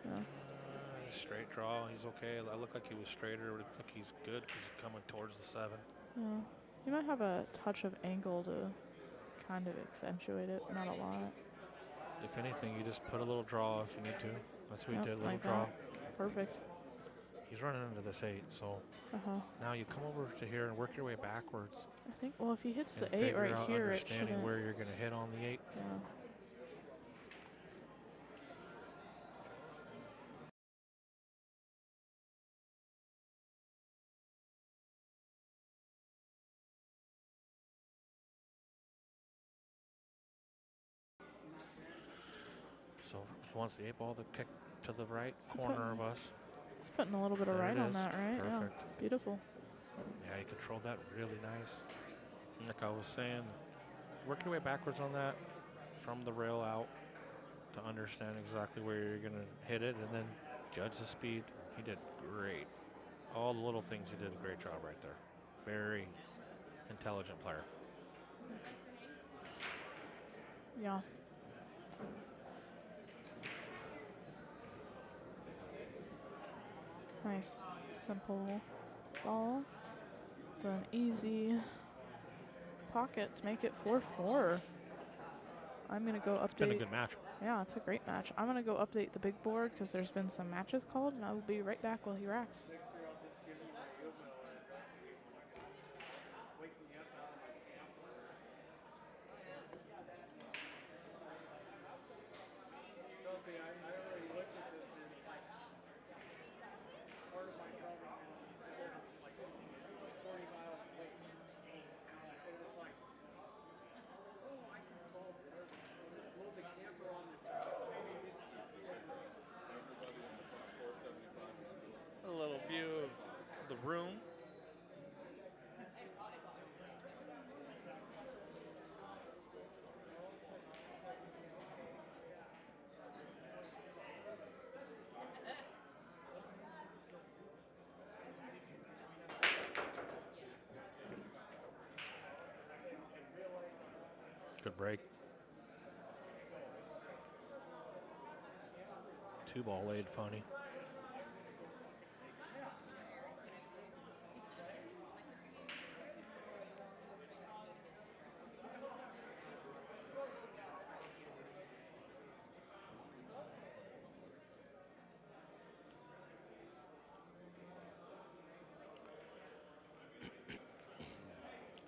Yeah. Straight draw. He's okay. I look like he was straighter, but I think he's good because he's coming towards the 7. Yeah. You might have a touch of angle to kind of accentuate it. Not a lot. If anything, you just put a little draw if you need to. That's what he Yep, did, a little like draw. that. Perfect. He's running into this 8, so now you come over to here and work your way backwards. I think, well, if he hits and the 8 figure right out here, it understanding shouldn't. where you're going to hit on the 8. Yeah. So he wants the 8 ball to kick to the right So corner of us. He's putting a little bit of There it right on is. that, right? Perfect. Yeah. Beautiful. Yeah, he controlled that really nice. Like I was saying, work your way backwards on that from the rail out to understand exactly where you're going to hit it and then judge the speed. He did great. All the little things, he did a great job right there. Very intelligent player. Yeah. Nice, simple ball. Then easy pocket to make it 4-4. I'm going to go update. It's been a good match. Yeah, it's a great match. I'm going to go update the big board because there's been some matches called, and I will be right back while he racks. A little view of the room. Good break. 2 ball laid funny.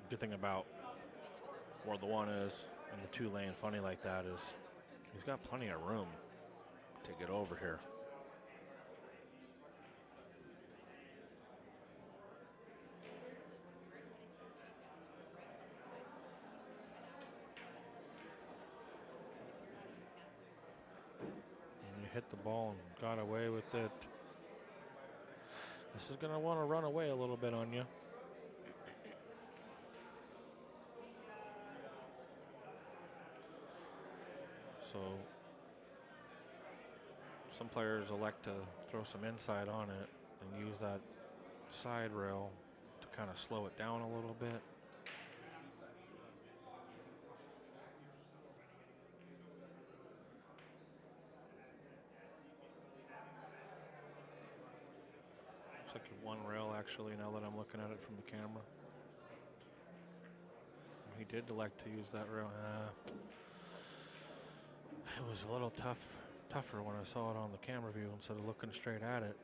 Good thing about where the 1 is and the 2 laying funny like that is he's got plenty of room to get over here. And you hit the ball and got away with it. This is going to want to run away a little bit on you. So some players elect to throw some inside on it and use that side rail to kind of slow it down a little bit. Looks like 1 rail actually now that I'm looking at it from the camera. He did elect to use that rail. It was a little tougher when I saw it on the camera view instead of looking straight at it.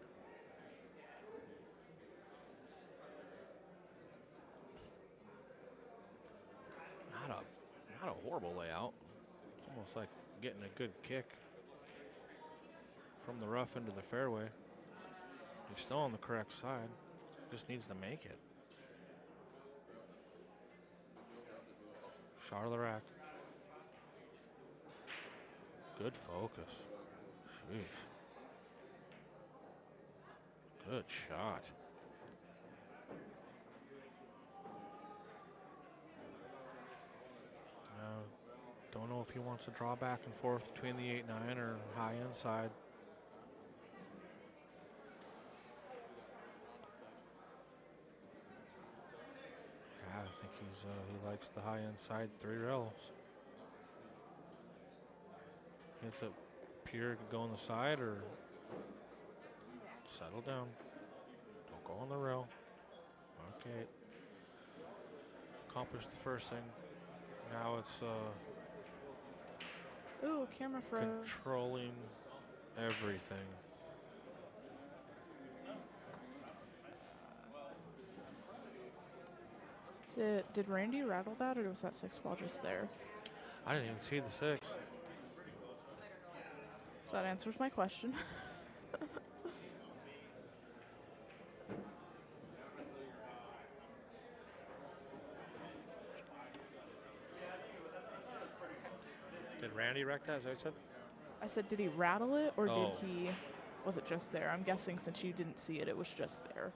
Not a horrible layout. It's almost like getting a good kick from the rough into the fairway. He's still on the correct side. Just needs to make it. Shot of the rack. Good focus. Jeez. Good shot. Don't know if he wants to draw back and forth between the 8-9 or high inside. he likes the high inside 3 rails. Hits it pure, could go on the side or settle down. Don't go on the rail. Okay. Accomplished the first thing. Now it's Ooh, camera froze. controlling everything. Did Randy rattle that, or was that 6 ball just there? I didn't even see the 6. So that answers my question. Did Randy wreck that, as I said? I said, did he rattle it, or Oh. did he? Was it just there? I'm guessing since you didn't see it, it was just there.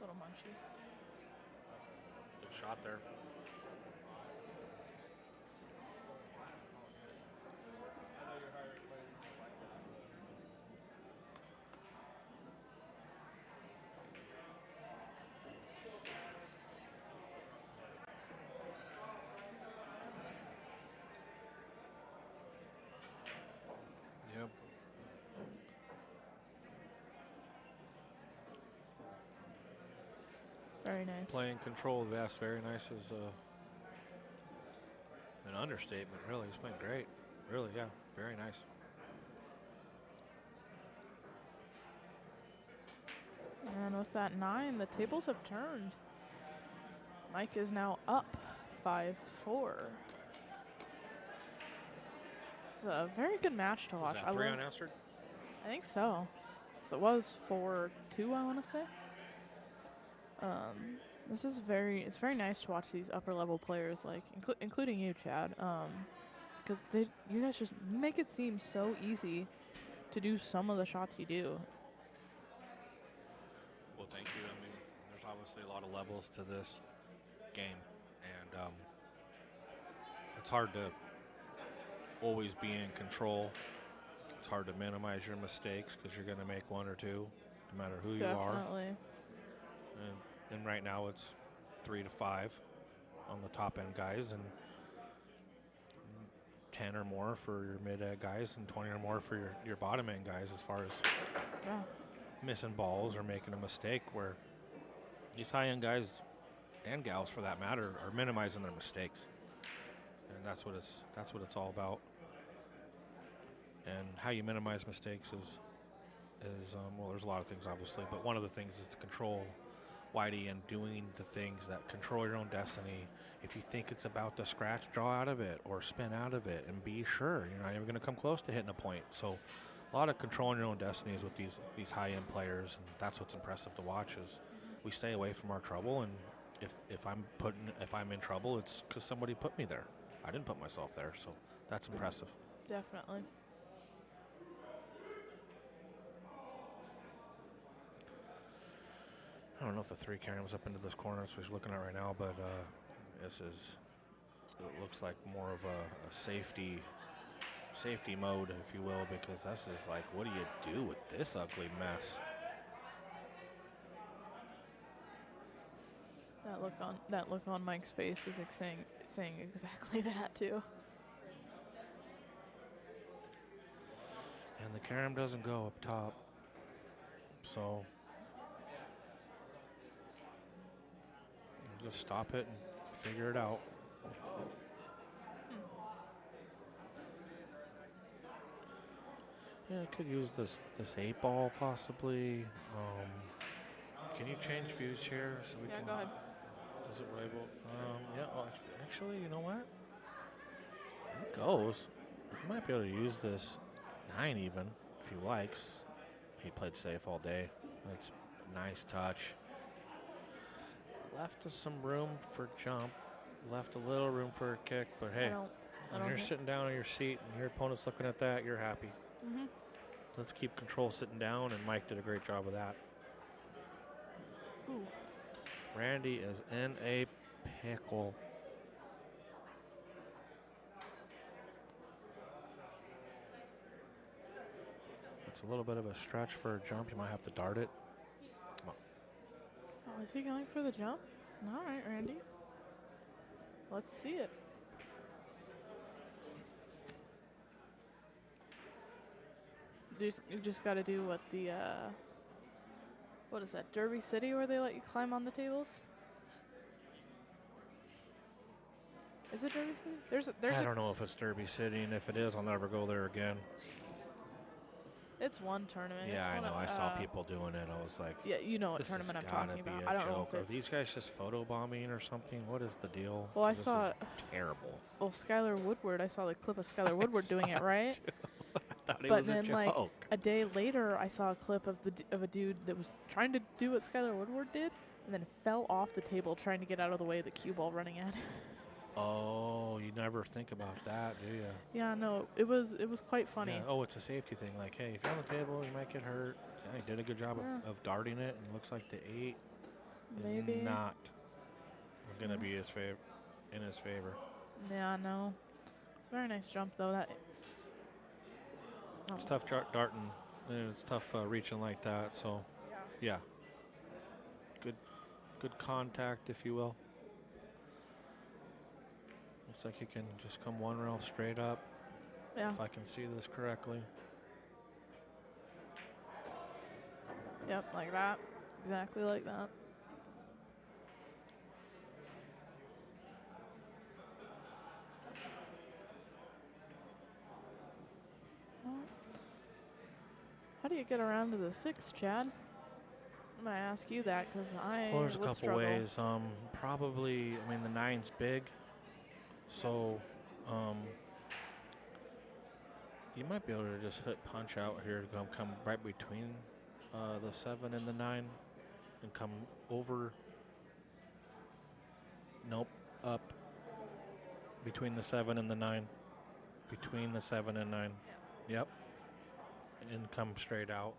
Little munchy. Good shot there. Yep. Very nice. Playing control of S, very nice is an understatement, really. He's playing great. Really, yeah. Very nice. And with that 9, the tables have turned. Mike is now up 5-4. It's a very good match to watch. Is that 3 unanswered? I think so. So it was 4-2, I want to say. This is it's very nice to watch these upper level players, like including you, Chad, because you guys just make it seem so easy to do some of the shots you do. Well, thank you. I mean, there's obviously a lot of levels to this game, and it's hard to always be in control. It's hard to minimize your mistakes because you're going to make 1 or 2, no matter who you are. Definitely. And right now it's 3 to 5 on the top end guys, and 10 or more for your mid end guys, and 20 or more for your bottom end guys, as far as Yeah. missing balls or making a mistake, where these high end guys and gals, for that matter, are minimizing their mistakes, and that's what it's all about. And how you minimize mistakes is well, there's a lot of things obviously, but one of the things is to control Whitey and doing the things that control your own destiny. If you think it's about to scratch, draw out of it or spin out of it, and be sure you're not even going to come close to hitting a point. So a lot of controlling your own destinies with these high-end players, and that's what's impressive to watch. Is we stay away from our trouble, and if I'm in trouble, it's because somebody put me there. I didn't put myself there, so that's impressive. Definitely. I don't know if the 3 carry was up into this corner, that's what he's looking at right now, but it looks like more of a safety mode, if you will, because this is like, what do you do with this ugly mess? That look on Mike's face is saying exactly that too. And the carom doesn't go up top, so just stop it and figure it out. Yeah, I could use this 8 ball possibly. Can you change views here? So we Yeah, can, go ahead. is it labeled? Yeah. Well, actually, you know what? It goes. You might be able to use this 9 even if he likes. He played safe all day. That's a nice touch. Left us some room for jump. Left a little room for a kick, but hey, when you're sitting down in your seat and your opponent's looking at that, you're happy. Mm-hmm. Let's keep control sitting down, and Mike did a great job of that. Randy is in a pickle. It's a little bit of a stretch for a jump. You might have to dart it. Oh, is he going for the jump? All right, Randy. Let's see it. You just got to do what the, what is that, Derby City where they let you climb on the tables? Is it Derby City? There's I don't know if it's Derby City, and if it is, I'll never go there again. It's one tournament. Yeah, It's I one know. of, I saw people doing it. I was like, Yeah, you know what this tournament has I'm gotta talking be about. a I don't know joke. if Are it's. these guys just photobombing or something? What is the deal? Well, I 'Cause this saw. is terrible. Well, Skylar Woodward. I saw the clip of Skylar Woodward doing it, right? I thought it But was a then, joke. like, a day later, I saw a clip of a dude that was trying to do what Skylar Woodward did, and then fell off the table trying to get out of the way of the cue ball running at him. Oh, you never think about that, do you? Yeah, no, it was quite funny. Yeah. Oh, it's a safety thing. Like, hey, if you're on the table, you might get hurt. Yeah, he did a good job Yeah. of darting it, and it looks like the 8 Maybe. is not going to Yeah. be in his favor. Yeah, no. It's a very nice jump though. That. It's tough darting, and it's tough reaching like that. So, Yeah. yeah, good contact, if you will. Looks like you can just come one rail straight up. Yeah. If I can see this correctly. Yep, like that. Exactly like that. Well, how do you get around to the 6, Chad? I'm gonna ask you that because I Well, there's a would couple struggle. ways. Probably, I mean, the 9's big. So, you might be able to just hit punch out here to come right between the 7 and the 9 and come over. Nope, up between the 7 and the 9. Between the 7 and 9. Yep. And come straight out.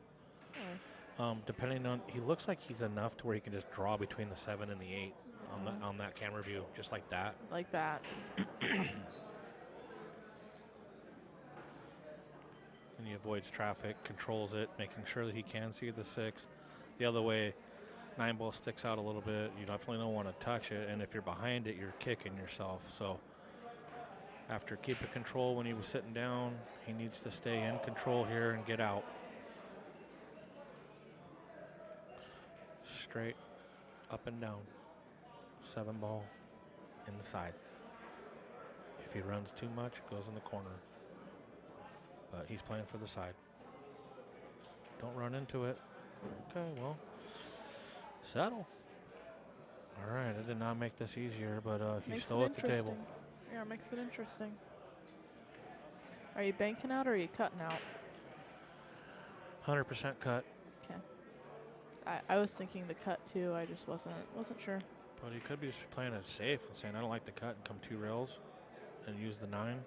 Oh. Depending on, he looks like he's enough to where he can just draw between the 7 and the 8 on that camera view, just like that. Like that. And he avoids traffic, controls it, making sure that he can see the 6. The other way, 9 ball sticks out a little bit. You definitely don't want to touch it, and if you're behind it, you're kicking yourself. So after keeping control when he was sitting down, he needs to stay in control here and get out. Straight, up and down. 7 ball, inside. If he runs too much, it goes in the corner. But he's playing for the side. Don't run into it. Okay, well, settle. All right, I did not make this easier, but he's Makes still it at the table. interesting. Yeah, it makes it interesting. Are you banking out or are you cutting out? 100% cut, Okay. I was thinking the cut too. I just wasn't sure. but he could be just playing it safe and saying, I don't like the cut and come 2 rails and use the 9.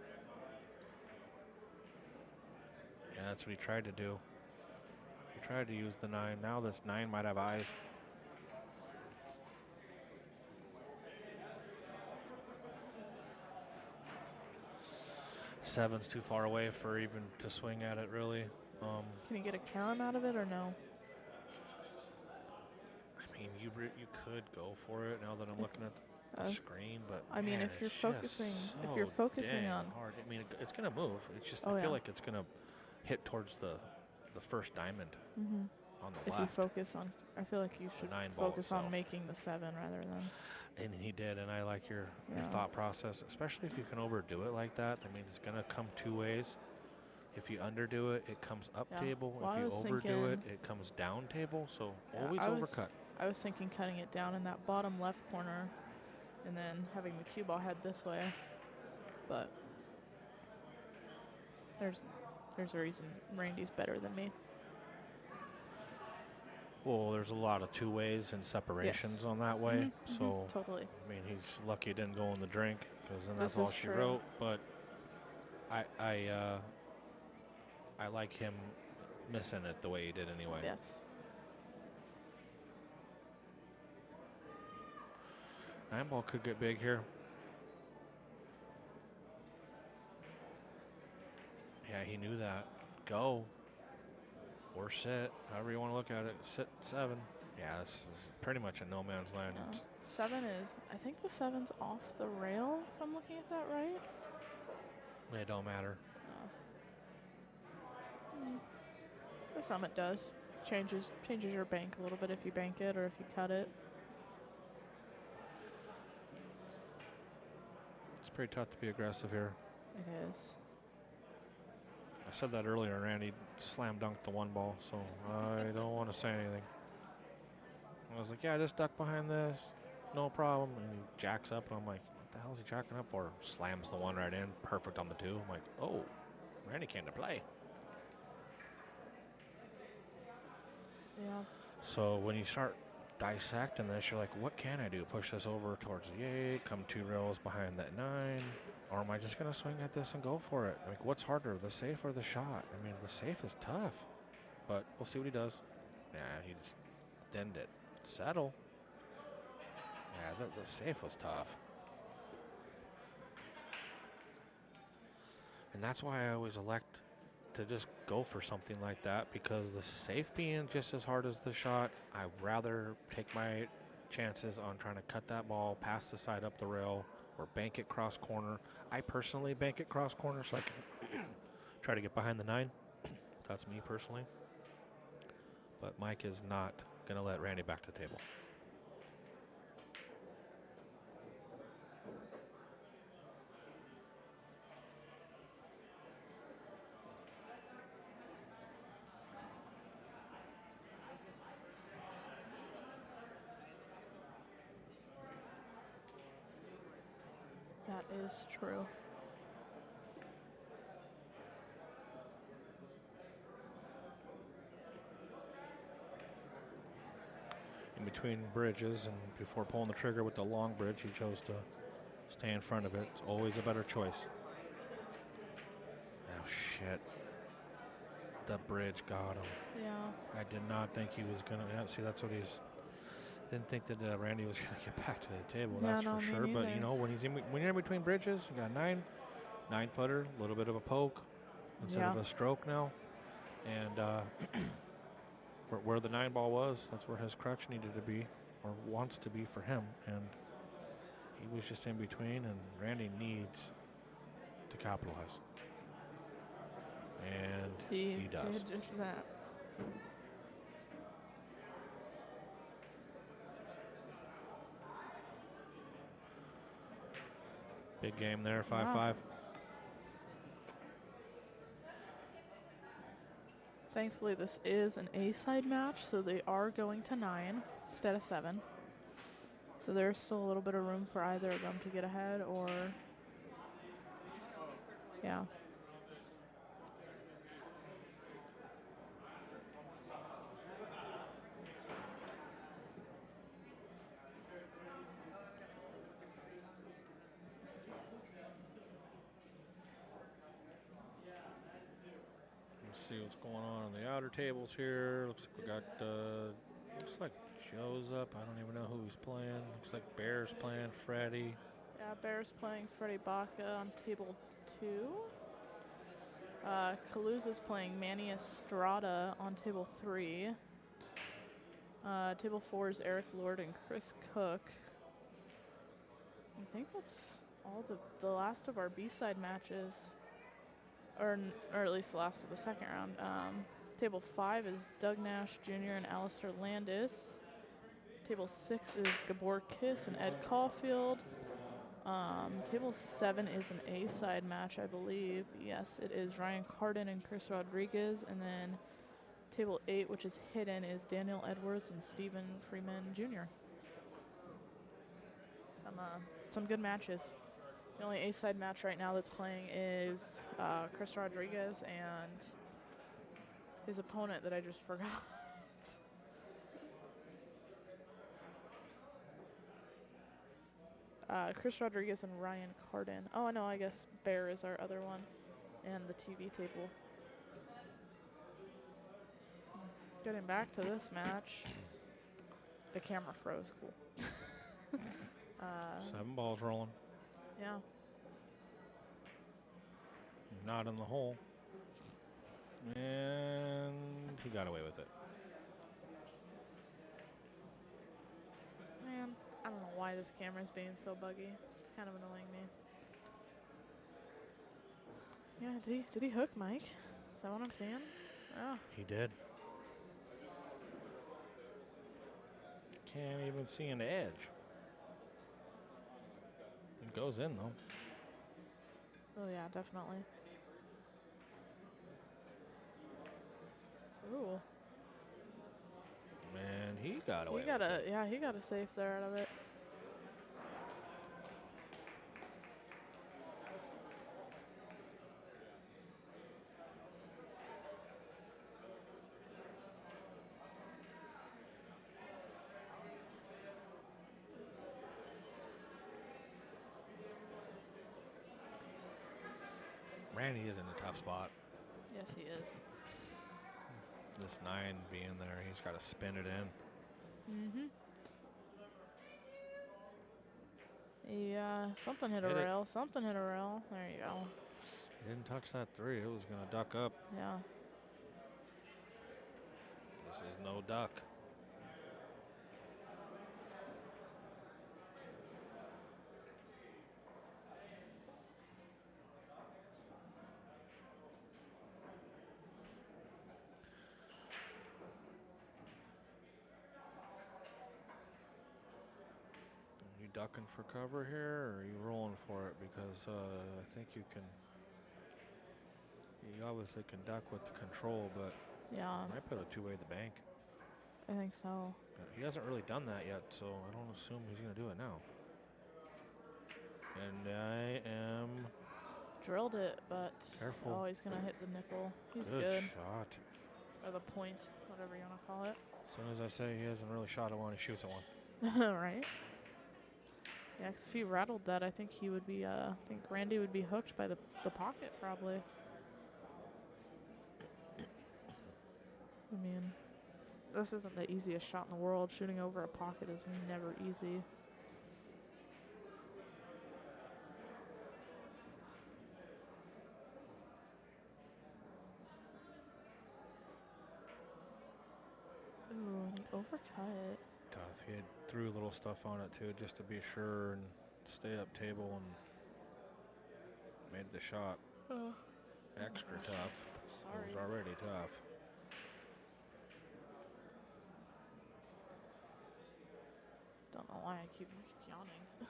Yeah, that's what he tried to do. He tried to use the 9. Now this 9 might have eyes. Seven's too far away for even to swing at it, really. Can you get a carom out of it or no? I mean, you could go for it now that I'm looking at the screen, but I mean, man, if you're it's just focusing, if you're so focusing dang on, hard. I mean, it's gonna move. It's just Oh, I feel yeah. like it's gonna hit towards the first diamond hmm on the if you left. focus on, I feel like you should 9 ball focus on itself. making the 7 rather than. And he did, and I like your Yeah. thought process, especially if you can overdo it like that. That means it's gonna come 2 ways. If you underdo it, it comes up Yeah. table. Well, If I you was overdo it, thinking- it comes down table. So Yeah, always I was- overcut. I was thinking cutting it down in that bottom left corner, and then having the cue ball head this way. But there's a reason Randy's better than me. Well, there's a lot of 2 ways and separations Yes. on that way. Mhm, So totally. I mean, he's lucky it didn't go in the drink because then that's This all is she true. wrote. But I like him missing it the way he did anyway. Yes. 9 ball could get big here. Yeah, he knew that. Go. Or sit, however you want to look at it. Sit 7. Yeah, this is pretty much a no man's land. Yeah. 7 is, I think the 7's off the rail, if I'm looking at that right. It don't matter. To some it does. Changes your bank a little bit if you bank it or if you cut it. It's pretty tough to be aggressive here. It is. I said that earlier, Randy slam dunked the 1 ball, so I don't want to say anything. I was like, yeah, just duck behind this, no problem. And he jacks up, and I'm like, what the hell is he jacking up for? Slams the 1 right in, perfect on the 2. I'm like, oh, Randy came to play. Yeah. So when you start dissecting this, you're like, what can I do? Push this over towards the 8, come 2 rails behind that 9, or am I just going to swing at this and go for it? Like, what's harder, the safe or the shot? I mean, the safe is tough, but we'll see what he does. Yeah, he just didn't it. Settle. Yeah, the safe was tough. And that's why I always elect to just go for something like that, because the safe being just as hard as the shot, I'd rather take my chances on trying to cut that ball past the side up the rail or bank it cross corner. I personally bank it cross corner so I can try to get behind the 9. That's me personally. But Mike is not going to let Randy back to the table. That is true. In between bridges, and before pulling the trigger with the long bridge, he chose to stay in front of it. It's always a better choice. Oh, shit. The bridge got him. Yeah. I did not think he was going to. Yeah, see, that's what he's. Didn't think that Randy was going to get back to the table. Yeah, That's no, for me sure. But neither. you know, when you're in between bridges, you got 9-footer, a little bit of a poke instead of Yeah. a stroke now, and where the 9 ball was, that's where his crutch needed to be, or wants to be for him, and he was just in between. And Randy needs to capitalize, and he does. Did just that. Big game there, 5-5. Wow. Thankfully, this is an A-side match, so they are going to 9 instead of 7. So there's still a little bit of room for either of them to get ahead, or yeah. Let's see what's going on the outer tables here. Looks like we got, looks like Joe's up. I don't even know who he's playing. Looks like Bear's playing Freddie. Yeah, Bears playing Freddie Baca on table 2. Calusa's playing Manny Estrada on table 3. Table 4 is Eric Lord and Chris Cook. I think that's all the last of our B-side matches. Or at least the last of the second round. Table 5 is Doug Nash Jr. and Alistair Landis. Table 6 is Gabor Kiss and Ed Caulfield. Table 7 is an A-side match, I believe. Yes, it is Ryan Carden and Chris Rodriguez. And then table 8, which is hidden, is Daniel Edwards and Stephen Freeman Jr. Some good matches. The only A-side match right now that's playing is Chris Rodriguez and his opponent that I just forgot. Chris Rodriguez and Ryan Carden. Oh, no, I guess Bear is our other one. And the TV table. Getting back to this match. The camera froze. Cool. 7 balls rolling. Yeah. Not in the hole. And he got away with it. Man, I don't know why this camera's being so buggy. It's kind of annoying me. Yeah, did he hook Mike? Is that what I'm saying? Oh. He did. Can't even see an edge. It goes in, though. Oh, yeah, definitely. Ooh. Man, he got away He got with a, it. yeah, he got a safe there out of it. Randy is in a tough spot. Yes, he is. This 9 being there, he's got to spin it in. Mm-hmm. Yeah, something hit a Hit it. rail. Something hit a rail. There you go. He didn't touch that 3. It was going to duck up. Yeah. This is no duck. You ducking for cover here, or are you rolling for it? Because I think you can. You obviously can duck with the control, but Yeah, might put a 2-way the bank. I think so. He hasn't really done that yet, so I don't assume he's going to do it now. And I am Drilled it, but Careful. oh, he's gonna hit the nipple. He's good good. shot. Or the point, whatever you want to call it. As soon as I say he hasn't really shot at one, he shoots at one. Right? Yeah, 'cause if he rattled that, I think he would be, I think Randy would be hooked by the pocket, probably. I mean, this isn't the easiest shot in the world. Shooting over a pocket is never easy. Ooh, and he overcut. Tough. He had threw little stuff on it too, just to be sure and stay up table, and made the shot Oh, extra gosh. tough. Sorry. It was already tough. Don't know why I keep yawning.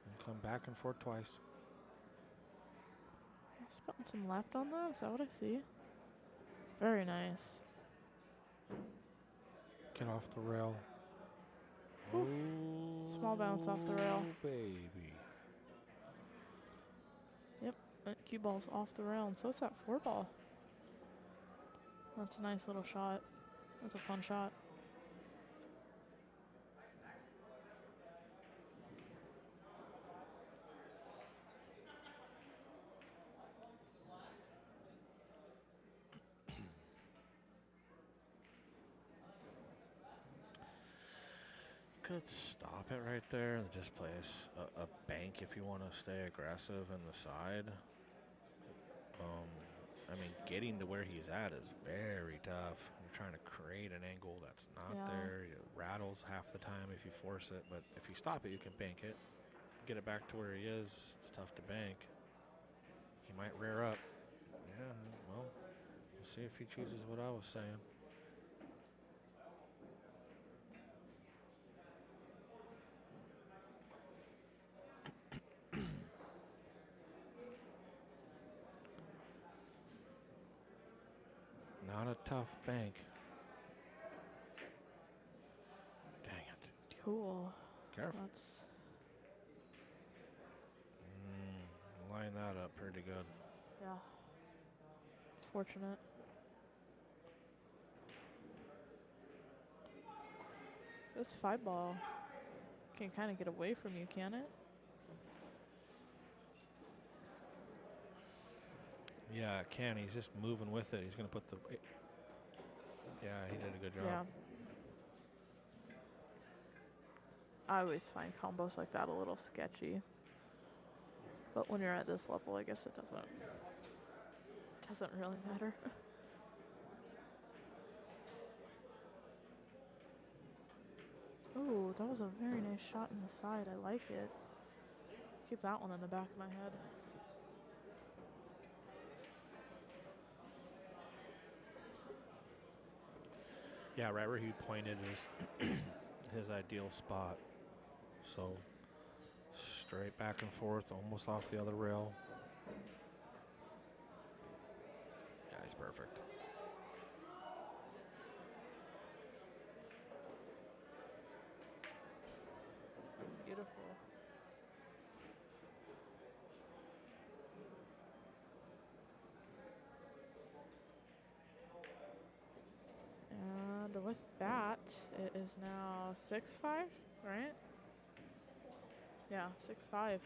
And come back and forth twice. He's putting some left on that. Is that what I see? Very nice. Get off the rail. Ooh. Small bounce off the rail. Baby. That cue ball's off the rail, and so is that 4 ball. That's a nice little shot. That's a fun shot. Could stop it right there and just play a bank if you want to stay aggressive in the side. I mean, getting to where he's at is very tough. You're trying to create an angle that's not Yeah. there. It rattles half the time if you force it, but if you stop it, you can bank it. Get it back to where he is. It's tough to bank. He might rear up. Yeah, well, we'll see if he chooses what I was saying. Not a tough bank. Dang it. Cool. Careful. That's Line that up pretty good. yeah. Fortunate. This 5 ball can kind of get away from you, can it? Yeah, it can. He's just moving with it. He's going to put the Yeah, he did a good job. Yeah. I always find combos like that a little sketchy. But when you're at this level, I guess it doesn't really matter. Ooh, that was a very nice shot in the side. I like it. Keep that one in the back of my head. Yeah, right where he pointed is his ideal spot. So straight back and forth, almost off the other rail. Yeah, he's perfect. Beautiful. And with that, it is now 6-5, right? Yeah, 6-5.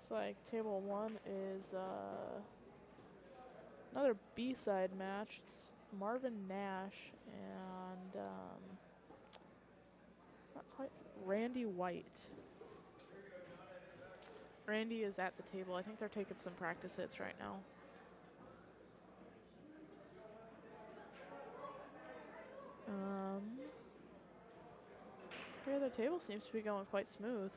It's like table 1 is another B-side match. It's Marvin Nash and not quite Randy White. Randy is at the table. I think they're taking some practice hits right now. Yeah, the table seems to be going quite smooth.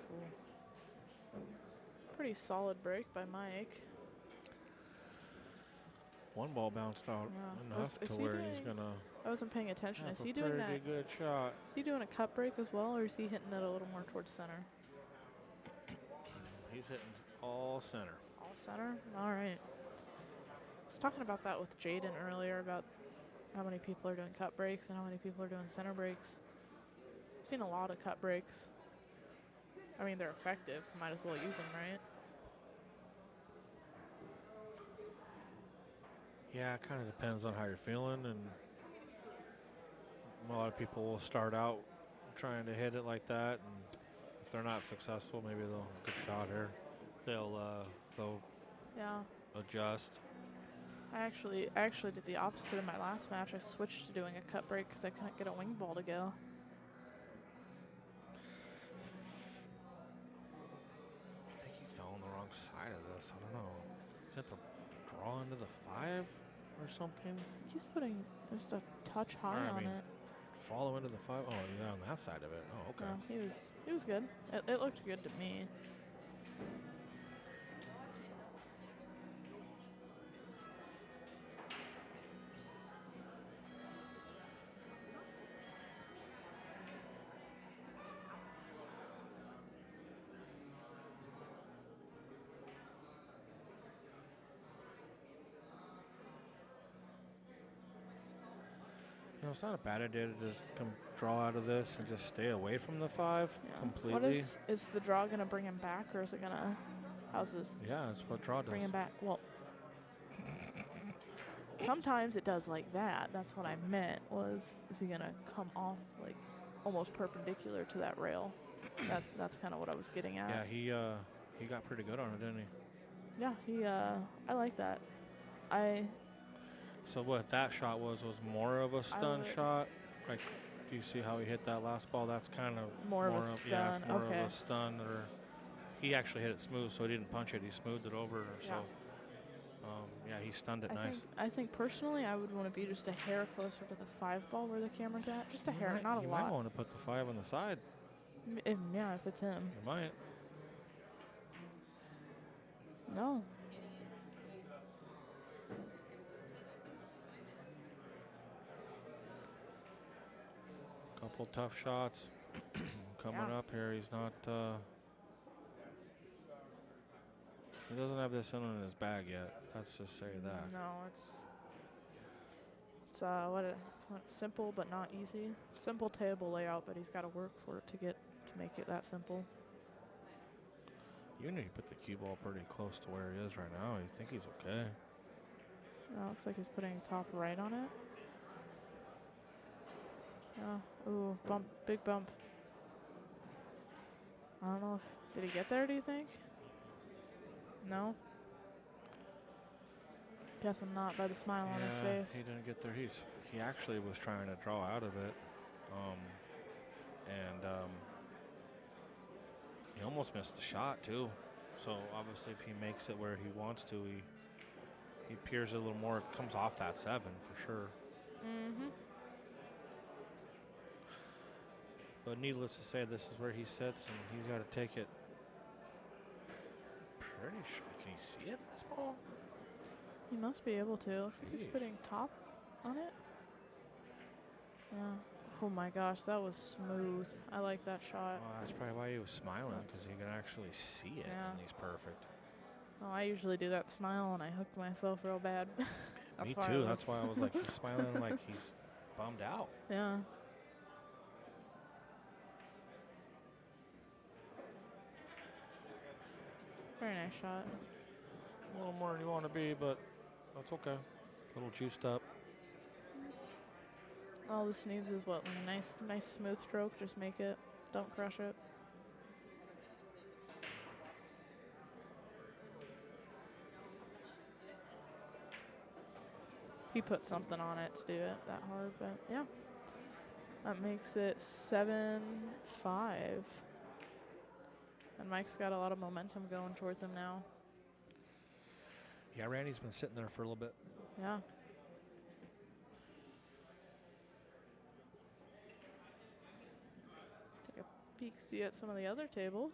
Cool. Pretty solid break by Mike. One ball bounced out Yeah. enough Is to he where he's doing- gonna I wasn't paying attention. have Is a he doing pretty that? good shot. Is he doing a cut break as well, or is he hitting it a little more towards center? He's hitting all center. All center? All right. I was talking about that with Jaden earlier about how many people are doing cut breaks and how many people are doing center breaks. I've seen a lot of cut breaks. I mean, they're effective, so might as well use them, right? Yeah, it kind of depends on how you're feeling, and a lot of people will start out trying to hit it like that, and if they're not successful, maybe they'll good shot here. They'll Yeah. adjust. I actually did the opposite in my last match. I switched to doing a cut break because I couldn't get a wing ball to go. I think he fell on the wrong side of this. I don't know. Is it the draw into the 5 or something? He's putting just a touch high I on mean, it. Follow into the 5. Oh, yeah, on that side of it. Oh, okay. No, he was good. It looked good to me. You know, it's not a bad idea to just come draw out of this and just stay away from the 5 Yeah. completely. What is the draw gonna bring him back, or is it gonna? How's this? Yeah, that's what draw does. Bring him back. Well, sometimes it does like that. That's what I meant. Is he gonna come off like almost perpendicular to that rail? That's kind of what I was getting at. Yeah, he got pretty good on it, didn't he? Yeah, I like that. So what that shot was more of a stun would- shot. Like, do you see how he hit that last ball? That's kind of More of a yeah, it's stun, more okay. of a stun. Or he actually hit it smooth, so he didn't punch it. He smoothed it over. Yeah. So yeah, he stunned it nice. I think personally, I would want to be just a hair closer to the 5 ball where the camera's at. Just a hair, not a You lot. might want to put the 5 on the side. If it's him. You might. No. Couple tough shots coming Yeah. up here. He's not. He doesn't have this in his bag yet. Let's just say that. No, it's what simple but not easy. Simple table layout, but he's got to work for it to make it that simple. Even if you put the cue ball pretty close to where he is right now, you think he's okay. Looks like he's putting top right on it. Ooh, bump, big bump. I don't know if, did he get there, do you think? No? Guessing not by the smile on his face. He didn't get there. He actually was trying to draw out of it. He almost missed the shot too. So obviously if he makes it where he wants to, he peers it a little more, comes off that 7 for sure. Mm-hmm. But needless to say, this is where he sits, and he's got to take it. Pretty sure. Can you see it, this ball? He must be able to. Looks like he's Jeez. putting top on it. Yeah. Oh my gosh, that was smooth. I like that shot. Well, that's probably why he was smiling, because he can actually see it, Yeah. and he's perfect. Oh, I usually do that smile, and I hooked myself real bad. Me too. That's why I was like, he's smiling like he's bummed out. Yeah. Very nice shot. A little more than you want to be, but that's okay. A little juiced up. All this needs is what? Like a nice smooth stroke. Just make it. Don't crush it. He put something on it to do it that hard, but yeah. That makes it 7-5. And Mike's got a lot of momentum going towards him now. Yeah, Randy's been sitting there for a little bit. Yeah. Take a peek, see at some of the other tables.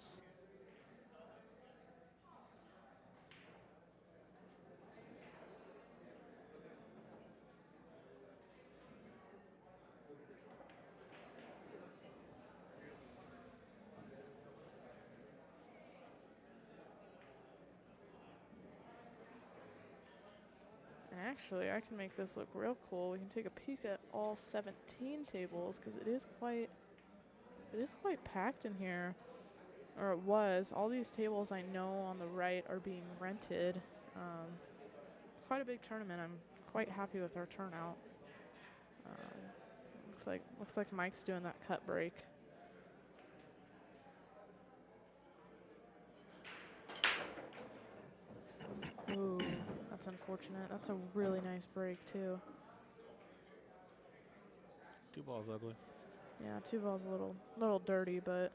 Actually, I can make this look real cool. We can take a peek at all 17 tables because it is quite packed in here, or it was. All these tables I know on the right are being rented. Quite a big tournament. I'm quite happy with our turnout. Looks like Mike's doing that cut break. Ooh. That's unfortunate. That's a really nice break, too. 2 balls ugly. Yeah, 2 balls a little dirty, but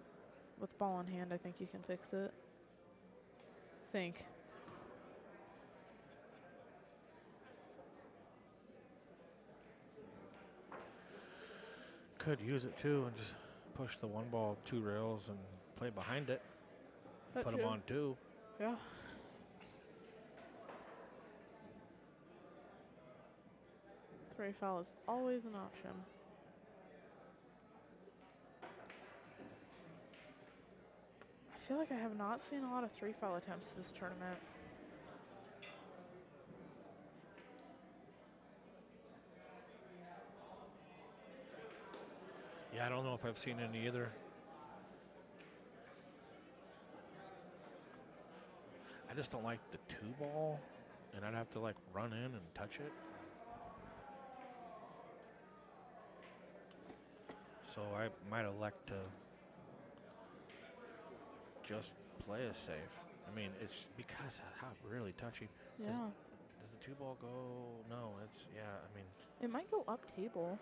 with ball in hand, I think you can fix it. Could use it, too, and just push the 1 ball 2 rails and play behind it. Put him on 2. Yeah. Three foul is always an option. I feel like I have not seen a lot of 3 foul attempts this tournament. Yeah, I don't know if I've seen any either. I just don't like the 2 ball, and I'd have to like run in and touch it. So I might elect to just play it safe. I mean, it's because of how really touchy. Yeah. Does the 2 ball go? No, yeah, I mean. It might go up table.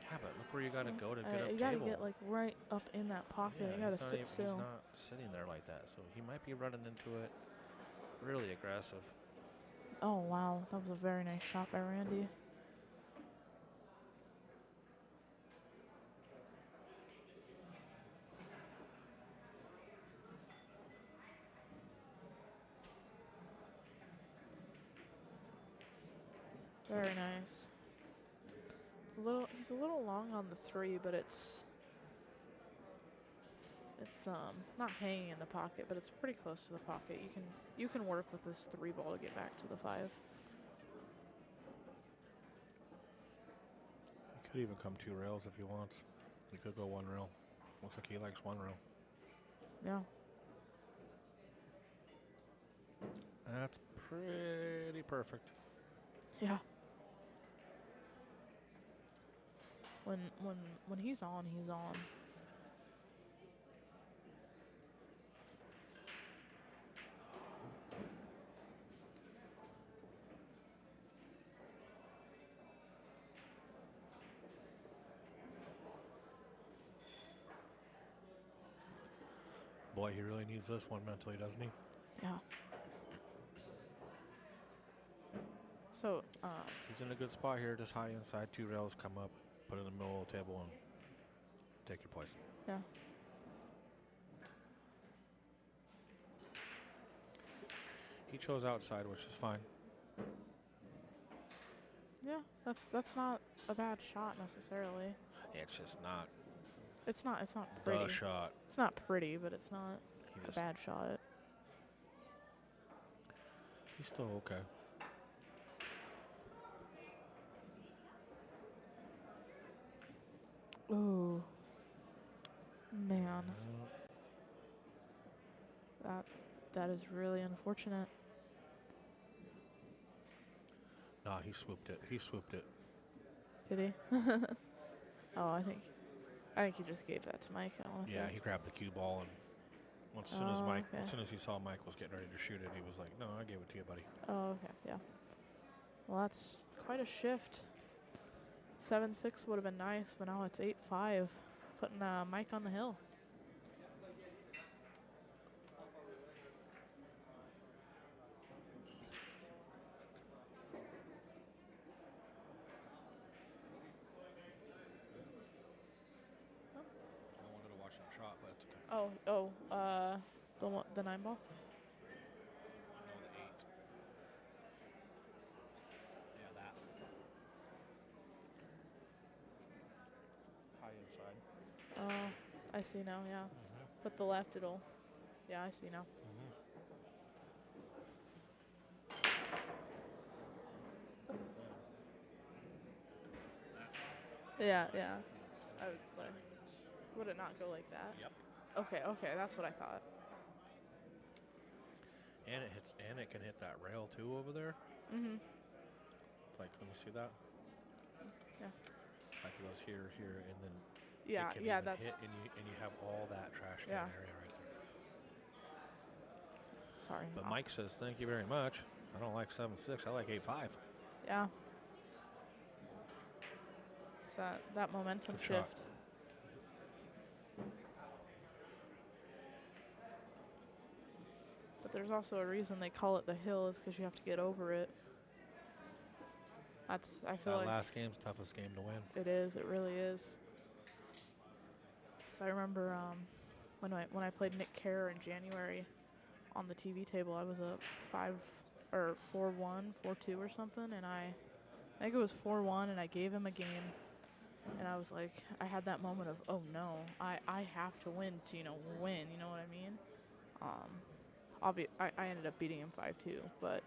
Yeah, but look where you got to go to get up You table. gotta get like right up in that pocket. Yeah, You gotta sit still. He's not sitting there like that, so he might be running into it really aggressive. Oh, wow. That was a very nice shot by Randy. Very nice. He's a little long on the 3, but it's not hanging in the pocket, but it's pretty close to the pocket. You can work with this 3 ball to get back to the 5. He could even come 2 rails if he wants. He could go 1 rail. Looks like he likes 1 rail. Yeah. That's pretty perfect. Yeah. When he's on, he's on. Boy, he really needs this one mentally, doesn't he? Yeah. So, He's in a good spot here. Just high inside, 2 rails, come up, put it in the middle of the table, and take your place. yeah. He chose outside, which is fine. Yeah, that's not a bad shot necessarily. It's just not It's not pretty. the shot. It's not pretty, but it's not He a just, bad shot. he's still okay. Ooh. Man, that is really unfortunate. Nah, he swooped it. He swooped it. Did he? Oh, I think he just gave that to Mike, honestly. Yeah, he grabbed the cue ball, and as soon as he saw Mike was getting ready to shoot it, he was like, "No, I gave it to you, buddy." Oh, okay, yeah. Well, that's quite a shift. 7-6 would have been nice, but now it's 8-5, putting Mike on the hill. I wanted to watch that shot, but it's okay. The 9 ball. No, the 8. Yeah, that. High inside. Oh, I see now. Yeah, but the left it'll. Yeah, I see now. Yeah. I would like. Would it not go like that? Yep. Okay, that's what I thought. And it can hit that rail too over there. Mhm. Like, let me see that. Yeah. Like it goes here, and then Yeah, it can yeah, even that's hit, and you have all that trash can Yeah. area right there. sorry. But Mike says, "Thank you very much. I don't like 7-6. I like 8-5." Yeah. It's that momentum Good shot. shift. But there's also a reason they call it the hill is because you have to get over it. I feel That like last game's toughest game to win. it is. It really is. So I remember when I played Nick Kerr in January on the TV table, I was up 4-1, 4-2 or something, and I think it was 4-1, and I gave him a game, and I was like, I had that moment of, oh no, I have to win to win. You know what I mean? I ended up beating him 5-2, but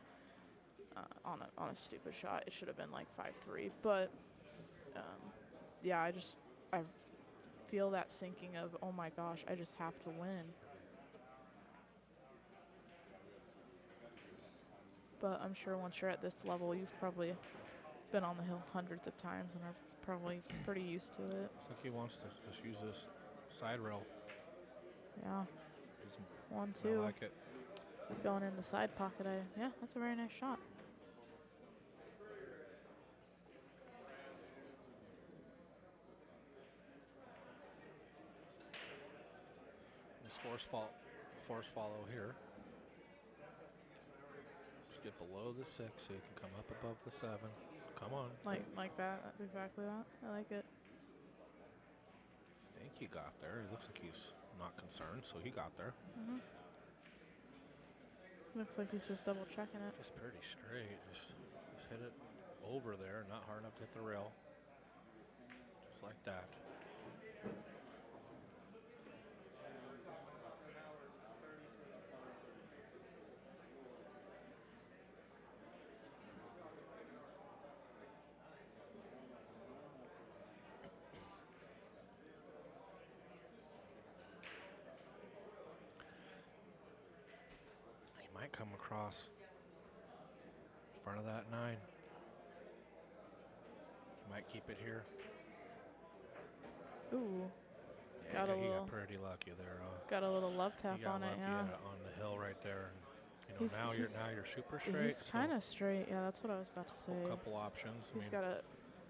on a stupid shot. It should have been like 5-3, but yeah, I feel that sinking of, oh my gosh, I just have to win. But I'm sure once you're at this level, you've probably been on the hill hundreds of times and are probably pretty used to it. Looks like he wants to just use this side rail. Yeah. Do some- 1-2. I like it. Going in the side pocket. Yeah, that's a very nice shot. This force follow here. Just get below the 6 so you can come up above the 7. Come on. Like that. That's exactly that. I like it. I think he got there. He looks like he's not concerned, so he got there. Mhm. Looks like he's just double checking it. Just pretty straight. Just hit it over there, not hard enough to hit the rail. Just like that. Might come across in front of that 9. Might keep it here. Ooh, Yeah, Got a he little- got pretty lucky there. got a little love tap He got on it. lucky Yeah. on the hill right there. And, He's- now he's- you're super straight. He's kind of straight. Yeah, that's what I was about to a say. couple options. I He's mean, got a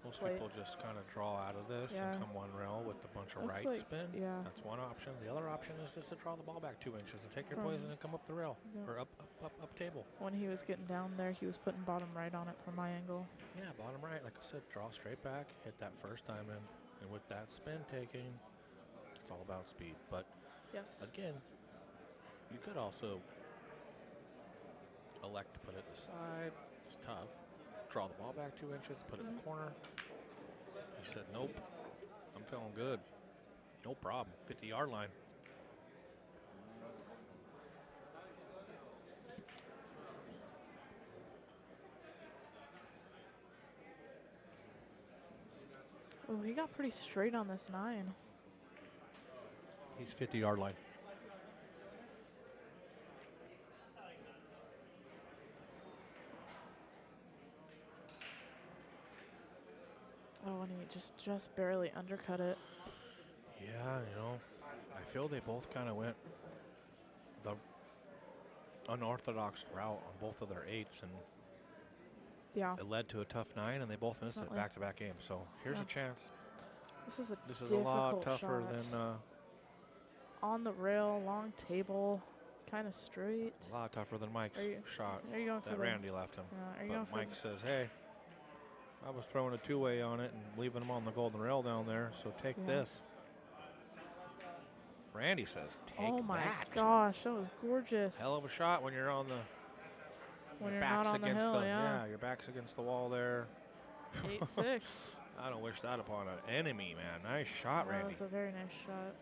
most plate. people just kind of draw out of this Yeah. and come one rail with a bunch of Looks right like- spin. yeah. That's one option. The other option is just to draw the ball back 2 inches and take your From- poison and come up the rail yeah. or up table. When he was getting down there, he was putting bottom right on it from my angle. Yeah, bottom right. Like I said, draw straight back, hit that first diamond, and with that spin taking, it's all about speed. But Yes. again, you could also elect to put it to the side. It's tough. Draw the ball back 2 inches, put it in the corner. He said, nope, I'm feeling good. No problem. 50-yard line. Oh, he got pretty straight on this 9. He's 50-yard line. Oh, and he just barely undercut it. Yeah, I feel they both kind of went the unorthodox route on both of their 8s, and Yeah. it led to a tough 9, and they both missed it Definitely. back-to-back games. So here's Yeah. a chance. This is A lot difficult tougher shot. than On the rail, long table, kind of straight. Mike's Are you- shot Are you going for that the? Randy left him. Yeah, are you going But for? Mike says, "Hey, I was throwing a 2-way on it and leaving him on the golden rail down there. So take Yeah. this." Randy says, "Take Oh my that." gosh, that was gorgeous. Hell of a shot when you're on the when your you're not back's on the against hill, the yeah. your back's against the wall there. 8-6. I don't wish that upon an enemy, man. Nice shot, That Randy. was a very nice shot.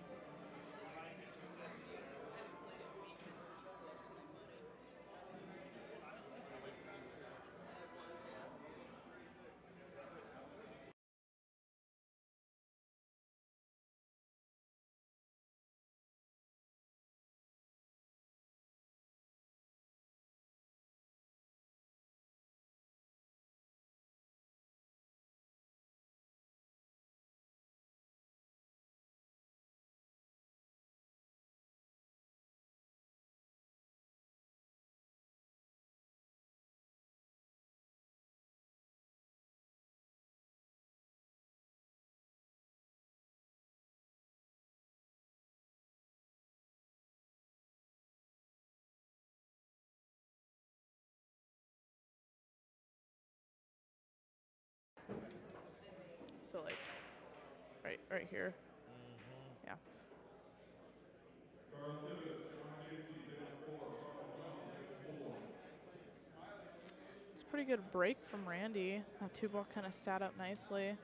So like, right here. Yeah. It's a pretty good break from Randy. That 2-ball kind of sat up nicely.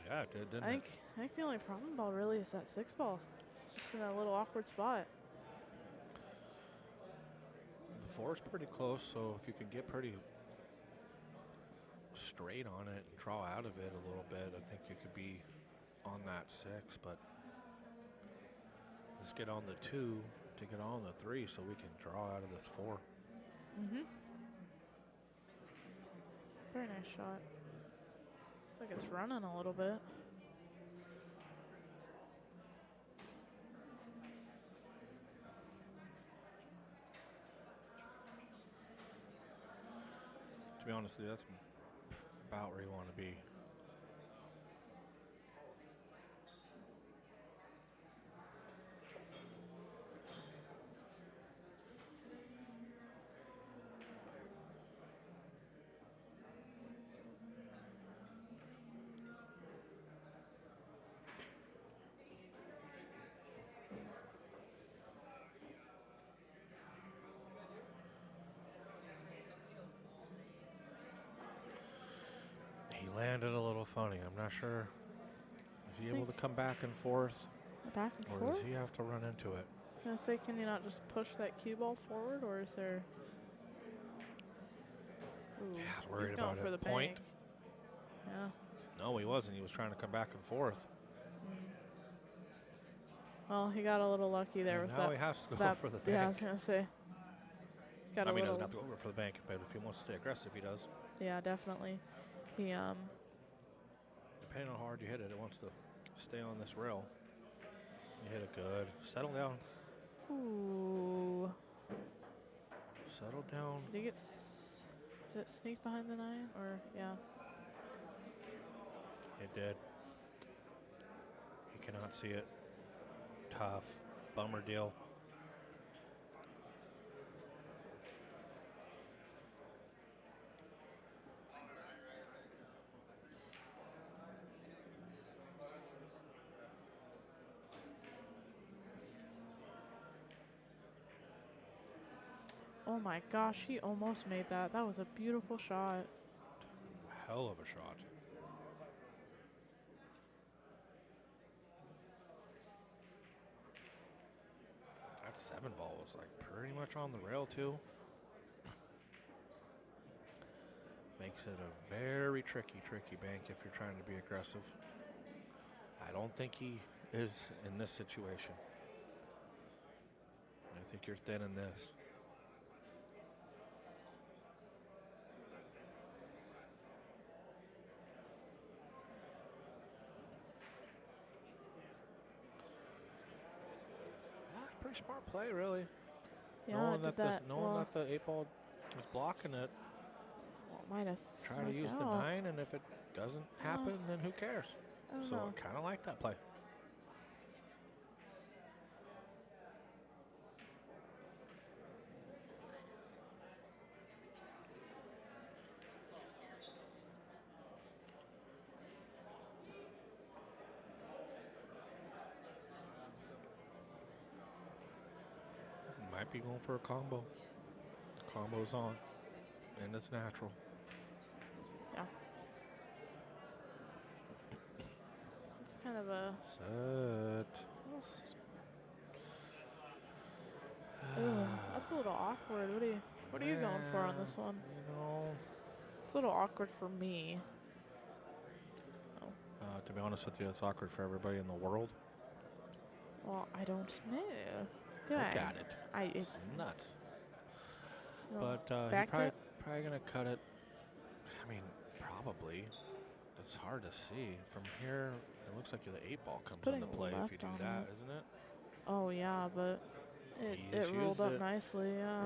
Yeah, it did, didn't I think the only problem ball really is that 6-ball. It's just in a little awkward spot. it? The 4's pretty close, so if you can get pretty straight on it and draw out of it a little bit, I think you could be on that 6. But let's get on the 2 to get on the 3 so we can draw out of this 4. Mm-hmm. Very nice shot. Looks like it's running a little bit. To be honest with you, that's about where you want to be. He landed a little funny. I'm not sure. Is he able to come back and forth, Back and or forth? does he have to run into it? I was gonna say, can you not just push that cue ball forward, or is there? Ooh, Yeah, I was he's worried going about for it. the Point? bank. Yeah. No, he wasn't. He was trying to come back and forth. Well, he got a little lucky there And with now that. he has to go that for the yeah, I was bank. gonna say. Got I a mean, he little. doesn't have to go over for the bank, but if he wants to stay aggressive, he does. Yeah, definitely. He Depending on how hard you hit it, it wants to stay on this rail. You hit it good. Settle down. Ooh. Settle down. Did he get did it sneak behind the 9? Or, yeah. It did. You cannot see it. Tough. Bummer deal. Oh my gosh, he almost made that. That was a beautiful shot. Hell of a shot. That 7 ball was like pretty much on the rail too. Makes it a very tricky bank if you're trying to be aggressive. I don't think he is in this situation. I think you're thin in this. Pretty smart play, really. Yeah, knowing it did that that. knowing that the 8 ball is blocking it. Well, might have Try to use the 9, and if it doesn't happen, then who cares? I don't So know. I kind of like that play. Might be going for a combo. The combo's on, and it's natural. Yeah. It's kind of a. Set. That's a little awkward. What are you going for on this one? You know, It's a little awkward for me. to be honest with you, it's awkward for everybody in the world. Well, I don't know. Do I I? got it. It's It's nuts. so But he's back probably it. going to cut it. I mean, probably. It's hard to see. From here, it looks like the 8 ball comes putting into play if you left do on that, it. isn't it? Oh yeah, but He it just rolled used up it. nicely. Yeah.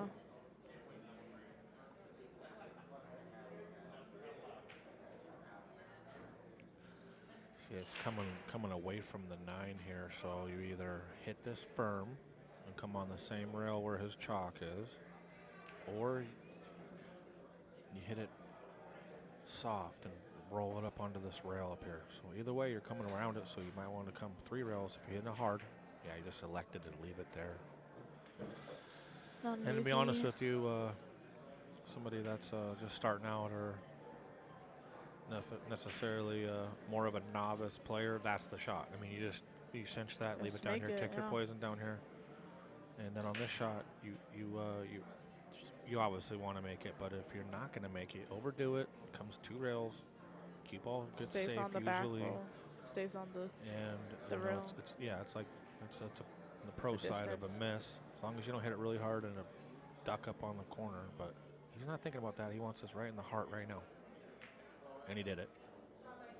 See, it's coming away from the 9 here, so you either hit this firm and come on the same rail where his chalk is, or you hit it soft and roll it up onto this rail up here. So either way, you're coming around it, so you might want to come 3 rails. If you're hitting it hard, yeah, you just elected to leave it there. Not And to be honest easy. with you, somebody that's just starting out or necessarily more of a novice player, that's the shot. I mean, you cinch that, leave Just it down make here, it, take your yeah. poison down here, and then on this shot, you obviously want to make it. But if you're not going to make it, overdo it. Comes 2 rails, keep all good Stays safe on the usually, back roll. Stays on the. and the you know, rail. it's like the pro The side of distance. a miss. As long as you don't hit it really hard and a duck up on the corner, but he's not thinking about that. He wants this right in the heart right now, and he did it.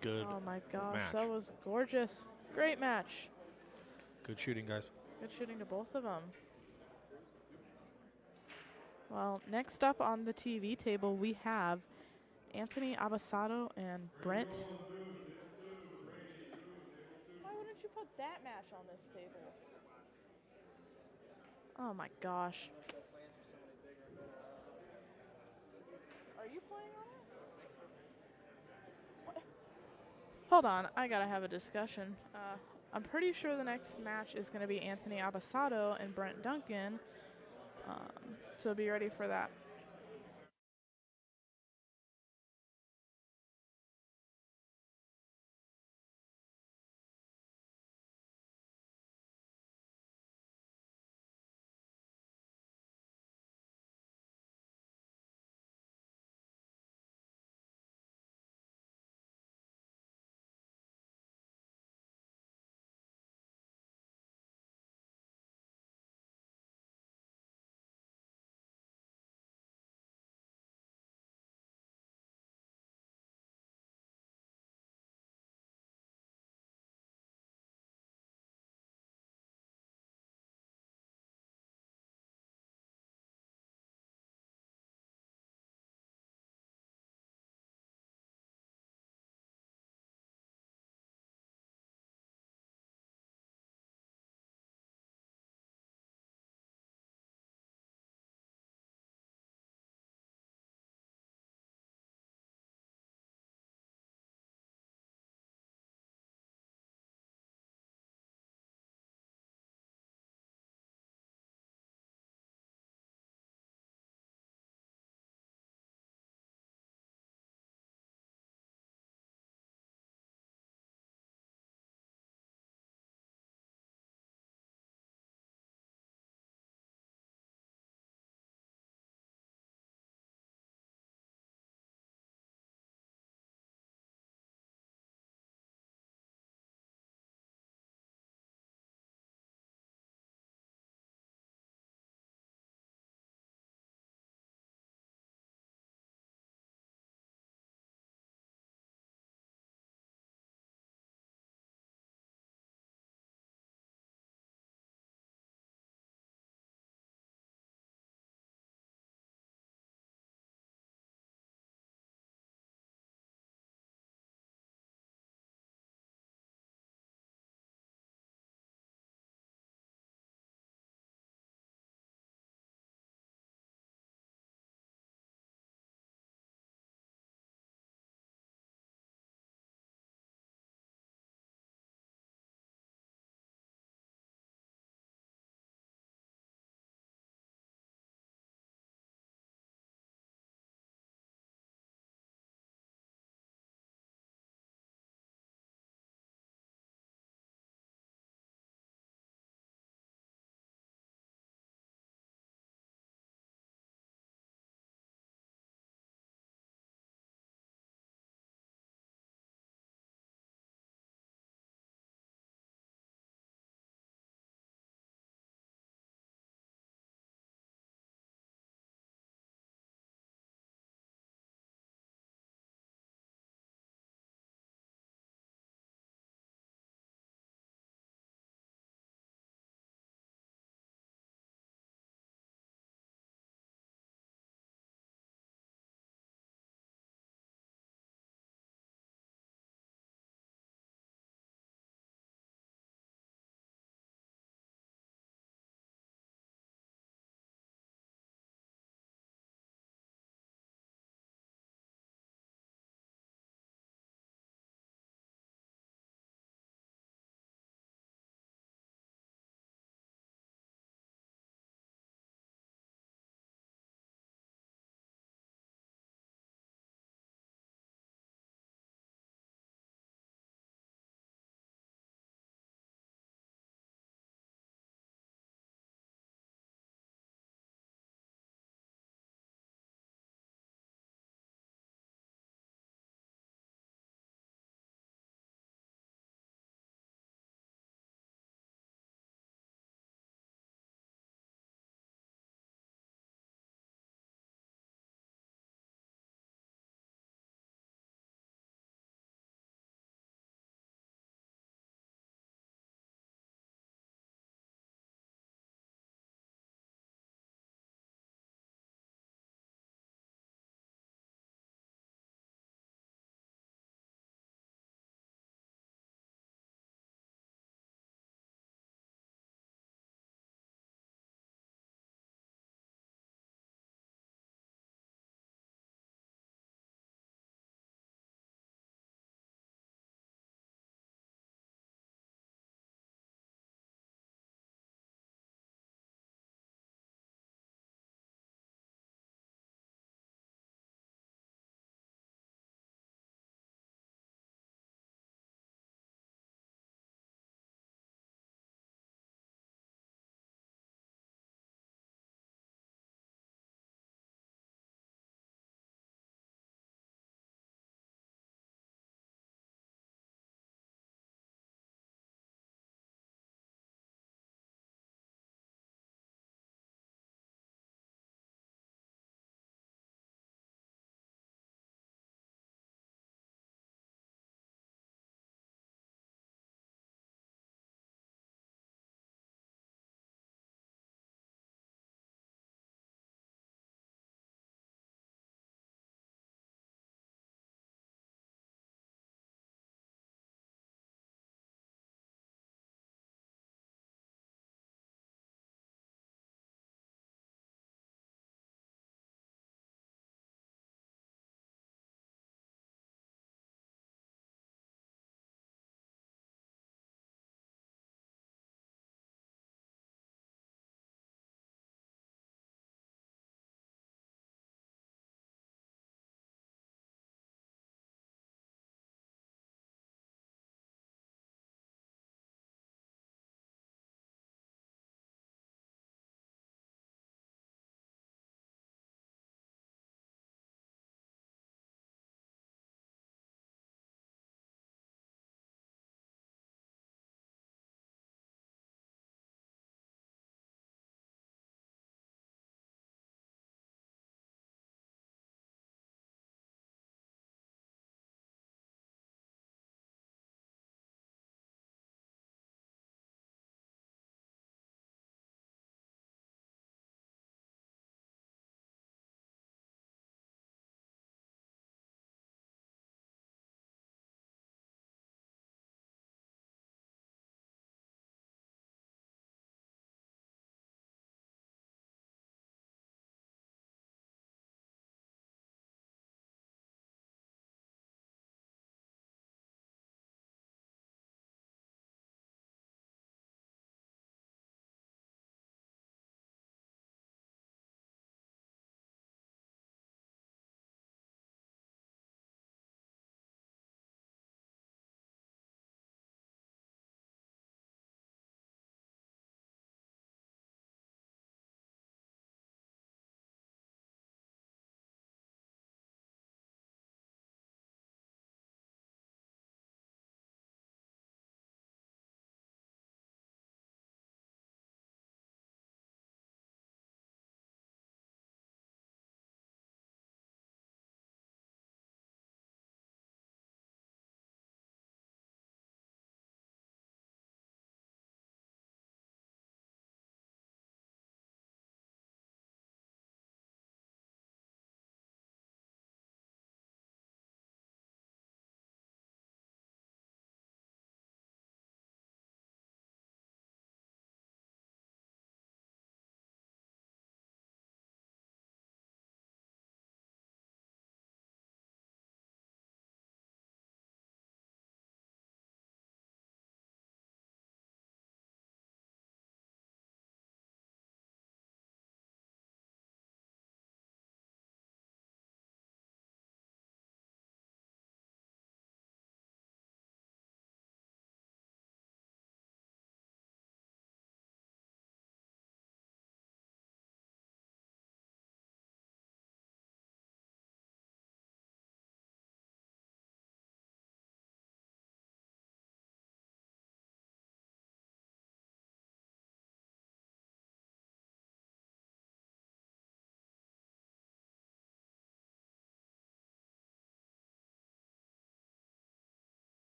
Good, Oh my gosh, match. that was gorgeous. Great match. good shooting, guys. Good shooting to both of them. Well, next up on the TV table, we have Anthony Abasado and Brent. Why wouldn't you put that match on this table? Oh my gosh. Are you playing on it? What? Hold on, I gotta have a discussion. I'm pretty sure the next match is gonna be Anthony Abasado and Brent Duncan. So be ready for that.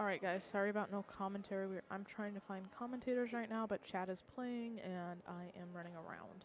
All right, guys. Sorry about no commentary. I'm trying to find commentators right now, but chat is playing, and I am running around.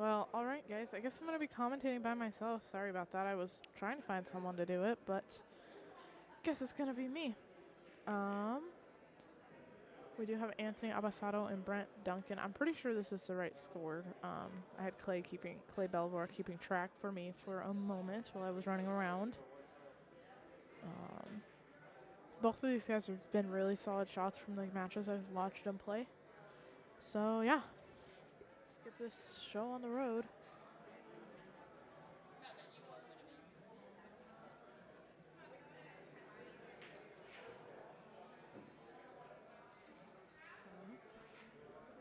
Well, all right, guys. I guess I'm going to be commentating by myself. Sorry about that. I was trying to find someone to do it, but I guess it's going to be me. We do have Anthony Abasado and Brent Duncan. I'm pretty sure this is the right score. I had Clay Belvoir keeping track for me for a moment while I was running around. Both of these guys have been really solid shots from the matches I've watched them play. So yeah, let's get this show on the road.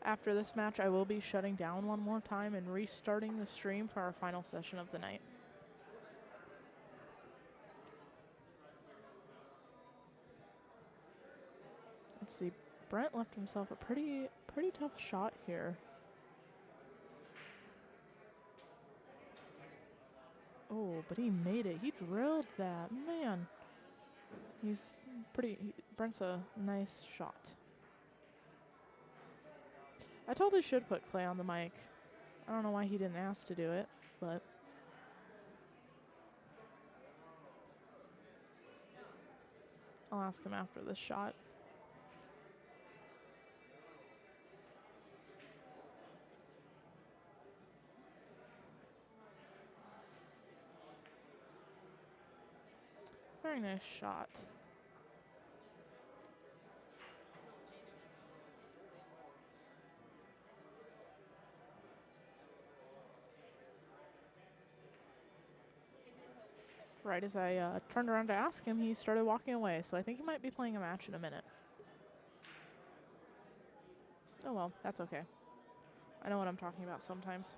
After this match, I will be shutting down one more time and restarting the stream for our final session of the night. Let's see. Brent left himself a pretty tough shot here. Oh, but he made it. He drilled that. Man. Brent's a nice shot. I totally should put Clay on the mic. I don't know why he didn't ask to do it, but I'll ask him after this shot. Very nice shot. Right as I turned around to ask him, he started walking away, so I think he might be playing a match in a minute. Oh well, that's okay. I know what I'm talking about sometimes.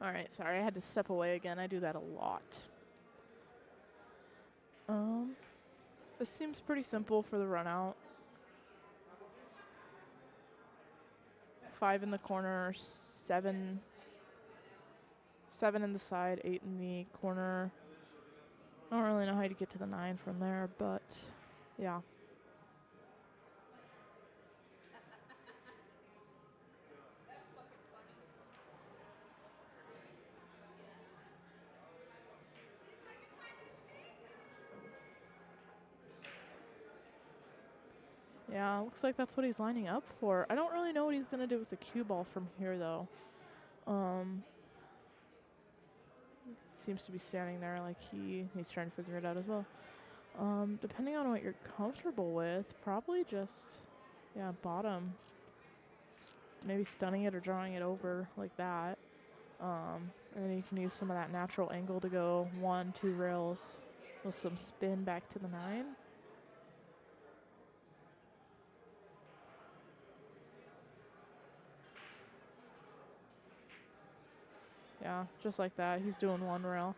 All right, sorry, I had to step away again. I do that a lot. This seems pretty simple for the run out. 5 in the corner, 7 in the side, 8 in the corner. I don't really know how to get to the 9 from there, but yeah. Yeah, looks like that's what he's lining up for. I don't really know what he's going to do with the cue ball from here, though. Seems to be standing there like he's trying to figure it out as well. Depending on what you're comfortable with, probably just, yeah, bottom. Maybe stunning it or drawing it over like that. And then you can use some of that natural angle to go 1, 2 rails with some spin back to the 9. Yeah, just like that. He's doing 1 rail.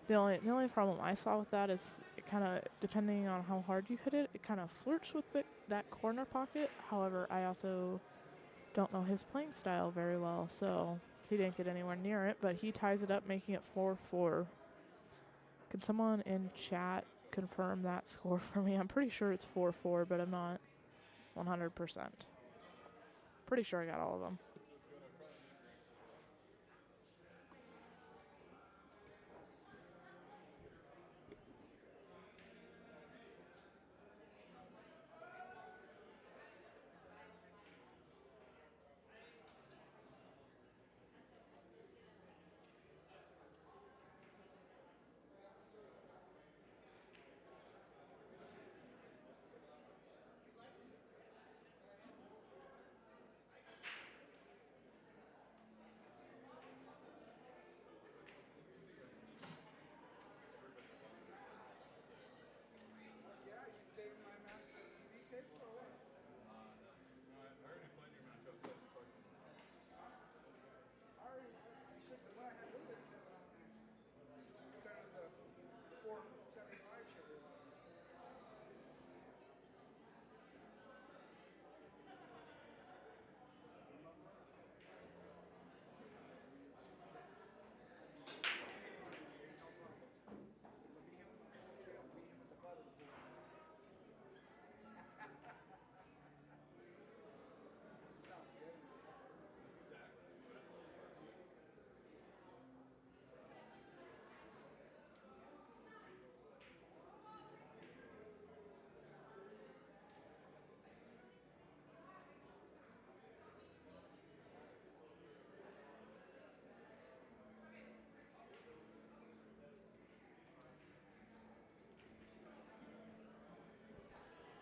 The only problem I saw with that is it kind of, depending on how hard you hit it, it kind of flirts with that corner pocket. However, I also don't know his playing style very well, so he didn't get anywhere near it, but he ties it up, making it 4-4. Can someone in chat confirm that score for me? I'm pretty sure it's 4-4, but I'm not 100%. Pretty sure I got all of them.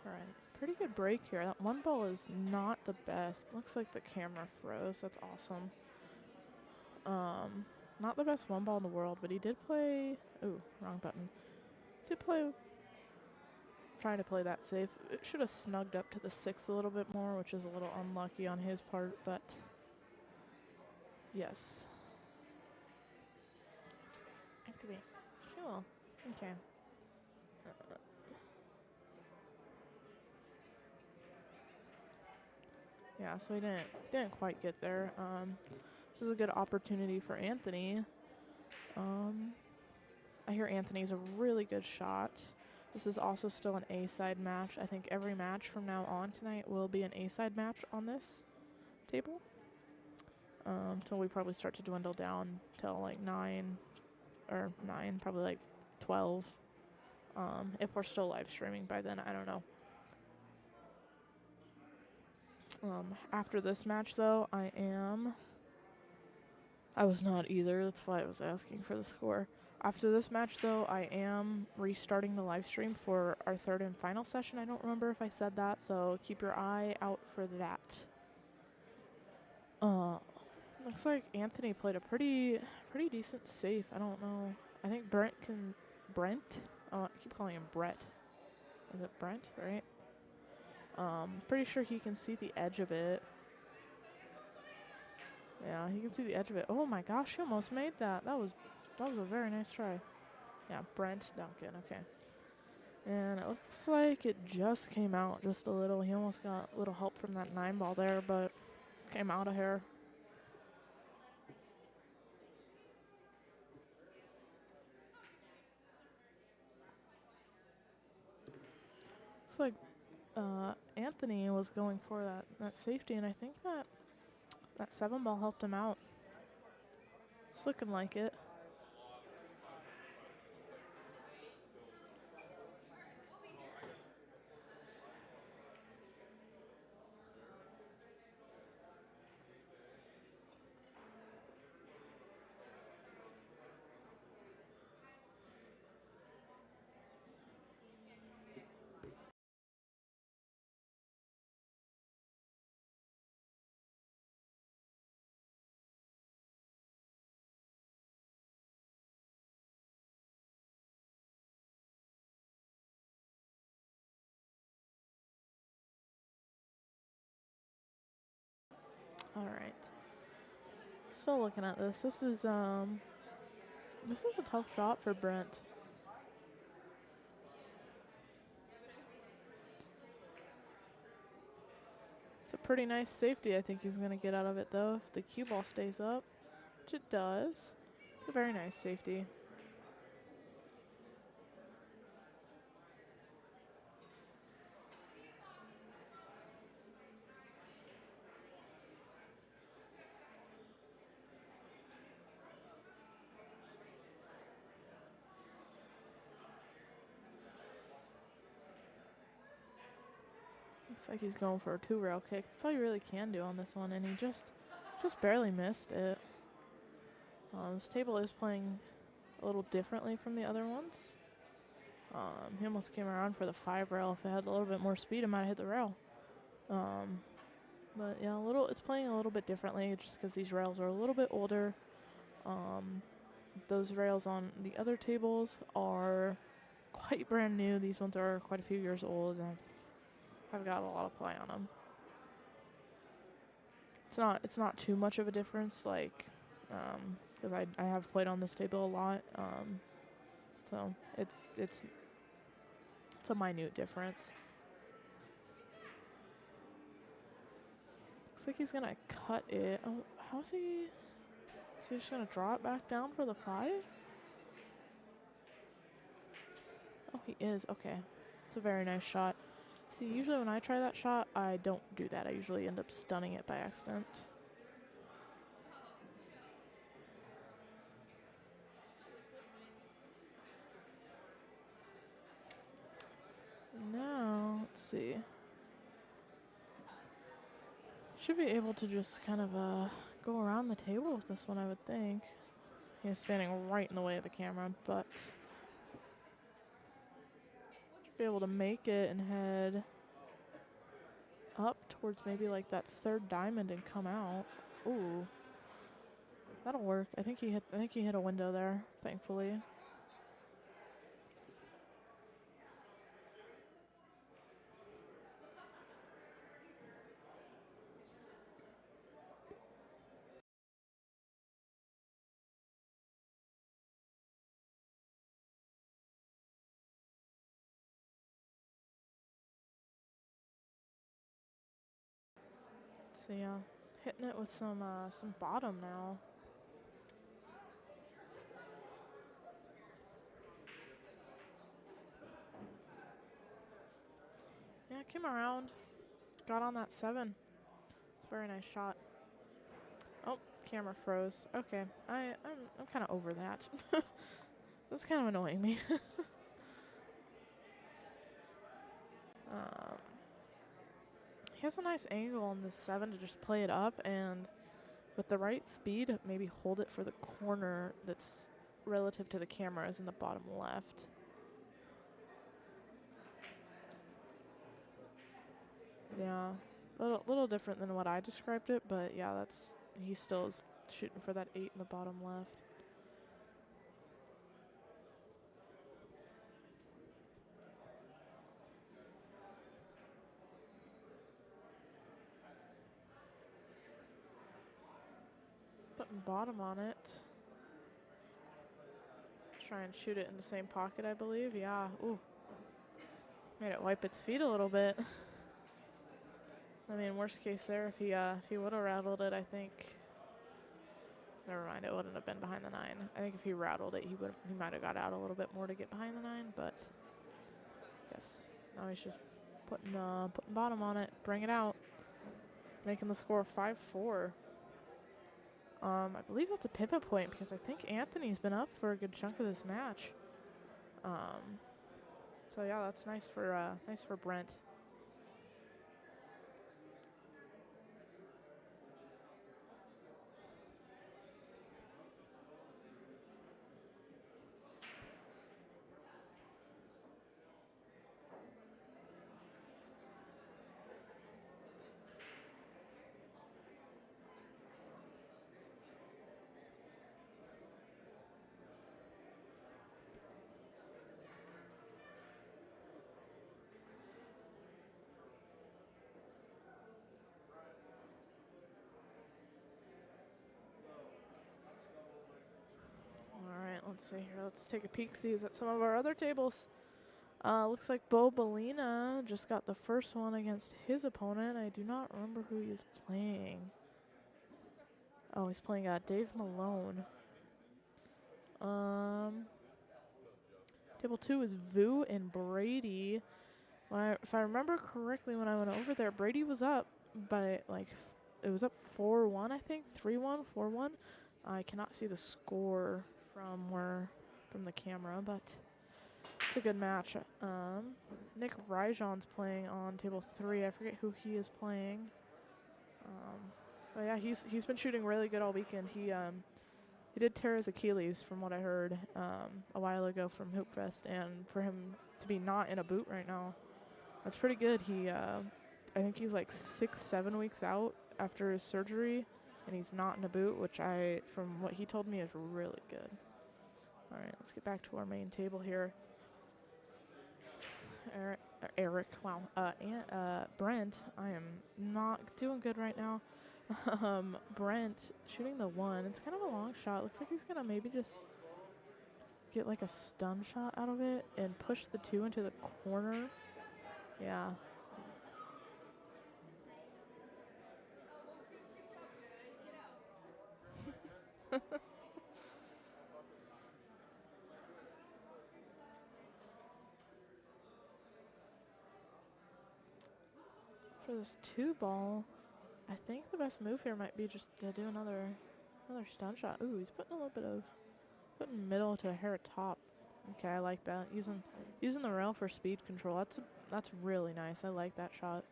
Alright, pretty good break here. That 1 ball is not the best. Looks like the camera froze. That's awesome. Not the best 1 ball in the world, but he did play... Ooh, wrong button. Did play... Trying to play that safe. It should have snugged up to the 6 a little bit more, which is a little unlucky on his part, but... Yes. Activate. Cool. Okay. Yeah, so he didn't quite get there. This is a good opportunity for Anthony. I hear Anthony's a really good shot. This is also still an A-side match. I think every match from now on tonight will be an A-side match on this table. Till we probably start to dwindle down till like 9, probably like 12. If we're still live streaming by then, I don't know. After this match, though, I was not either. That's why I was asking for the score. After this match, though, I am restarting the live stream for our 3rd and final session. I don't remember if I said that, so keep your eye out for that. Looks like Anthony played a pretty decent safe. I don't know. I think Brent? I keep calling him Brett. Is it Brent, right? Pretty sure he can see the edge of it. Yeah, you can see the edge of it. Oh my gosh, he almost made that. That was a very nice try. Yeah, Brent Duncan. Okay. And it looks like it just came out just a little. He almost got a little help from that 9 ball there, but came out of here. Looks like Anthony was going for that safety, and I think that 7 ball helped him out. It's looking like it. All right. Still looking at this. This is a tough shot for Brent. It's a pretty nice safety I think he's going to get out of it, though, if the cue ball stays up, which it does. It's a very nice safety. Looks like he's going for a 2-rail kick. That's all you really can do on this one, and he just barely missed it. This table is playing a little differently from the other ones. He almost came around for the 5-rail. If it had a little bit more speed, it might have hit the rail. But yeah, it's playing a little bit differently just because these rails are a little bit older. Those rails on the other tables are quite brand new. These ones are quite a few years old, and I've got a lot of play on them. It's not too much of a difference, like, because I have played on this table a lot. So it's a minute difference. Looks like he's gonna cut it. Oh, how's he? Is he just gonna draw it back down for the 5? Oh, he is. Okay, it's a very nice shot. See, usually when I try that shot, I don't do that. I usually end up stunning it by accident. Now, let's see. Should be able to just kind of go around the table with this one, I would think. He's standing right in the way of the camera, but should be able to make it and head up towards maybe like that 3rd diamond and come out. Ooh, that'll work. I think he hit a window there, thankfully. So yeah, hitting it with some bottom now. Yeah, came around, got on that 7. It's a very nice shot. Oh, camera froze. Okay, I'm kind of over that. That's kind of annoying me. He has a nice angle on this 7 to just play it up, and with the right speed, maybe hold it for the corner that's relative to the cameras in the bottom left. Yeah, little different than what I described it, but yeah, he still is shooting for that 8 in the bottom left. bottom on it. Try and shoot it in the same pocket, I believe. Yeah. Ooh. Made it wipe its feet a little bit. I mean, worst case there, if he would have rattled it, I think. Never mind, it wouldn't have been behind the 9. I think if he rattled it, he might have got out a little bit more to get behind the 9. But yes, now he's just putting bottom on it, bring it out, making the score 5-4. I believe that's a pivot point because I think Anthony's been up for a good chunk of this match. So yeah, that's nice for Brent. Let's see here. Let's take a peek-see at some of our other tables. Looks like Bo Bellina just got the first one against his opponent. I do not remember who he's playing. Oh, he's playing Dave Malone. Table 2 is Vu and Brady. If I remember correctly, when I went over there, Brady was up by it was up 4-1, I think, 3-1, 4-1. I cannot see the score from the camera, but it's a good match. Nick Ryjon's playing on table 3. I forget who he is playing. But yeah, he's been shooting really good all weekend. He did tear his Achilles, from what I heard, a while ago from Hoop Fest, and for him to be not in a boot right now, that's pretty good. I think he's like 6-7 weeks out after his surgery, and he's not in a boot, which from what he told me, is really good. All right, let's get back to our main table here. Brent, I am not doing good right now. Brent shooting the 1. It's kind of a long shot. Looks like he's gonna maybe just get like a stun shot out of it and push the 2 into the corner. Yeah. For this 2 ball, I think the best move here might be just to do another stun shot. Ooh, he's putting a little bit of middle to a hair top. Okay, I like that. Using the rail for speed control. That's really nice. I like that shot.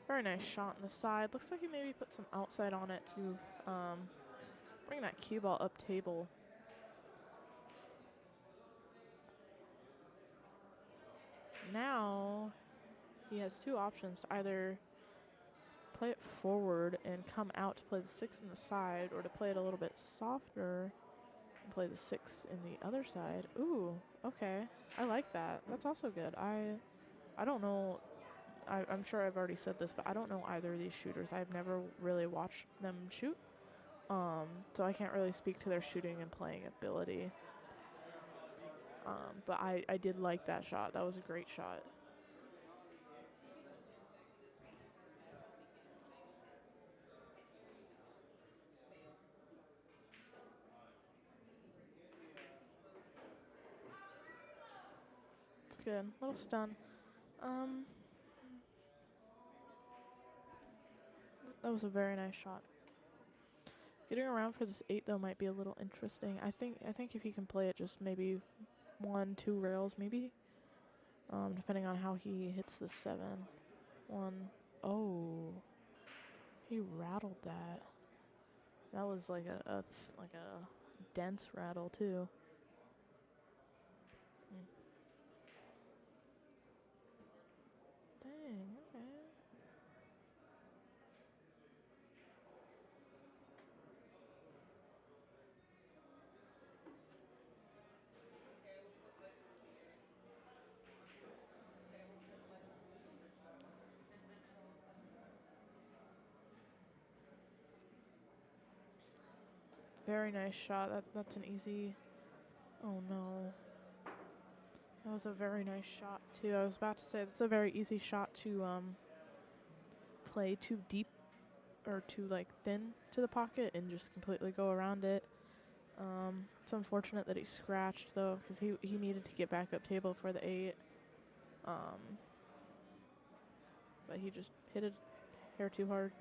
Very nice shot on the side. Looks like he maybe put some outside on it to bring that cue ball up table. Now he has 2 options to either play it forward and come out to play the 6 in the side, or to play it a little bit softer and play the 6 in the other side. Ooh, okay. I like that. That's also good. I don't know. I'm sure I've already said this, but I don't know either of these shooters. I've never really watched them shoot, so I can't really speak to their shooting and playing ability. But I did like that shot. That was a great shot. It's good. Little stun. That was a very nice shot. Getting around for this 8 though might be a little interesting. I think if he can play it just maybe 1-2 rails maybe, depending on how he hits the 7. 1. Oh, he rattled that. That was like a dense rattle too. Dang, okay. Very nice shot. That's an easy. Oh no. That was a very nice shot too. I was about to say that's a very easy shot to play too deep or too like thin to the pocket and just completely go around it. It's unfortunate that he scratched though, because he needed to get back up table for the 8. But he just hit it hair too hard.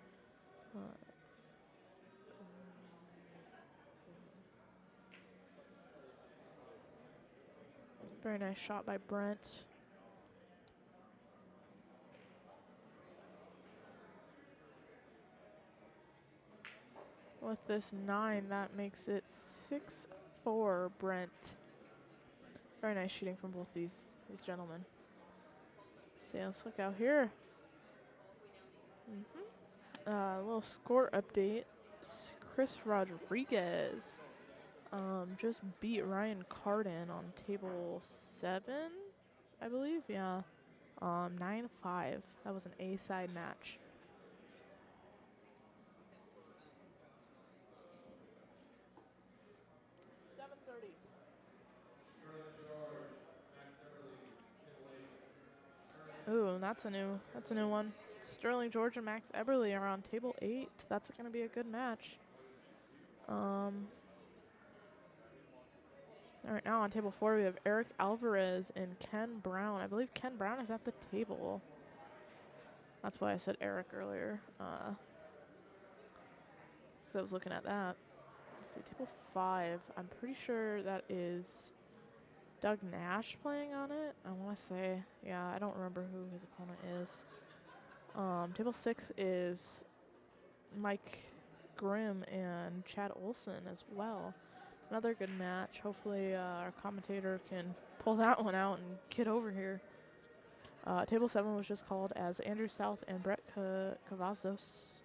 Very nice shot by Brent. With this 9, that makes it 6-4 Brent. Very nice shooting from both these gentlemen. So yeah, let's look out here. A little score update. Chris Rodriguez just beat Ryan Carden on table 7, I believe. Yeah, 9-5. That was an A-side match. Ooh, that's a new one. Sterling George and Max Eberly are on table 8. That's gonna be a good match. All right, now on table 4 we have Eric Alvarez and Ken Brown. I believe Ken Brown is at the table. That's why I said Eric earlier. Because I was looking at that. Let's see, table 5. I'm pretty sure that is Doug Nash playing on it. I want to say, yeah, I don't remember who his opponent is. Table 6 is Mike Grimm and Chad Olson as well. Another good match. Hopefully our commentator can pull that one out and get over here. Table 7 was just called as Andrew South and Brett Cavazos.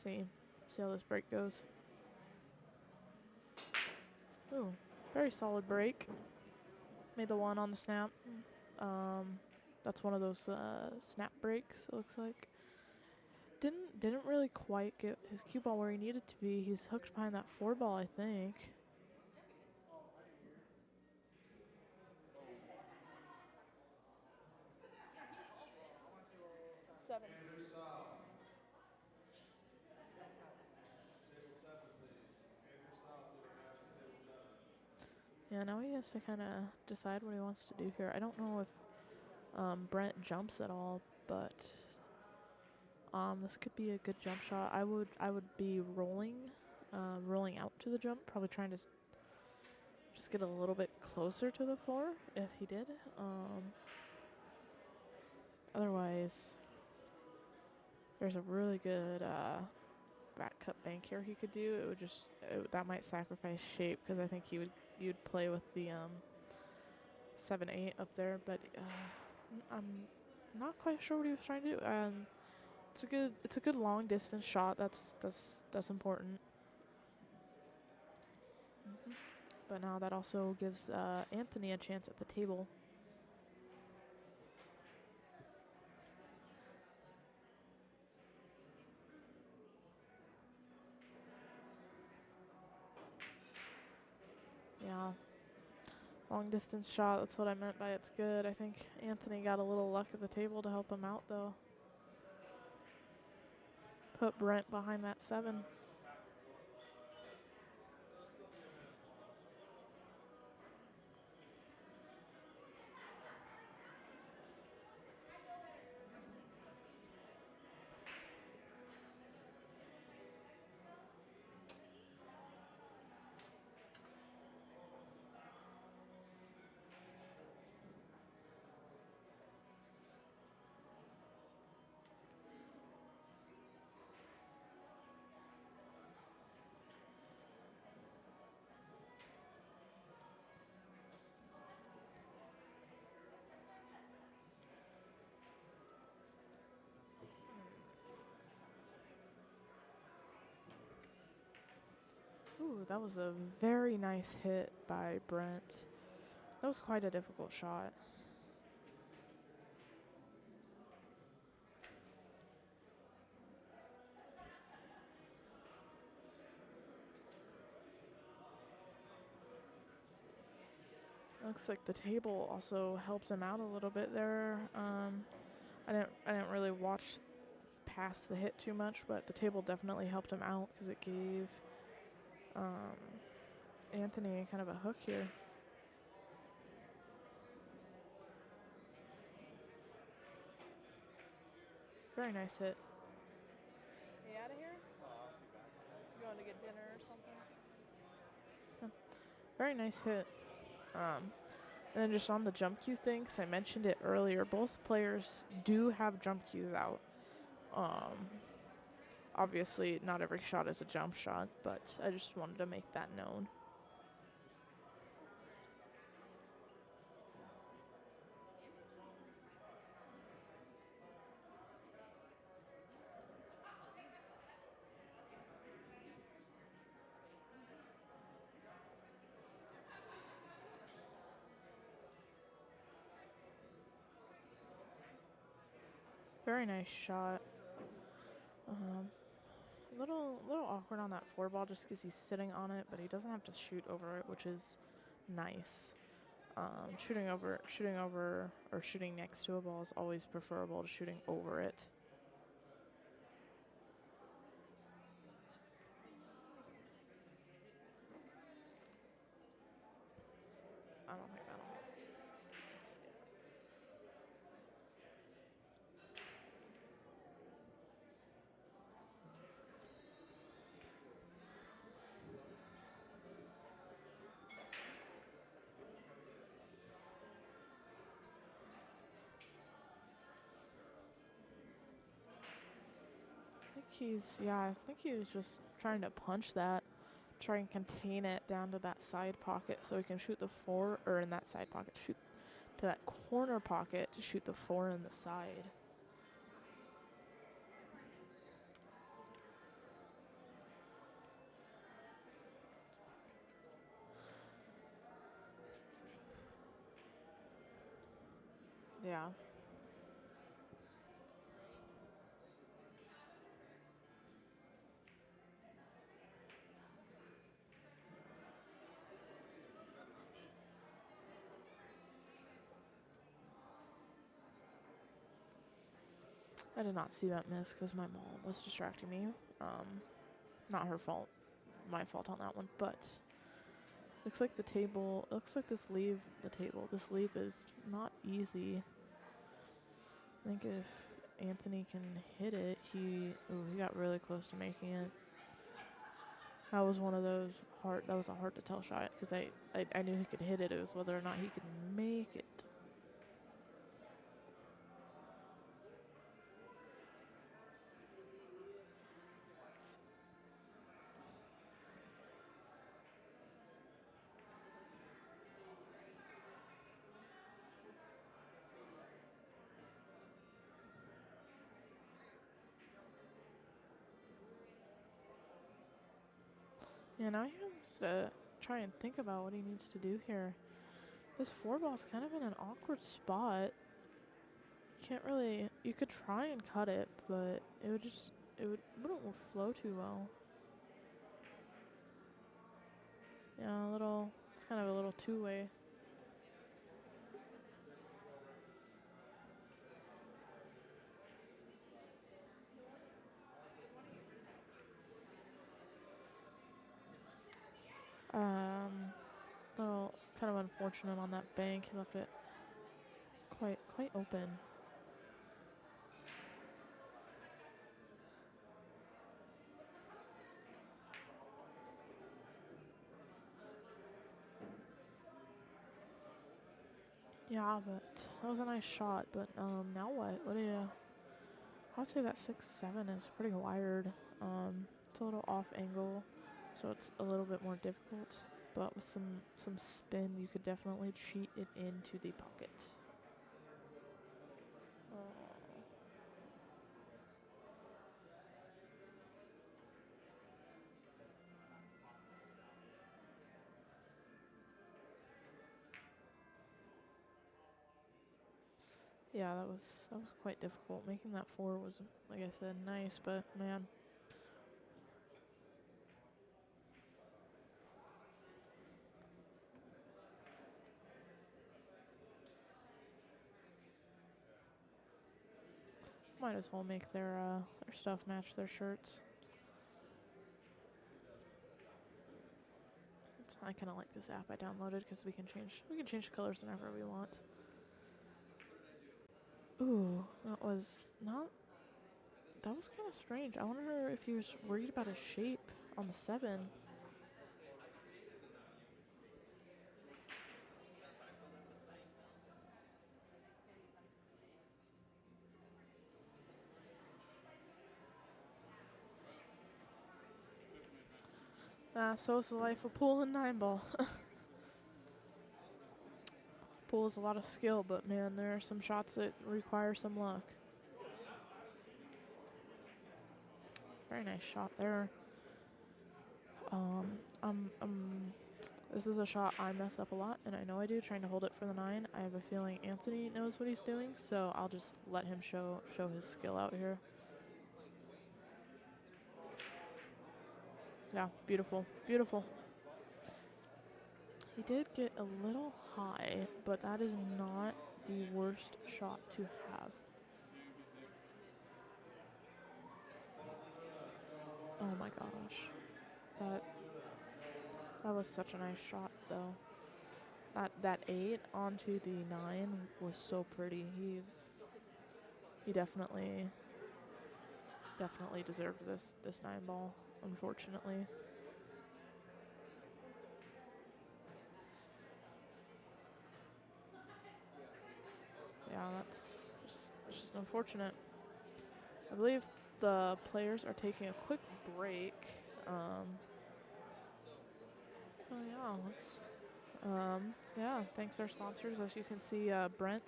See how this break goes. Ooh, very solid break. Made the 1 on the snap. That's one of those snap breaks, it looks like. Didn't really quite get his cue ball where he needed to be. He's hooked behind that 4 ball, I think. Yeah, now he has to kind of decide what he wants to do here. I don't know if Brent jumps at all, but this could be a good jump shot. I would be rolling out to the jump, probably trying to just get a little bit closer to the 4 if he did. Otherwise, there's a really good back cut bank here he could do. That might sacrifice shape because I think you'd play with the 7-8 up there, but I'm not quite sure what he was trying to do. It's a good long distance shot. That's important. But now that also gives Anthony a chance at the table. Yeah. Long distance shot, that's what I meant by it's good. I think Anthony got a little luck at the table to help him out though. Put Brent behind that 7. Ooh, that was a very nice hit by Brent. That was quite a difficult shot. Looks like the table also helped him out a little bit there. I didn't really watch past the hit too much, but the table definitely helped him out because it gave Anthony kind of a hook here. Very nice hit. You out of here? You want to get dinner or something? Yeah. Very nice hit. And then just on the jump cue thing, because I mentioned it earlier, both players do have jump cues out. Obviously, not every shot is a jump shot, but I just wanted to make that known. Very nice shot. Little awkward on that 4-ball just because he's sitting on it, but he doesn't have to shoot over it, which is nice. Shooting over, or shooting next to a ball is always preferable to shooting over it. I don't think that'll make a difference. I think he was just trying to punch that, try and contain it down to that side pocket so he can shoot the 4, or in that side pocket, shoot to that corner pocket to shoot the 4 in the side. Yeah. I did not see that miss because my mom was distracting me. Not her fault. My fault on that one. But looks like the table. Looks like this leave is not easy. I think if Anthony can hit it, he got really close to making it. That was one of those that was a hard to tell shot because I knew he could hit it. It was whether or not he could make it. Yeah, now he has to try and think about what he needs to do here. This 4-ball's kind of in an awkward spot. Can't really. You could try and cut it, but wouldn't flow too well. Yeah, it's kind of a little two-way. Little kind of unfortunate on that bank. He left it quite open. Yeah, but that was a nice shot. But now what? What do you? I'd say that 6-7 is pretty wired. It's a little off angle, so it's a little bit more difficult. But with some spin, you could definitely cheat it into the pocket. Yeah, that was quite difficult. Making that 4 was, like I said, nice, but man. Might as well make their stuff match their shirts. I kind of like this app I downloaded because we can change the colors whenever we want. Ooh, that was kind of strange. I wonder if he was worried about his shape on the 7. So is the life of pool and 9-ball. Pool is a lot of skill, but man, there are some shots that require some luck. Very nice shot there. This is a shot I mess up a lot, and I know I do, trying to hold it for the 9. I have a feeling Anthony knows what he's doing, so I'll just let him show his skill out here. Yeah, beautiful, beautiful. He did get a little high, but that is not the worst shot to have. Oh my gosh. That was such a nice shot though. That 8 onto the 9 was so pretty. He definitely deserved this 9-ball, unfortunately. Yeah, that's just unfortunate. I believe the players are taking a quick break. So yeah, thanks our sponsors. As you can see, Brent,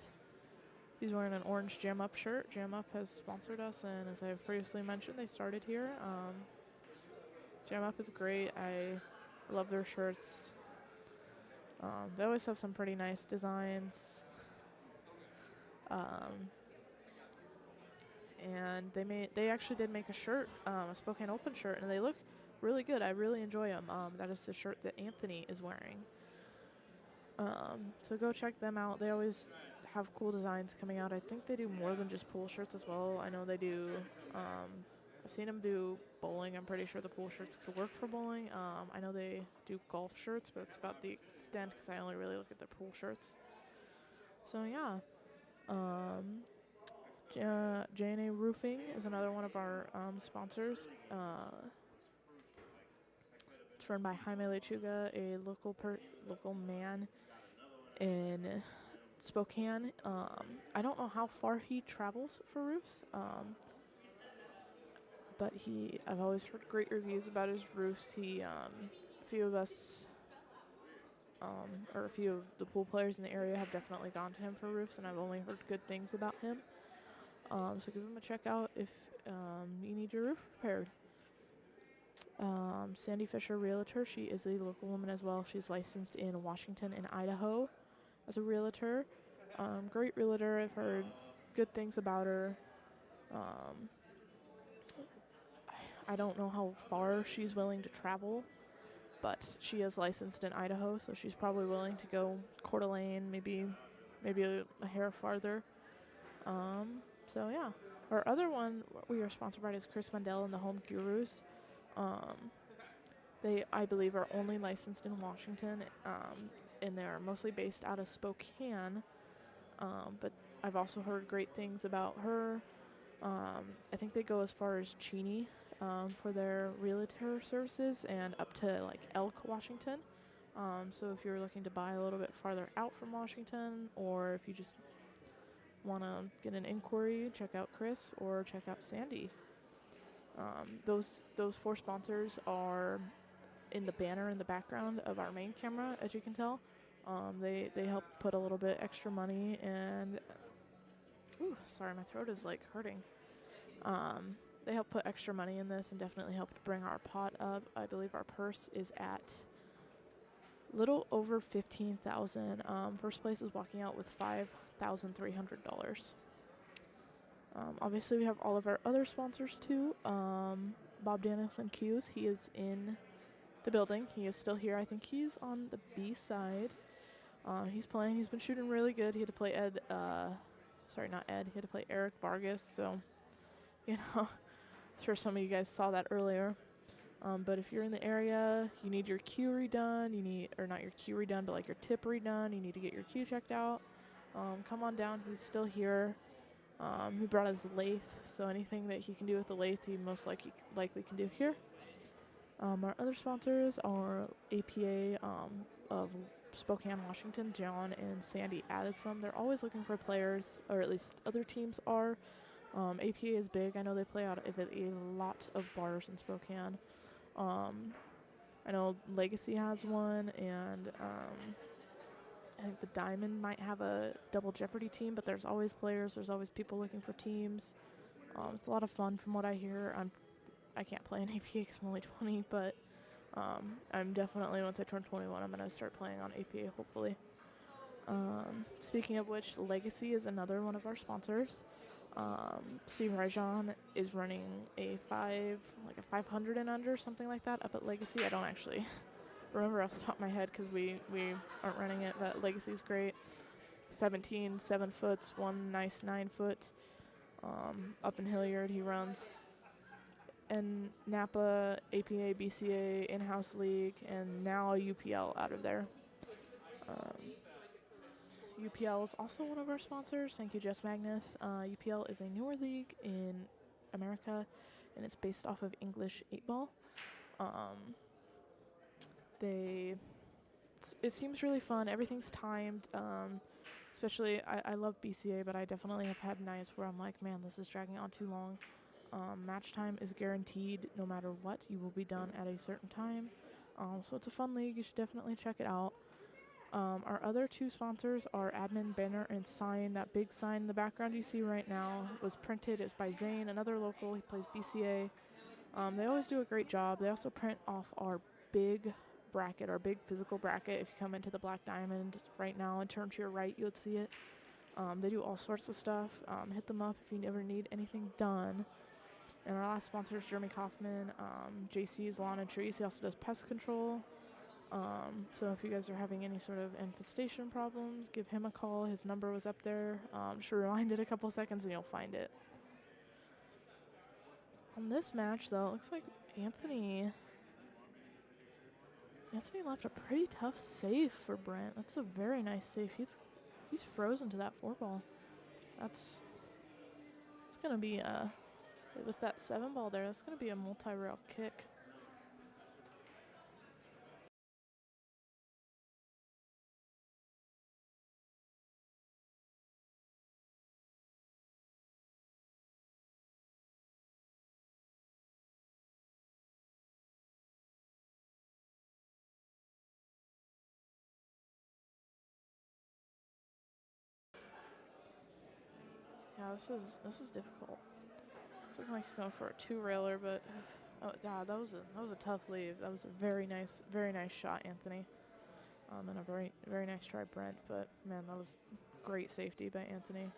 he's wearing an orange Jam Up shirt. Jam Up has sponsored us, and as I've previously mentioned, they started here. Jam Up is great. I love their shirts. They always have some pretty nice designs. And they actually did make a shirt, a Spokane Open shirt, and they look really good. I really enjoy them. That is the shirt that Anthony is wearing. So go check them out. They always have cool designs coming out. I think they do more than just pool shirts as well. I know they do. I've seen them do bowling. I'm pretty sure the pool shirts could work for bowling. I know they do golf shirts, but it's about the extent because I only really look at their pool shirts. So yeah. J&A Roofing is another one of our sponsors. It's run by Jaime Lechuga, a local man in Spokane. I don't know how far he travels for roofs, but I've always heard great reviews about his roofs. A few of us, or a few of the pool players in the area have definitely gone to him for roofs, and I've only heard good things about him. So give him a check out if you need your roof repaired. Sandi Fisher, realtor. She is a local woman as well. She's licensed in Washington and Idaho as a realtor. Great realtor. I've heard good things about her. I don't know how far she's willing to travel, but she is licensed in Idaho, so she's probably willing to go Coeur d'Alene, maybe a hair farther. So yeah. Our other one we are sponsored by is Chris Mundel and the Home Gurus. They, I believe, are only licensed in Washington, and they're mostly based out of Spokane. But I've also heard great things about her. I think they go as far as Cheney for their realtor services and up to like Elk, Washington. So if you're looking to buy a little bit farther out from Washington, or if you just want to get an inquiry, check out Chris or check out Sandi. Those 4 sponsors are in the banner in the background of our main camera, as you can tell. They help put a little bit extra money, and sorry, my throat is like hurting. They help put extra money in this and definitely helped bring our pot up. I believe our purse is at little over $15,000. First place is walking out with $1,300. Obviously, we have all of our other sponsors too. Bob Danielson Cues, he is in the building. He is still here. I think he's on the B side. He's playing. He's been shooting really good. He had to play not Ed. He had to play Eric Vargas. So, I'm sure some of you guys saw that earlier. But if you're in the area, you need your cue redone. Or not your cue redone, but like your tip redone. You need to get your cue checked out. Come on down. He's still here. He brought his lathe, so anything that he can do with the lathe, he most likely can do here. Our other sponsors are APA of Spokane, Washington. John and Sandi added some. They're always looking for players, or at least other teams are. APA is big. I know they play out of a lot of bars in Spokane. I know Legacy has one, and I think the Diamond might have a double Jeopardy team, but there's always players. There's always people looking for teams. It's a lot of fun from what I hear. I can't play an APA because I'm only 20, but I'm definitely, once I turn 21, I'm going to start playing on APA, hopefully. Speaking of which, Legacy is another one of our sponsors. Steve Rajan is running a 500 and under, something like that, up at Legacy. I don't actually remember off the top of my head because we aren't running it, but Legacy's great. 17 7-foots, one nice 9-foot. Up in Hilliard, he runs. And Napa, APA, BCA, in-house league, and now UPL out of there. UPL is also one of our sponsors. Thank you, Jess Magnus. UPL is a newer league in America, and it's based off of English 8-ball. It seems really fun. Everything's timed. Especially, I love BCA, but I definitely have had nights where I'm like, man, this is dragging on too long. Match time is guaranteed no matter what. You will be done at a certain time. So it's a fun league. You should definitely check it out. Our other two sponsors are Admen, banner, and sign. That big sign in the background you see right now was printed. It's by Zane, another local. He plays BCA. They always do a great job. They also print off our big bracket, our big physical bracket. If you come into the Black Diamond right now and turn to your right, you'll see it. They do all sorts of stuff. Hit them up if you ever need anything done. And our last sponsor is Jeremy Kaufman. JC's Lawn and Trees. He also does pest control. So if you guys are having any sort of infestation problems, give him a call. His number was up there. Just rewind it a couple seconds and you'll find it. On this match, though, it looks like Anthony left a pretty tough save for Brent. That's a very nice save. He's frozen to that 4-ball. It's gonna be with that 7-ball there. That's gonna be a multi-rail kick. Yeah, this is difficult. It's looking like he's going for a 2-railer, but oh god, that was a tough leave. That was a very nice shot, Anthony. And a very nice try, Brent. But man, that was great safety by Anthony.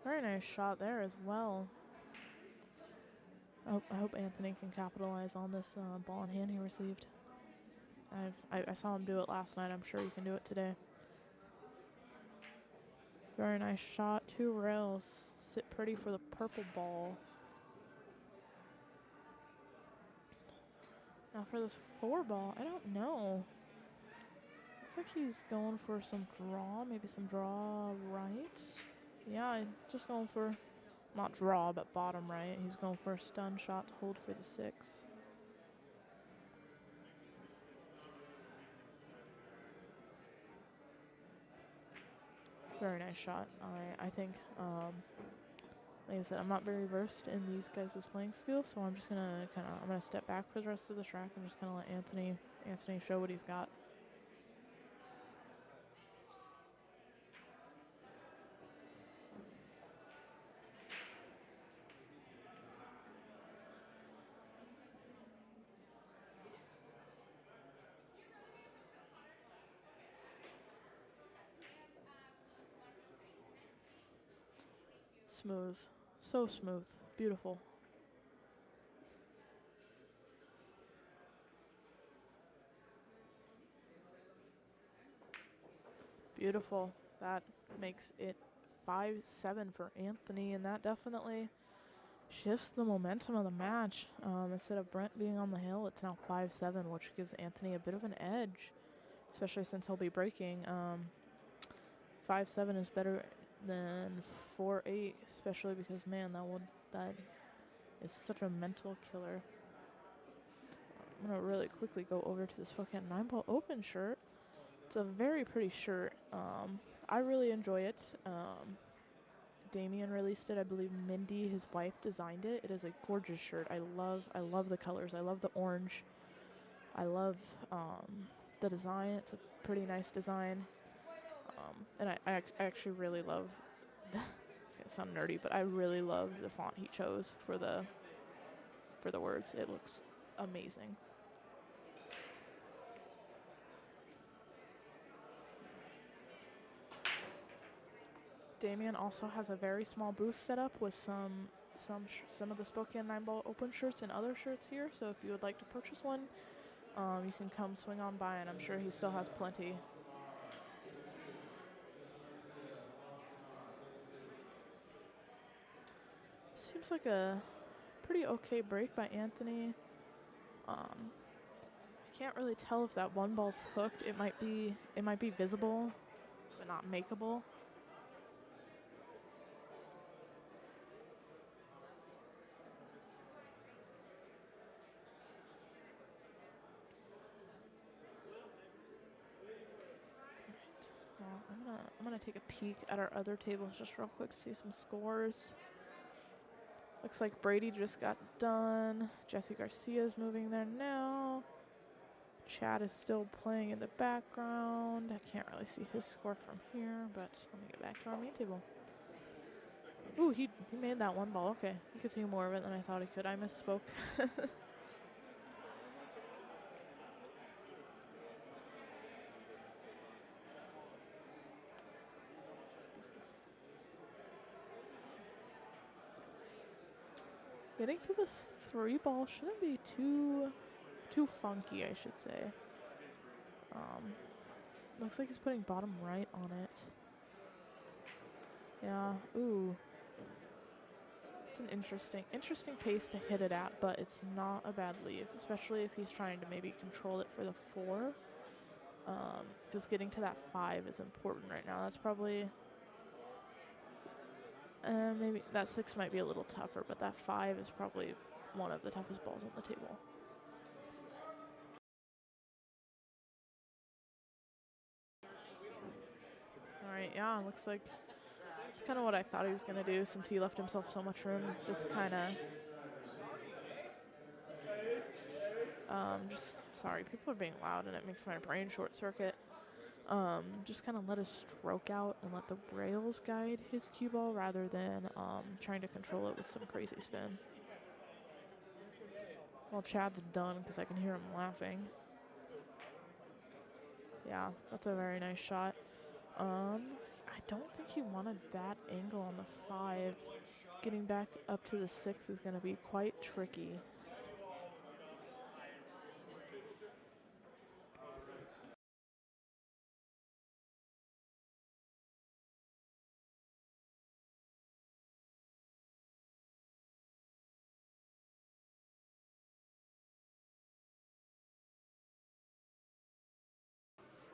Very nice shot there as well. I hope Anthony can capitalize on this ball in hand he received. I saw him do it last night. I'm sure he can do it today. Very nice shot. 2 rails. Sit pretty for the purple ball. Now for this 4-ball, I don't know. Looks like he's going for some draw. Maybe some draw right. Yeah, just going for, not draw, but bottom right. He's going for a stun shot to hold for the 6. Very nice shot. I think, like I said, I'm not very versed in these guys' playing skills, so I'm just gonna I'm gonna step back for the rest of the track and just gonna let Anthony show what he's got. smooth. So smooth. Beautiful. Beautiful. That makes it 5-7 for Anthony, and that definitely shifts the momentum of the match. Instead of Brent being on the hill, it's now 5-7, which gives Anthony a bit of an edge, especially since he'll be breaking. 5-7 is better than 4-8, especially because, man, that is such a mental killer. I'm going to really quickly go over to the Spokane 9-ball open shirt. It's a very pretty shirt. I really enjoy it. Damien released it. I believe Mindy, his wife, designed it. It is a gorgeous shirt. I love the colors. I love the orange. I love the design. It's a pretty nice design. And I actually really love, it's going to sound nerdy, but I really love the font he chose for the words. It looks amazing. Damien also has a very small booth set up with some of the Spokane 9-ball open shirts and other shirts here. So if you would like to purchase one, you can come swing on by, and I'm sure he still has plenty. Seems like a pretty okay break by Anthony. I can't really tell if that one ball's hooked. It might be visible, but not makeable. Well, I'm gonna take a peek at our other tables just real quick to see some scores. Looks like Brady just got done. Jesse Garcia's moving there now. Chad is still playing in the background. I can't really see his score from here, but let me get back to our main table. Ooh, he made that one ball. Okay, he could take more of it than I thought he could. I misspoke. Getting to this 3-ball shouldn't be too funky, I should say. Looks like he's putting bottom right on it. Yeah, ooh. It's an interesting pace to hit it at, but it's not a bad leave, especially if he's trying to maybe control it for the 4. Because getting to that 5 is important right now. That's probably... maybe that 6 might be a little tougher, but that 5 is probably one of the toughest balls on the table. Alright, yeah, looks like it's kind of what I thought he was going to do since he left himself so much room. Just kind of... sorry, people are being loud and it makes my brain short circuit. Just kind of let his stroke out and let the rails guide his cue ball rather than trying to control it with some crazy spin. Well, Chad's done because I can hear him laughing. Yeah, that's a very nice shot. I don't think he wanted that angle on the 5. Getting back up to the 6 is going to be quite tricky.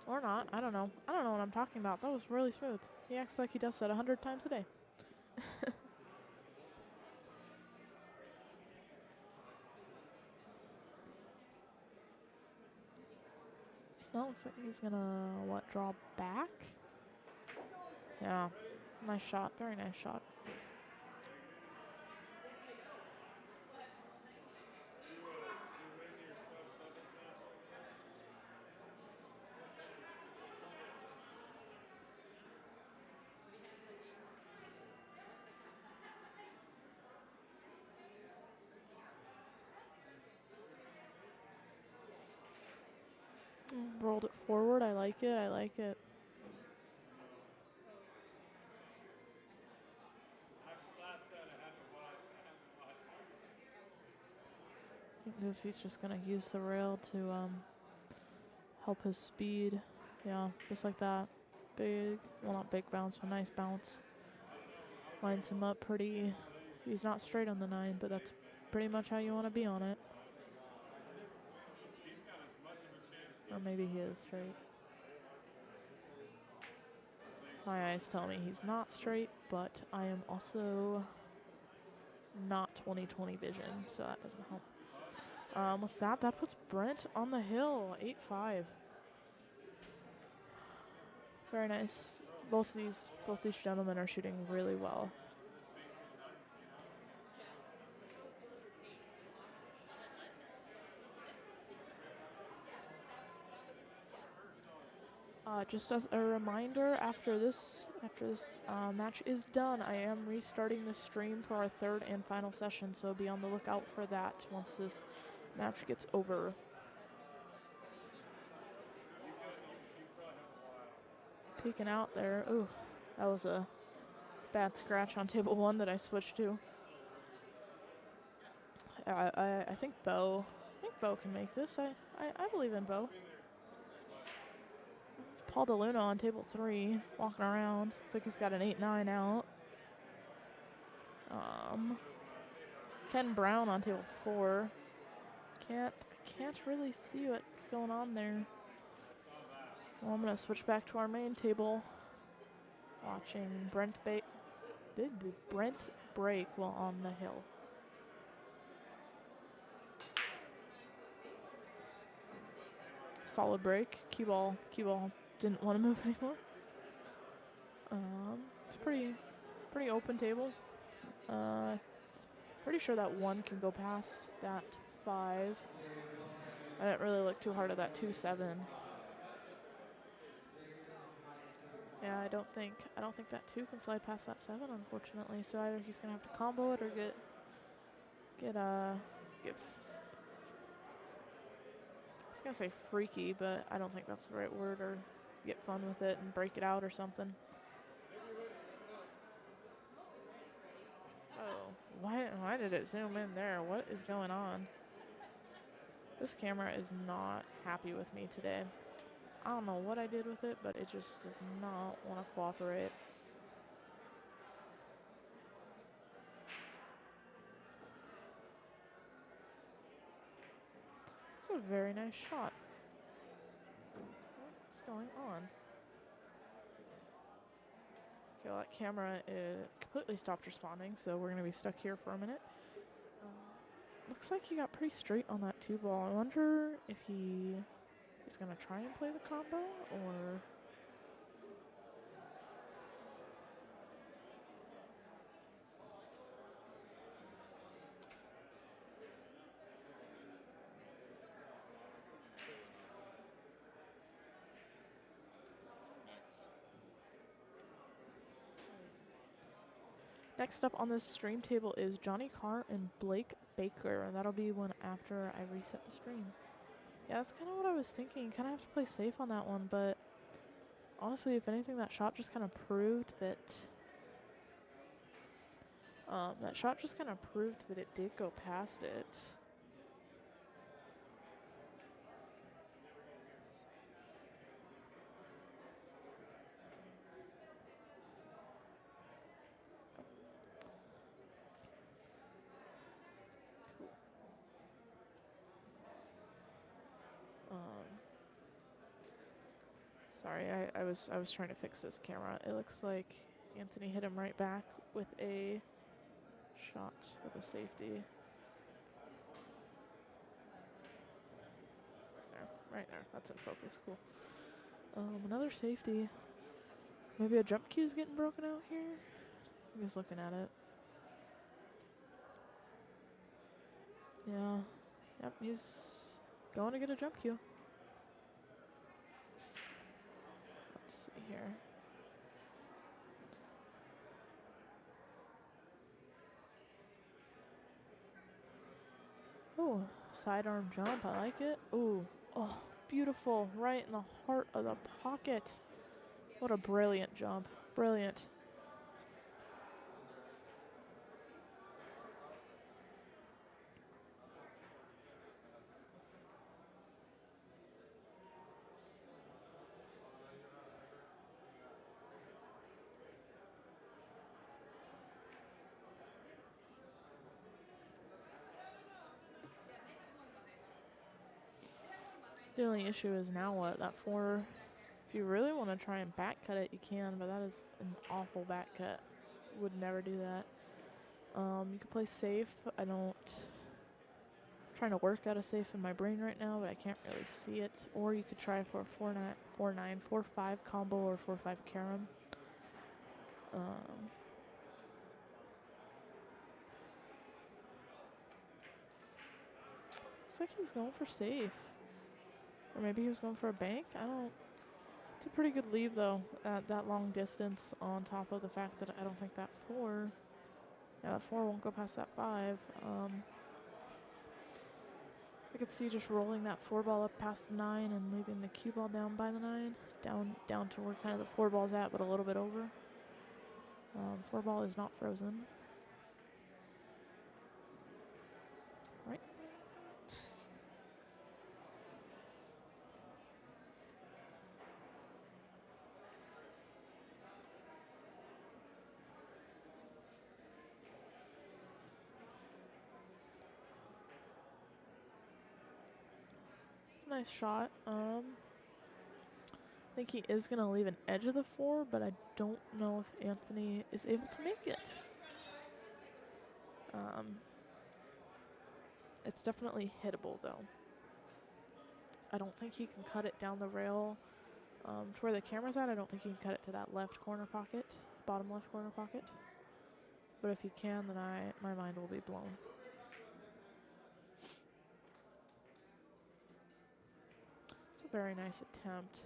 Or not. I don't know. I don't know what I'm talking about. That was really smooth. He acts like he does that 100 times a day. No, looks like he's gonna, draw back? Yeah. Nice shot. Very nice shot. Rolled it forward. I like it. I like it. He's just gonna use the rail to help his speed. Yeah, just like that. Big, well not big bounce, but nice bounce. Lines him up pretty. He's not straight on the 9, but that's pretty much how you want to be on it. Or maybe he is straight. My eyes tell me he's not straight, but I am also not 20/20 vision, so that doesn't help. With that puts Brent on the hill, 8-5. Very nice. Both these gentlemen are shooting really well. Just as a reminder, after this match is done, I am restarting the stream for our third and final session, so be on the lookout for that once this match gets over. Peeking out there. Ooh, that was a bad scratch on table 1 that I switched to. I think Bo can make this. I believe in Bo. Paul DeLuna on table 3, walking around. Looks like he's got an 8-9 out. Ken Brown on table 4. I can't really see what's going on there. Well, I'm gonna switch back to our main table. Watching Brent break while on the hill. Solid break. Cue ball didn't want to move anymore. It's pretty open table. Pretty sure that 1 can go past that 5. I didn't really look too hard at that 2-7. Yeah, I don't think that 2 can slide past that 7, unfortunately. So either he's gonna have to combo it or get I was gonna say freaky, but I don't think that's the right word, or get fun with it and break it out or something. Oh, why did it zoom in there? What is going on? This camera is not happy with me today. I don't know what I did with it, but it just does not want to cooperate. It's a very nice shot. What's going on? Okay, well, that camera completely stopped responding, so we're going to be stuck here for a minute. Looks like he got pretty straight on that 2 ball. I wonder if he's going to try and play the combo, or... Next up on this stream table is Johnny Carr and Blake Baker, and that'll be one after I reset the stream. Yeah, that's kind of what I was thinking. Kind of have to play safe on that one, but honestly, if anything, that shot just kind of proved that it did go past it. Sorry, I was trying to fix this camera. It looks like Anthony hit him right back with a shot with a safety. There, right there. That's in focus. Cool. Another safety. Maybe a jump cue's getting broken out here. I'm just looking at it. Yeah. Yep, he's going to get a jump cue. Here. Oh, sidearm jump. I like it. Ooh. Oh, beautiful. Right in the heart of the pocket. What a brilliant jump. Brilliant. The only issue is now what? That 4, if you really want to try and back cut it, you can, but that is an awful back cut. Would never do that. You could play safe. I don't. Trying to work out a safe in my brain right now, but I can't really see it. Or you could try for a 4-9, 4-9, 4-5 combo or 4-5 carom. Looks like he was going for safe. Or maybe he was going for a bank. I don't. It's a pretty good leave, though, at that long distance, on top of the fact that I don't think that 4. Yeah, that 4 won't go past that 5. I could see just rolling that 4 ball up past the 9 and leaving the cue ball down by the 9. Down to where kind of the 4 ball's at, but a little bit over. 4 ball is not frozen. Right? Nice shot. I think he is going to leave an edge of the 4, but I don't know if Anthony is able to make it. It's definitely hittable, though. I don't think he can cut it down the rail to where the camera's at. I don't think he can cut it to that left corner pocket, bottom left corner pocket. But if he can, then my mind will be blown. It's a very nice attempt.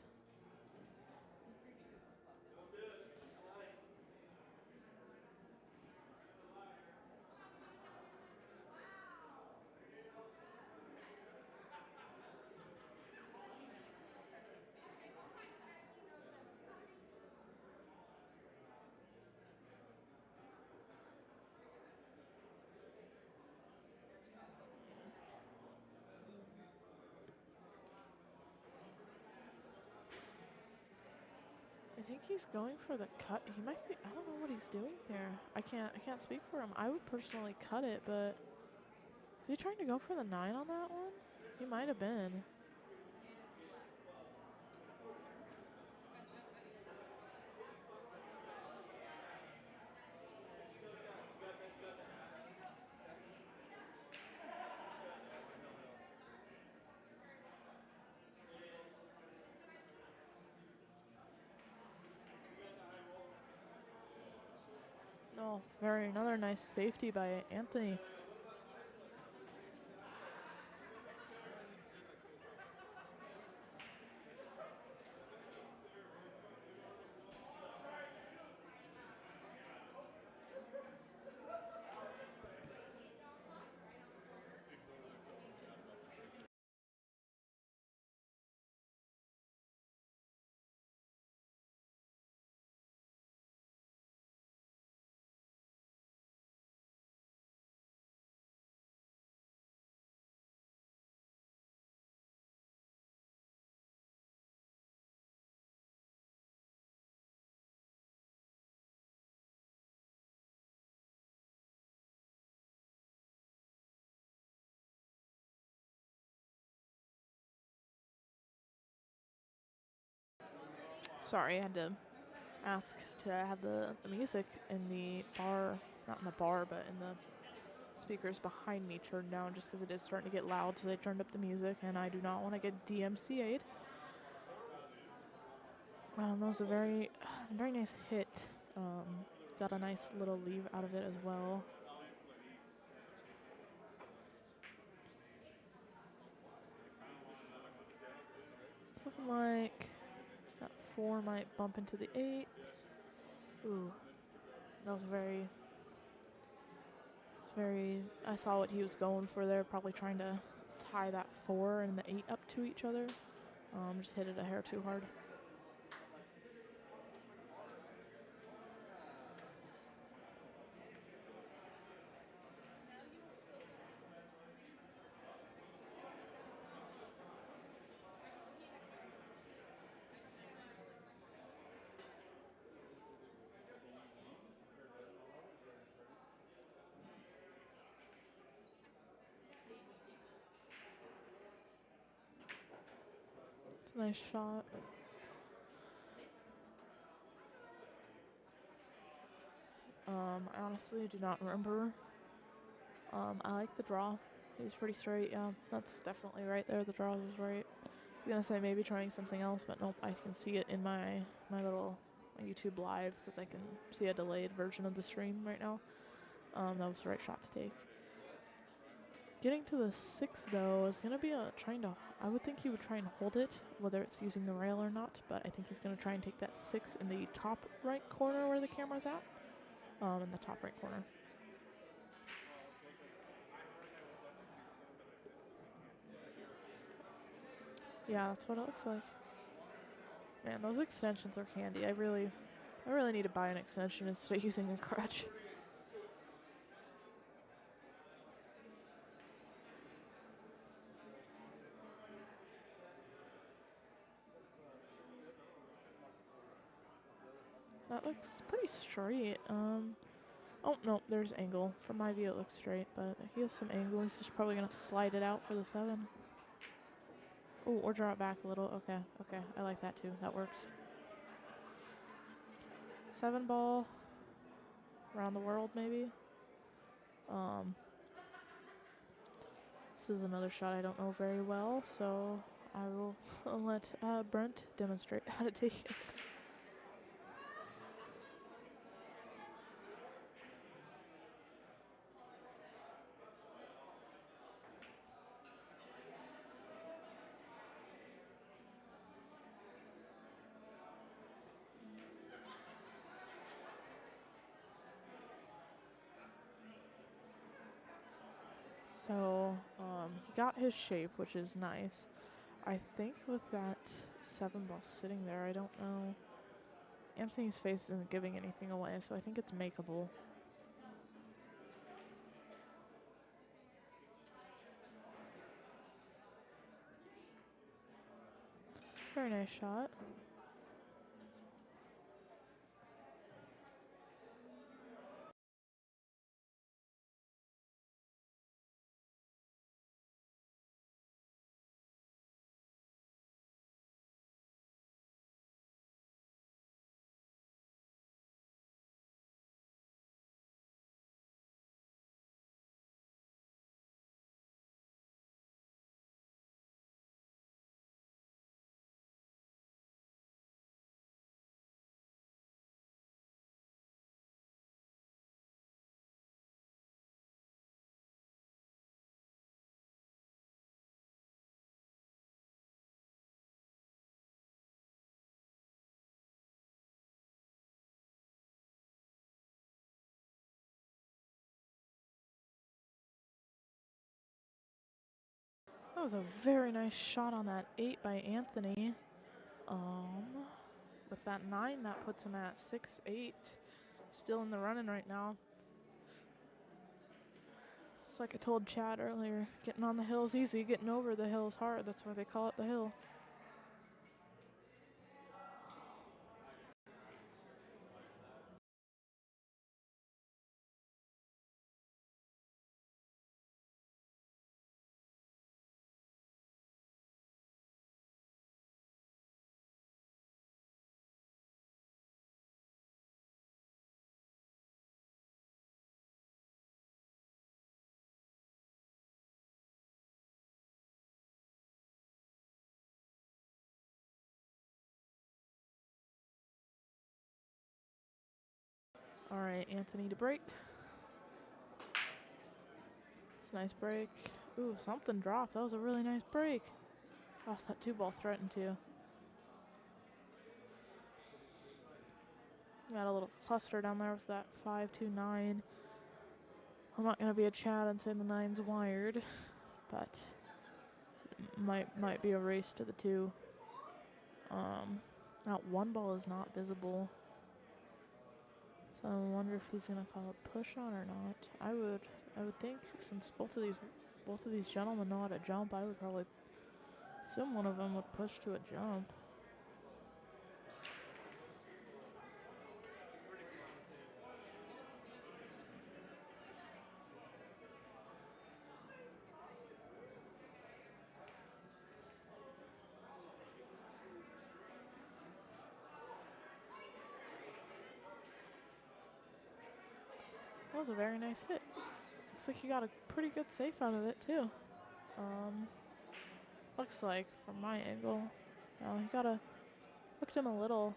I think he's going for the cut. He might be. I don't know what he's doing there. I can't speak for him. I would personally cut it, but is he trying to go for the 9 on that one? He might have been. Oh, another nice safety by Anthony. Sorry, I had to ask to have the music in the bar, not in the bar, but in the speakers behind me turned down just because it is starting to get loud, so they turned up the music, and I do not want to get DMCA'd. That was a very nice hit. Got a nice little leave out of it as well. It's looking like that 4 might bump into the 8. Ooh, that was very. I saw what he was going for there, probably trying to tie that 4 and the 8 up to each other. Just hit it a hair too hard. Nice shot. I honestly do not remember. I like the draw. He's pretty straight, yeah. That's definitely right there. The draw was right. I was gonna say maybe trying something else, but nope, I can see it in my little YouTube live because I can see a delayed version of the stream right now. That was the right shot to take. Getting to the 6 though is gonna be I would think he would try and hold it, whether it's using the rail or not, but I think he's gonna try and take that 6 in the top right corner where the camera's at. In the top right corner. Yeah, that's what it looks like. Man, those extensions are handy. I really need to buy an extension instead of using a crutch. That looks pretty straight. Oh, no, there's angle. From my view, it looks straight, but he has some angle. He's just probably going to slide it out for the 7. Oh, or draw it back a little. Okay, okay. I like that too. That works. 7 ball. Around the world, maybe. This is another shot I don't know very well, so I will let Brent demonstrate how to take it. So, he got his shape, which is nice. I think with that 7 ball sitting there, I don't know. Anthony's face isn't giving anything away, so I think it's makeable. Very nice shot. That was a very nice shot on that 8 by Anthony. With that 9, that puts him at 6-8. Still in the running right now. It's like I told Chad earlier, getting on the hill's easy, getting over the hill's hard. That's why they call it the hill. All right, Anthony to break. It's a nice break. Ooh, something dropped. That was a really nice break. Oh, that 2 ball threatened to. Got a little cluster down there with that 5-2-9. I'm not gonna be a Chad and say the 9's wired, but it might be a race to the 2. That 1 ball is not visible. So I wonder if he's gonna call a push on or not. I would think since both of these gentlemen know how to jump, I would probably assume one of them would push to a jump. That was a very nice hit. Looks like he got a pretty good safe out of it too. Looks like from my angle. He hooked him a little.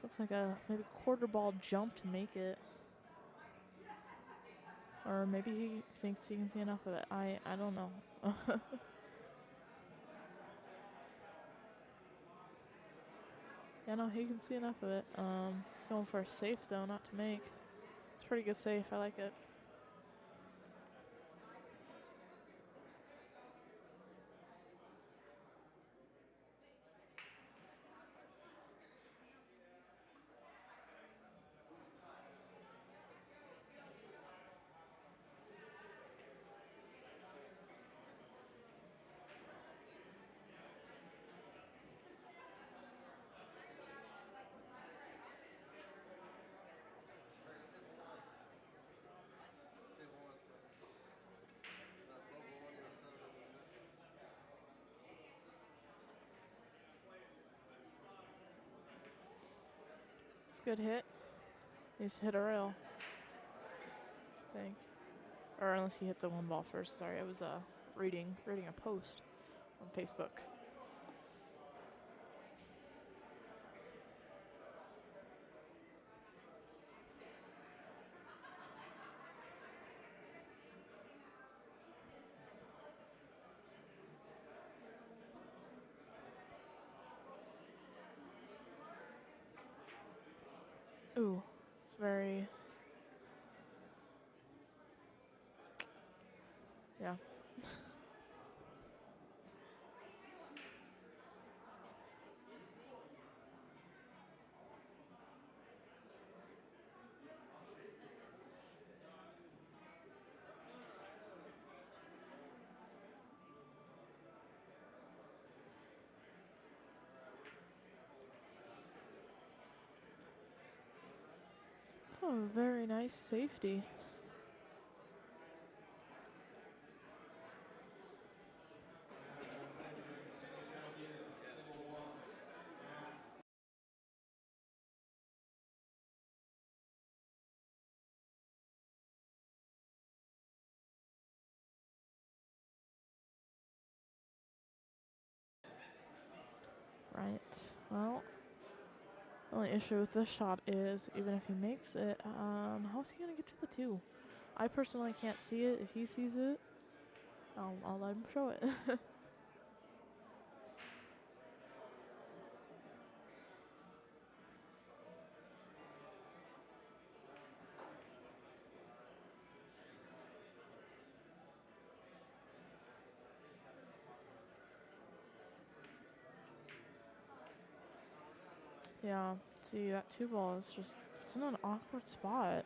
Looks like a maybe quarter ball jump to make it. Or maybe he thinks he can see enough of it. I don't know. Yeah, no, he can see enough of it. He's going for a safe though, not to make. It's a pretty good safe. I like it. It's a good hit. He's hit a rail, I think. Or unless he hit the one ball first. Sorry, I was reading a post on Facebook. Ooh, it's very, yeah. It's a very nice safety. Right. Well, the only issue with this shot is even if he makes it, how's he gonna get to the two? I personally can't see it. If he sees it, I'll let him show it. Yeah. See, that two ball is just, it's in an awkward spot.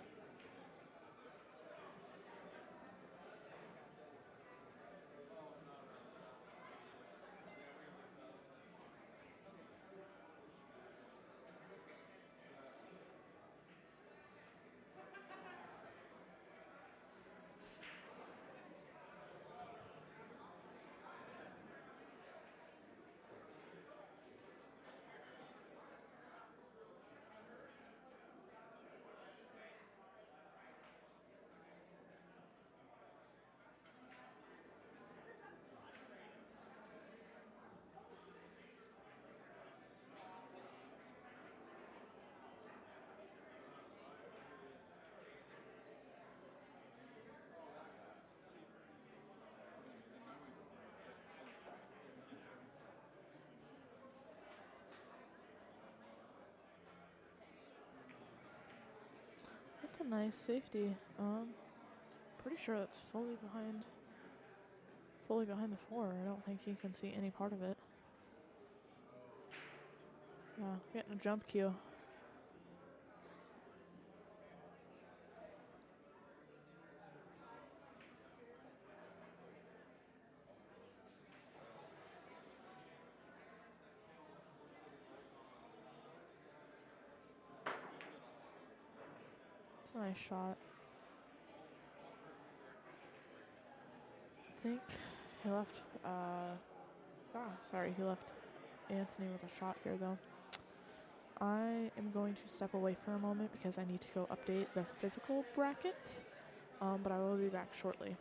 That's a nice safety. Pretty sure that's fully behind the four. I don't think he can see any part of it. Yeah, getting a jump cue. It's a nice shot. I think he left, he left Anthony with a shot here though. I am going to step away for a moment because I need to go update the physical bracket, but I will be back shortly.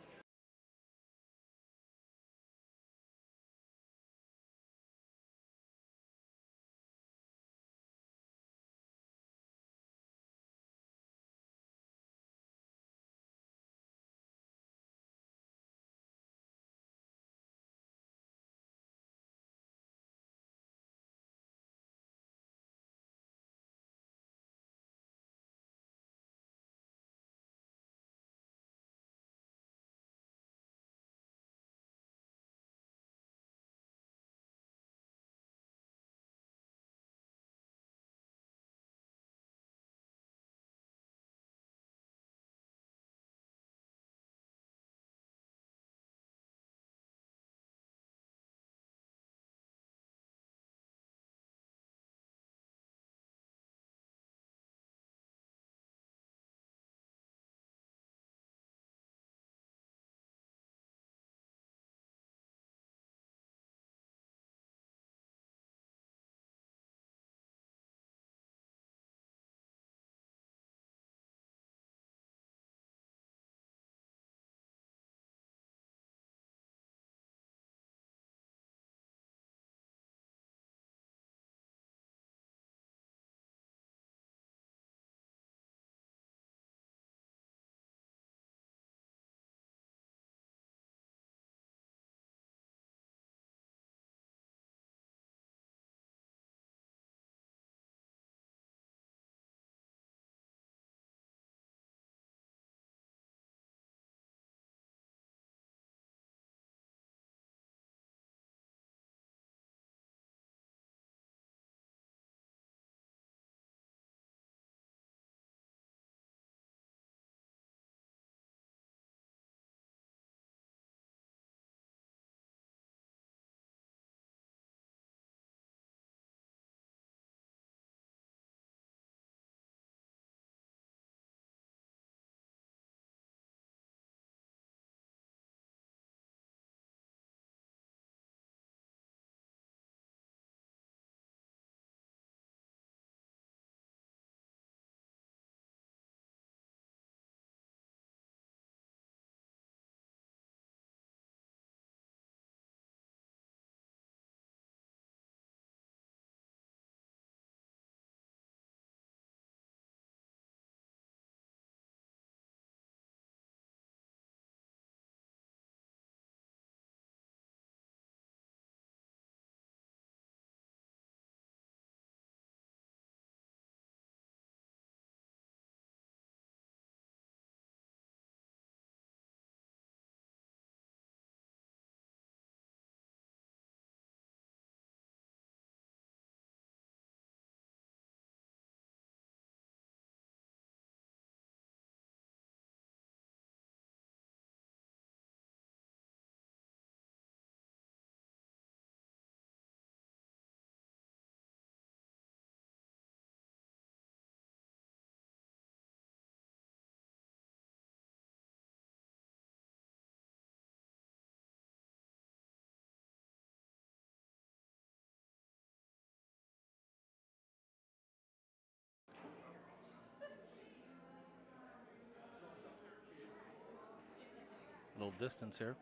A little distance here.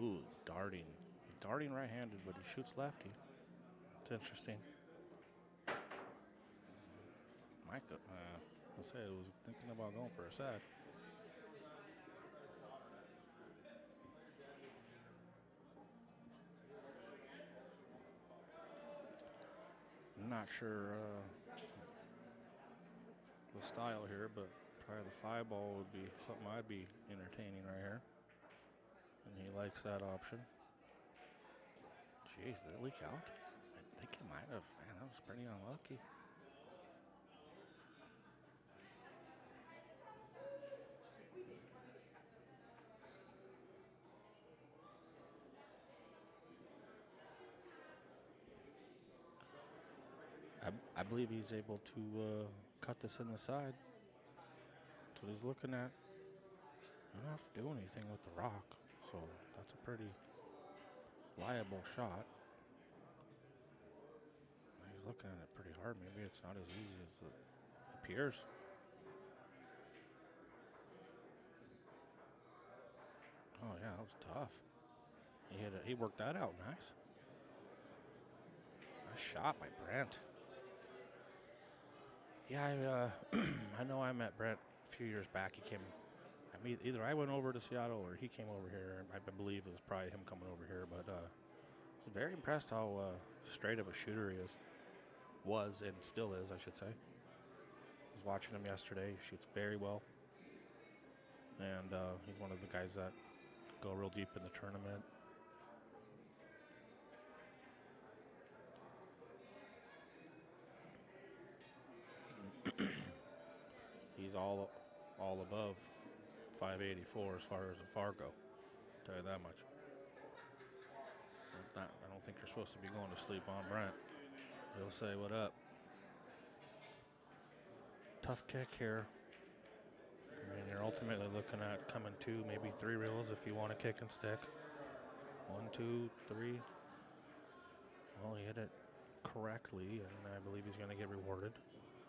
Ooh, darting. Darting right-handed, but he shoots lefty. It's interesting. Mike, I'll say I was thinking about going for a sack. I'm not sure the style here, but probably the 5 ball would be something I'd be entertaining right here. And he likes that option. Jeez, did it leak out? I think it might have. Man, that was pretty unlucky. I believe he's able to cut this in the side. That's what he's looking at. You don't have to do anything with the rock, so that's a pretty liable shot. He's looking at it pretty hard. Maybe it's not as easy as it appears. Oh yeah, that was tough. He worked that out nice. Nice shot by Brent. Yeah, I know I met Brent a few years back. He came. Either I went over to Seattle or he came over here. I believe it was probably him coming over here, but I was very impressed how straight of a shooter he was and still is, I should say. I was watching him yesterday. He shoots very well, and he's one of the guys that go real deep in the tournament. He's all above 584 as far as a Fargo. Tell you that much. I don't think you're supposed to be going to sleep on Brent. He'll say, "What up?" Tough kick here. I mean, you're ultimately looking at coming 2, maybe 3 reels if you want to kick and stick. 1, 2, 3. Well, he hit it correctly, and I believe he's going to get rewarded.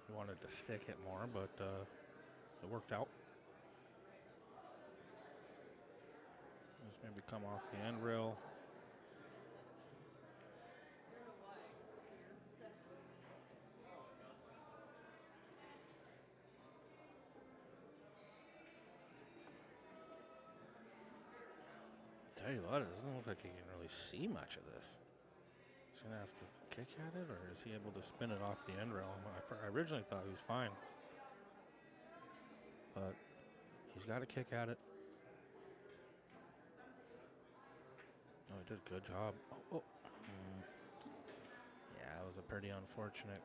He wanted to stick it more, but it worked out. Just maybe come off the end rail. Tell you what, it doesn't look like you can really see much of this. He's going to have to kick at it, or is he able to spin it off the end rail? I originally thought he was fine. But he's got to kick at it. Oh, he did a good job. Yeah, it was a pretty unfortunate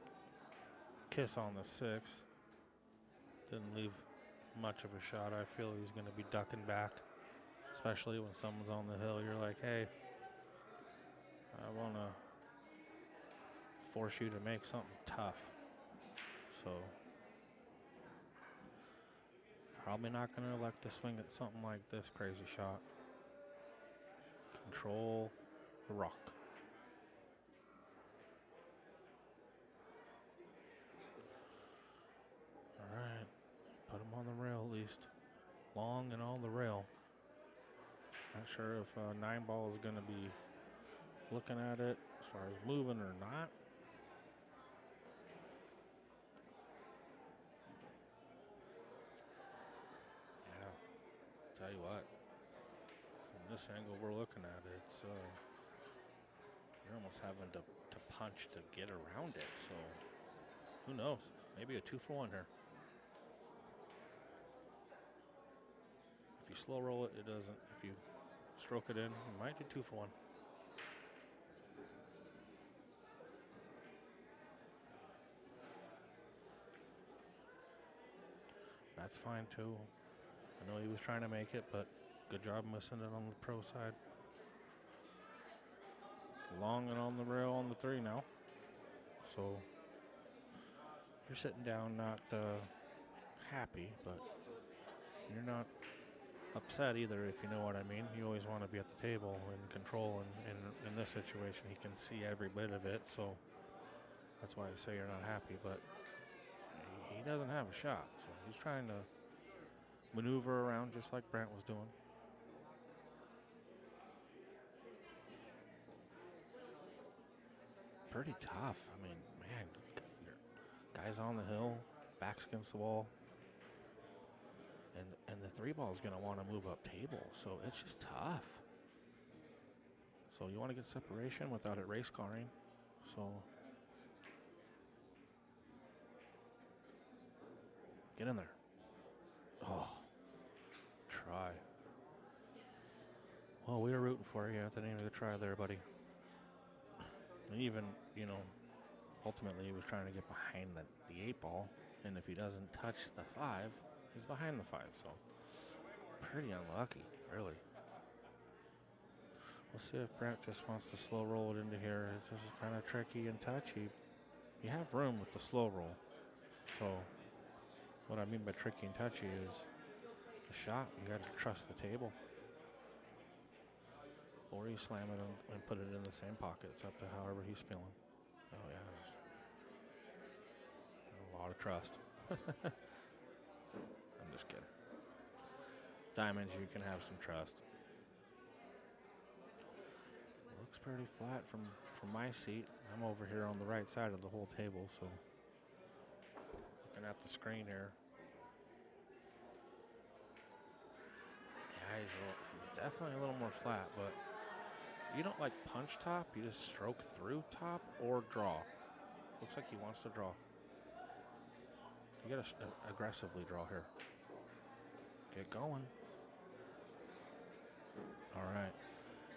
kiss on the 6. Didn't leave much of a shot. I feel he's going to be ducking back, especially when someone's on the hill. You're like, hey, I want to force you to make something tough. So probably not going to elect to swing at something like this crazy shot. Control the rock. All right. Put him on the rail at least. Long and on the rail. Not sure if 9 ball is going to be looking at it as far as moving or not. Yeah. Tell you what. From this angle we're looking at, it's you're almost having to punch to get around it. So who knows? Maybe a 2-for-1 here. If you slow roll it, it doesn't. If you stroke it in, you might do 2-for-1. That's fine too. I know he was trying to make it, but good job missing it on the pro side. Long and on the rail on the 3 now. So you're sitting down not happy, but you're not upset either, if you know what I mean. You always want to be at the table and control, and in this situation he can see every bit of it, so that's why I say you're not happy. But he doesn't have a shot, so he's trying to maneuver around just like Brent was doing. pretty tough. I mean, man, guys on the hill, backs against the wall. And the 3-ball is going to want to move up table, so it's just tough. So you want to get separation without it race carring. So get in there. Oh, try. Well, we were rooting for you at the end of the try there, buddy. And even, ultimately he was trying to get behind the 8-ball, and if he doesn't touch the 5, he's behind the 5, so pretty unlucky, really. We'll see if Brent just wants to slow roll it into here. This is kind of tricky and touchy. You have room with the slow roll. So what I mean by tricky and touchy is the shot, you got to trust the table. Or you slam it and put it in the same pocket. It's up to however he's feeling. Oh, yeah. A lot of trust. I'm just kidding. Diamonds, you can have some trust. Looks pretty flat from my seat. I'm over here on the right side of the whole table, so looking at the screen here. Yeah, he's definitely a little more flat, but you don't like punch top, you just stroke through top or draw. Looks like he wants to draw. You gotta aggressively draw here. Get going. All right.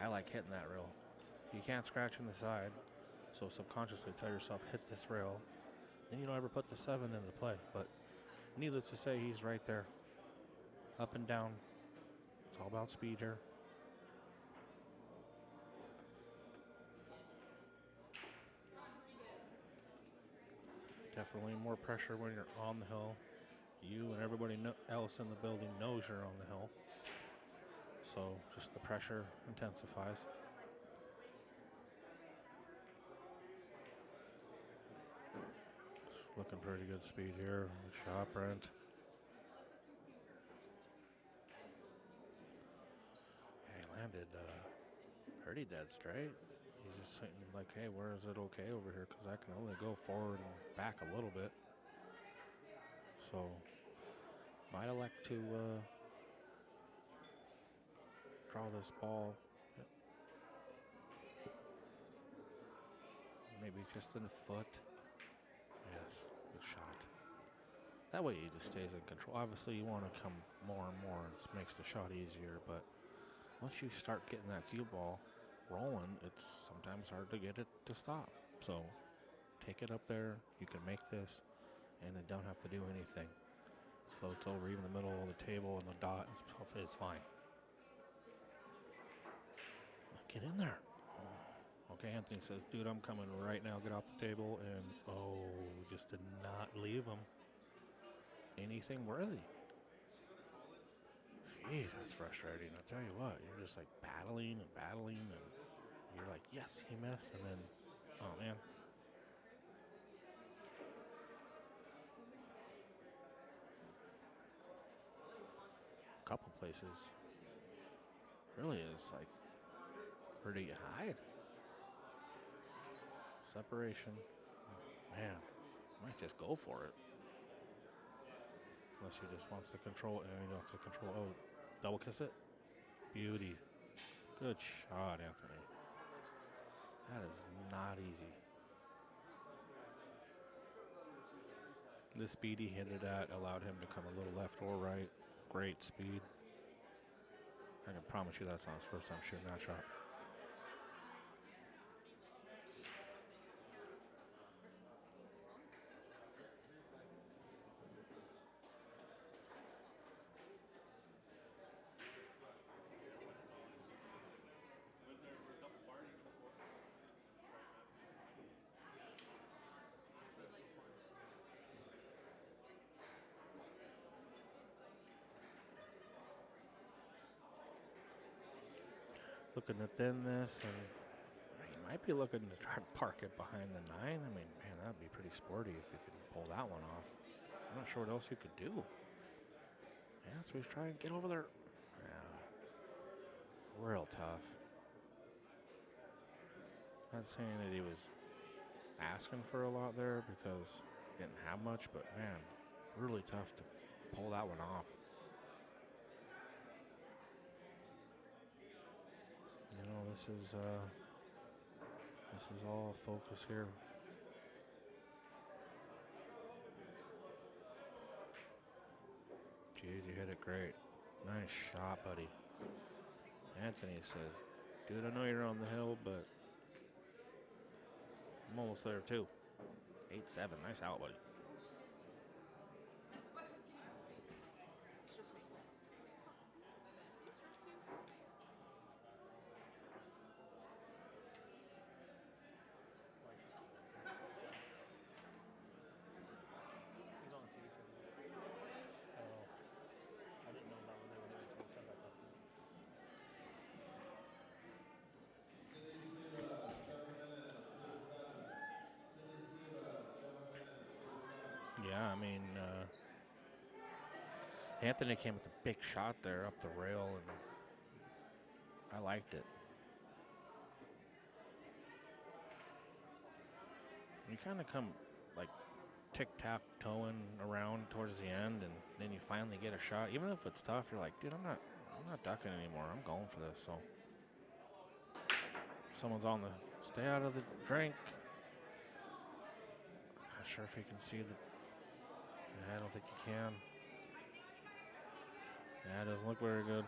I like hitting that rail. You can't scratch in the side, so subconsciously tell yourself, hit this rail. Then you don't ever put the 7 into play, but needless to say, he's right there. Up and down. It's all about speed here. Definitely more pressure when you're on the hill. You and everybody else in the building knows you're on the hill. So just the pressure intensifies. It's looking pretty good speed here. Good shot, Brent. He landed pretty dead straight. He's just sitting like, hey, where is it okay over here? Because I can only go forward and back a little bit. So might elect to draw this ball. Maybe just in a foot. Yes, good shot. That way he just stays in control. Obviously you want to come more and more. It makes the shot easier, but once you start getting that cue ball rolling, it's sometimes hard to get it to stop. So take it up there. You can make this, and then don't have to do anything. Floats over even the middle of the table, and the dot is fine. Get in there. Oh. Okay, Anthony says, dude, I'm coming right now. Get off the table, and just did not leave him anything worthy. Jeez, that's frustrating. I'll tell you what, you're just like battling, and you're like, yes, he missed, and then, oh man. A couple places. Really is like, where do you hide? Separation. Man, might just go for it. Unless he just wants to control, he wants to control. Oh, double kiss it. Beauty. Good shot, Anthony. That is not easy. The speed he hit it at allowed him to come a little left or right. Great speed. I can promise you that's not his first time shooting that shot. Looking to thin this, and he might be looking to try to park it behind the 9. I mean, man, that'd be pretty sporty if he could pull that one off. I'm not sure what else he could do. Yeah, so he's trying to get over there. Yeah, real tough. Not saying that he was asking for a lot there because didn't have much, but man, really tough to pull that one off. You know, this is all focus here. Jeez, you hit it great. Nice shot, buddy. Anthony says, dude, I know you're on the hill, but I'm almost there too. 8-7, nice out, buddy. He's on TV show. Oh, I didn't know that when they were doing it. Send that up. Yeah, I mean, Anthony came with a big shot there up the rail, and I liked it. You kind of come like tic-tac-toeing around towards the end, and then you finally get a shot. Even if it's tough, you're like, dude, I'm not ducking anymore. I'm going for this. So someone's on the stay out of the drink. Not sure if you can see the. Yeah, I don't think you can. Yeah, it doesn't look very good.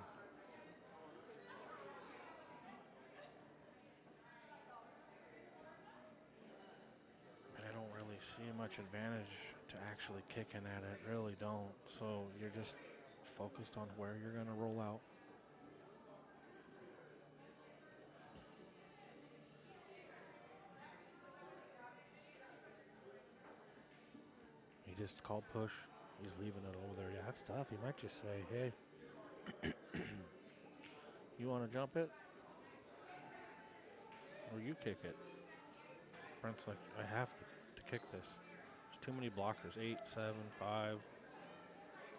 But I don't really see much advantage to actually kicking at it. Really don't. So you're just focused on where you're going to roll out. He just called push. He's leaving it over there. Yeah, that's tough. He might just say, hey, you want to jump it? Or you kick it. Brent's like, I have to kick this. There's too many blockers. 8, 7, 5.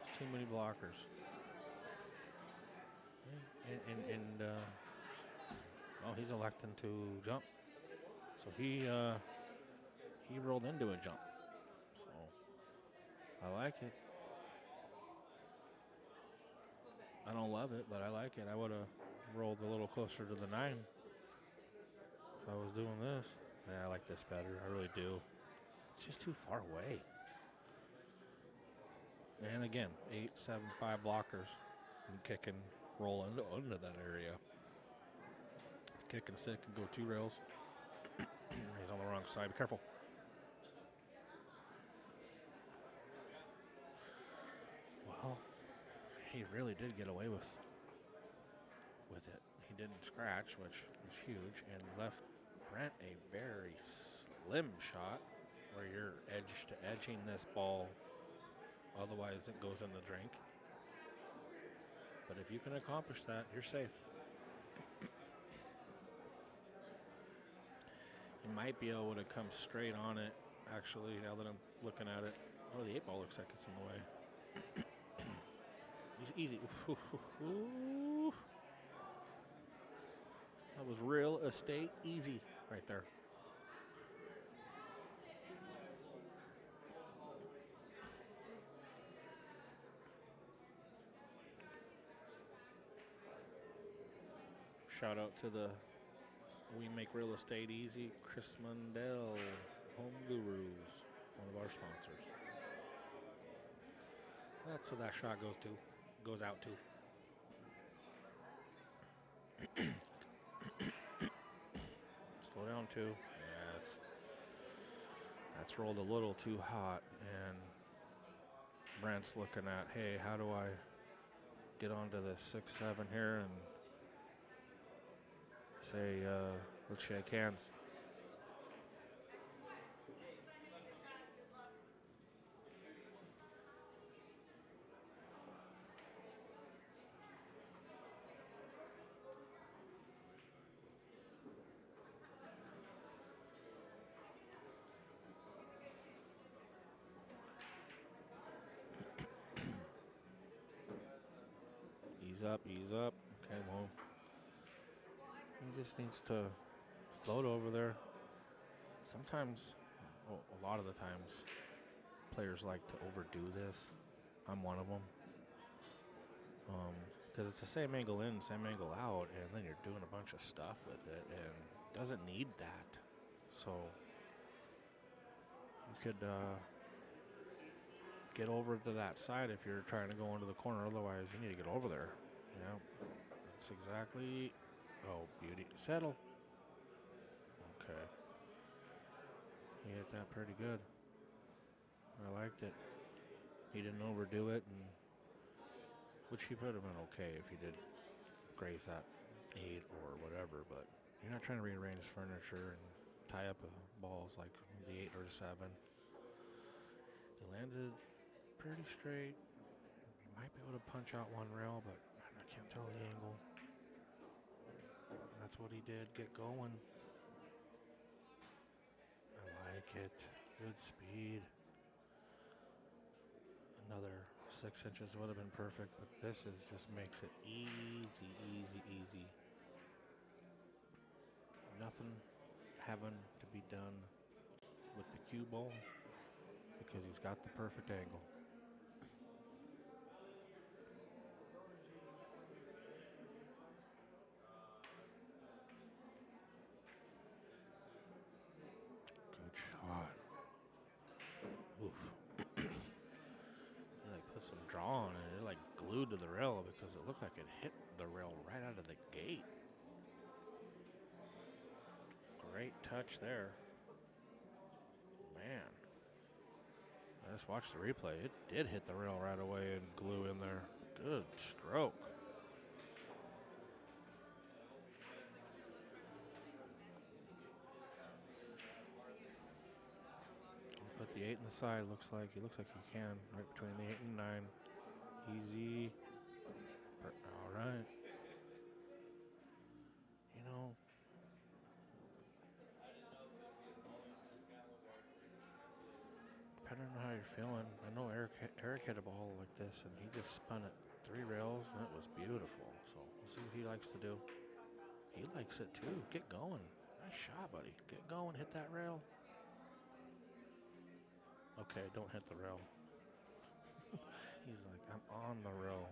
There's too many blockers. Well, he's electing to jump. So he rolled into a jump. So I like it. I don't love it, but I like it. I would have rolled a little closer to the 9 if I was doing this. Yeah, I like this better. I really do. It's just too far away. And again, 8, 7, 5 blockers. And kick and roll into that area. Kick and stick and go 2 rails. He's on the wrong side. Be careful. Well, he really did get away with it. He didn't scratch, which was huge, and left Brent a very slim shot where you're edge to edging this ball. Otherwise, it goes in the drink. But if you can accomplish that, you're safe. You might be able to come straight on it, actually, now that I'm looking at it. Oh, the 8 ball looks like it's in the way. Easy. That was real estate easy right there. Shout out to the We Make Real Estate Easy, Chris Mundel, Home Gurus, one of our sponsors. That's who that shot goes out to. Slow down too. Yes. That's rolled a little too hot, and Brent's looking at, hey, how do I get onto this 6-7 here and say, let's shake hands. Ease up. Okay, well, he just needs to float over there. Sometimes a lot of the times players like to overdo this. I'm one of them. Because it's the same angle in, same angle out, and then you're doing a bunch of stuff with it, and it doesn't need that. So you could get over to that side if you're trying to go into the corner. Otherwise, you need to get over there. Yeah, that's exactly. Oh, beauty. Settle. Okay. He hit that pretty good. I liked it. He didn't overdo it, and which he would have been okay if he did graze that 8 or whatever, but you're not trying to rearrange furniture and tie up balls like the 8 or the 7. He landed pretty straight. He might be able to punch out one rail, but I can't tell the angle. That's what he did. Get going. I like it. Good speed. Another 6 inches would have been perfect, but this just makes it easy, easy, easy. Nothing having to be done with the cue ball because he's got the perfect angle. Good shot. Oof. He like put some draw on it. It like glued to the rail because it looked like it hit the rail right out of the gate. Great touch there. Man. I just watched the replay. It did hit the rail right away and glue in there. Good stroke. Put the 8 in the side. Looks like he can. Right between the 8 and 9. Easy. All right. You know, depending on how you're feeling, I know Eric hit a ball like this, and he just spun it 3 rails, and it was beautiful. So we'll see what he likes to do. He likes it too. Get going. Nice shot, buddy. Get going. Hit that rail. Okay, don't hit the rail. He's like, I'm on the rail.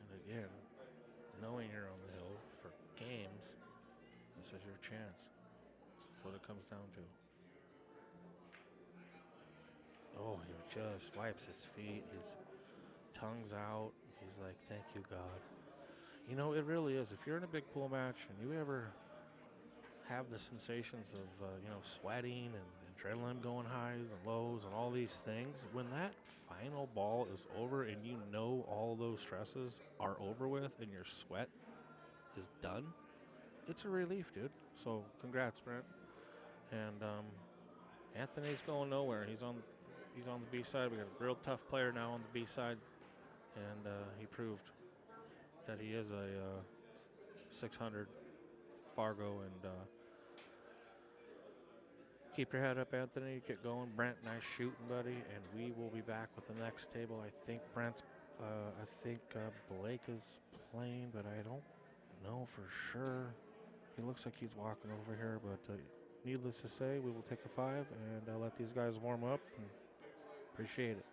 And again, knowing you're on the hill for games, this is your chance. This is what it comes down to. Oh, he just wipes his feet. His tongue's out. He's like, thank you, God. You know, it really is. If you're in a big pool match and you ever have the sensations of, sweating and adrenaline going highs and lows and all these things, when that final ball is over and you know all those stresses are over with and your sweat is done, it's a relief, dude. So congrats, Brent. And Anthony's going nowhere. He's on the B side. We got a real tough player now on the B side, and he proved that he is a 600 Fargo. And keep your head up, Anthony. Get going. Brent, nice shooting, buddy. And we will be back with the next table. I think Blake is playing, but I don't know for sure. He looks like he's walking over here, but needless to say, we will take a 5 and let these guys warm up. And appreciate it.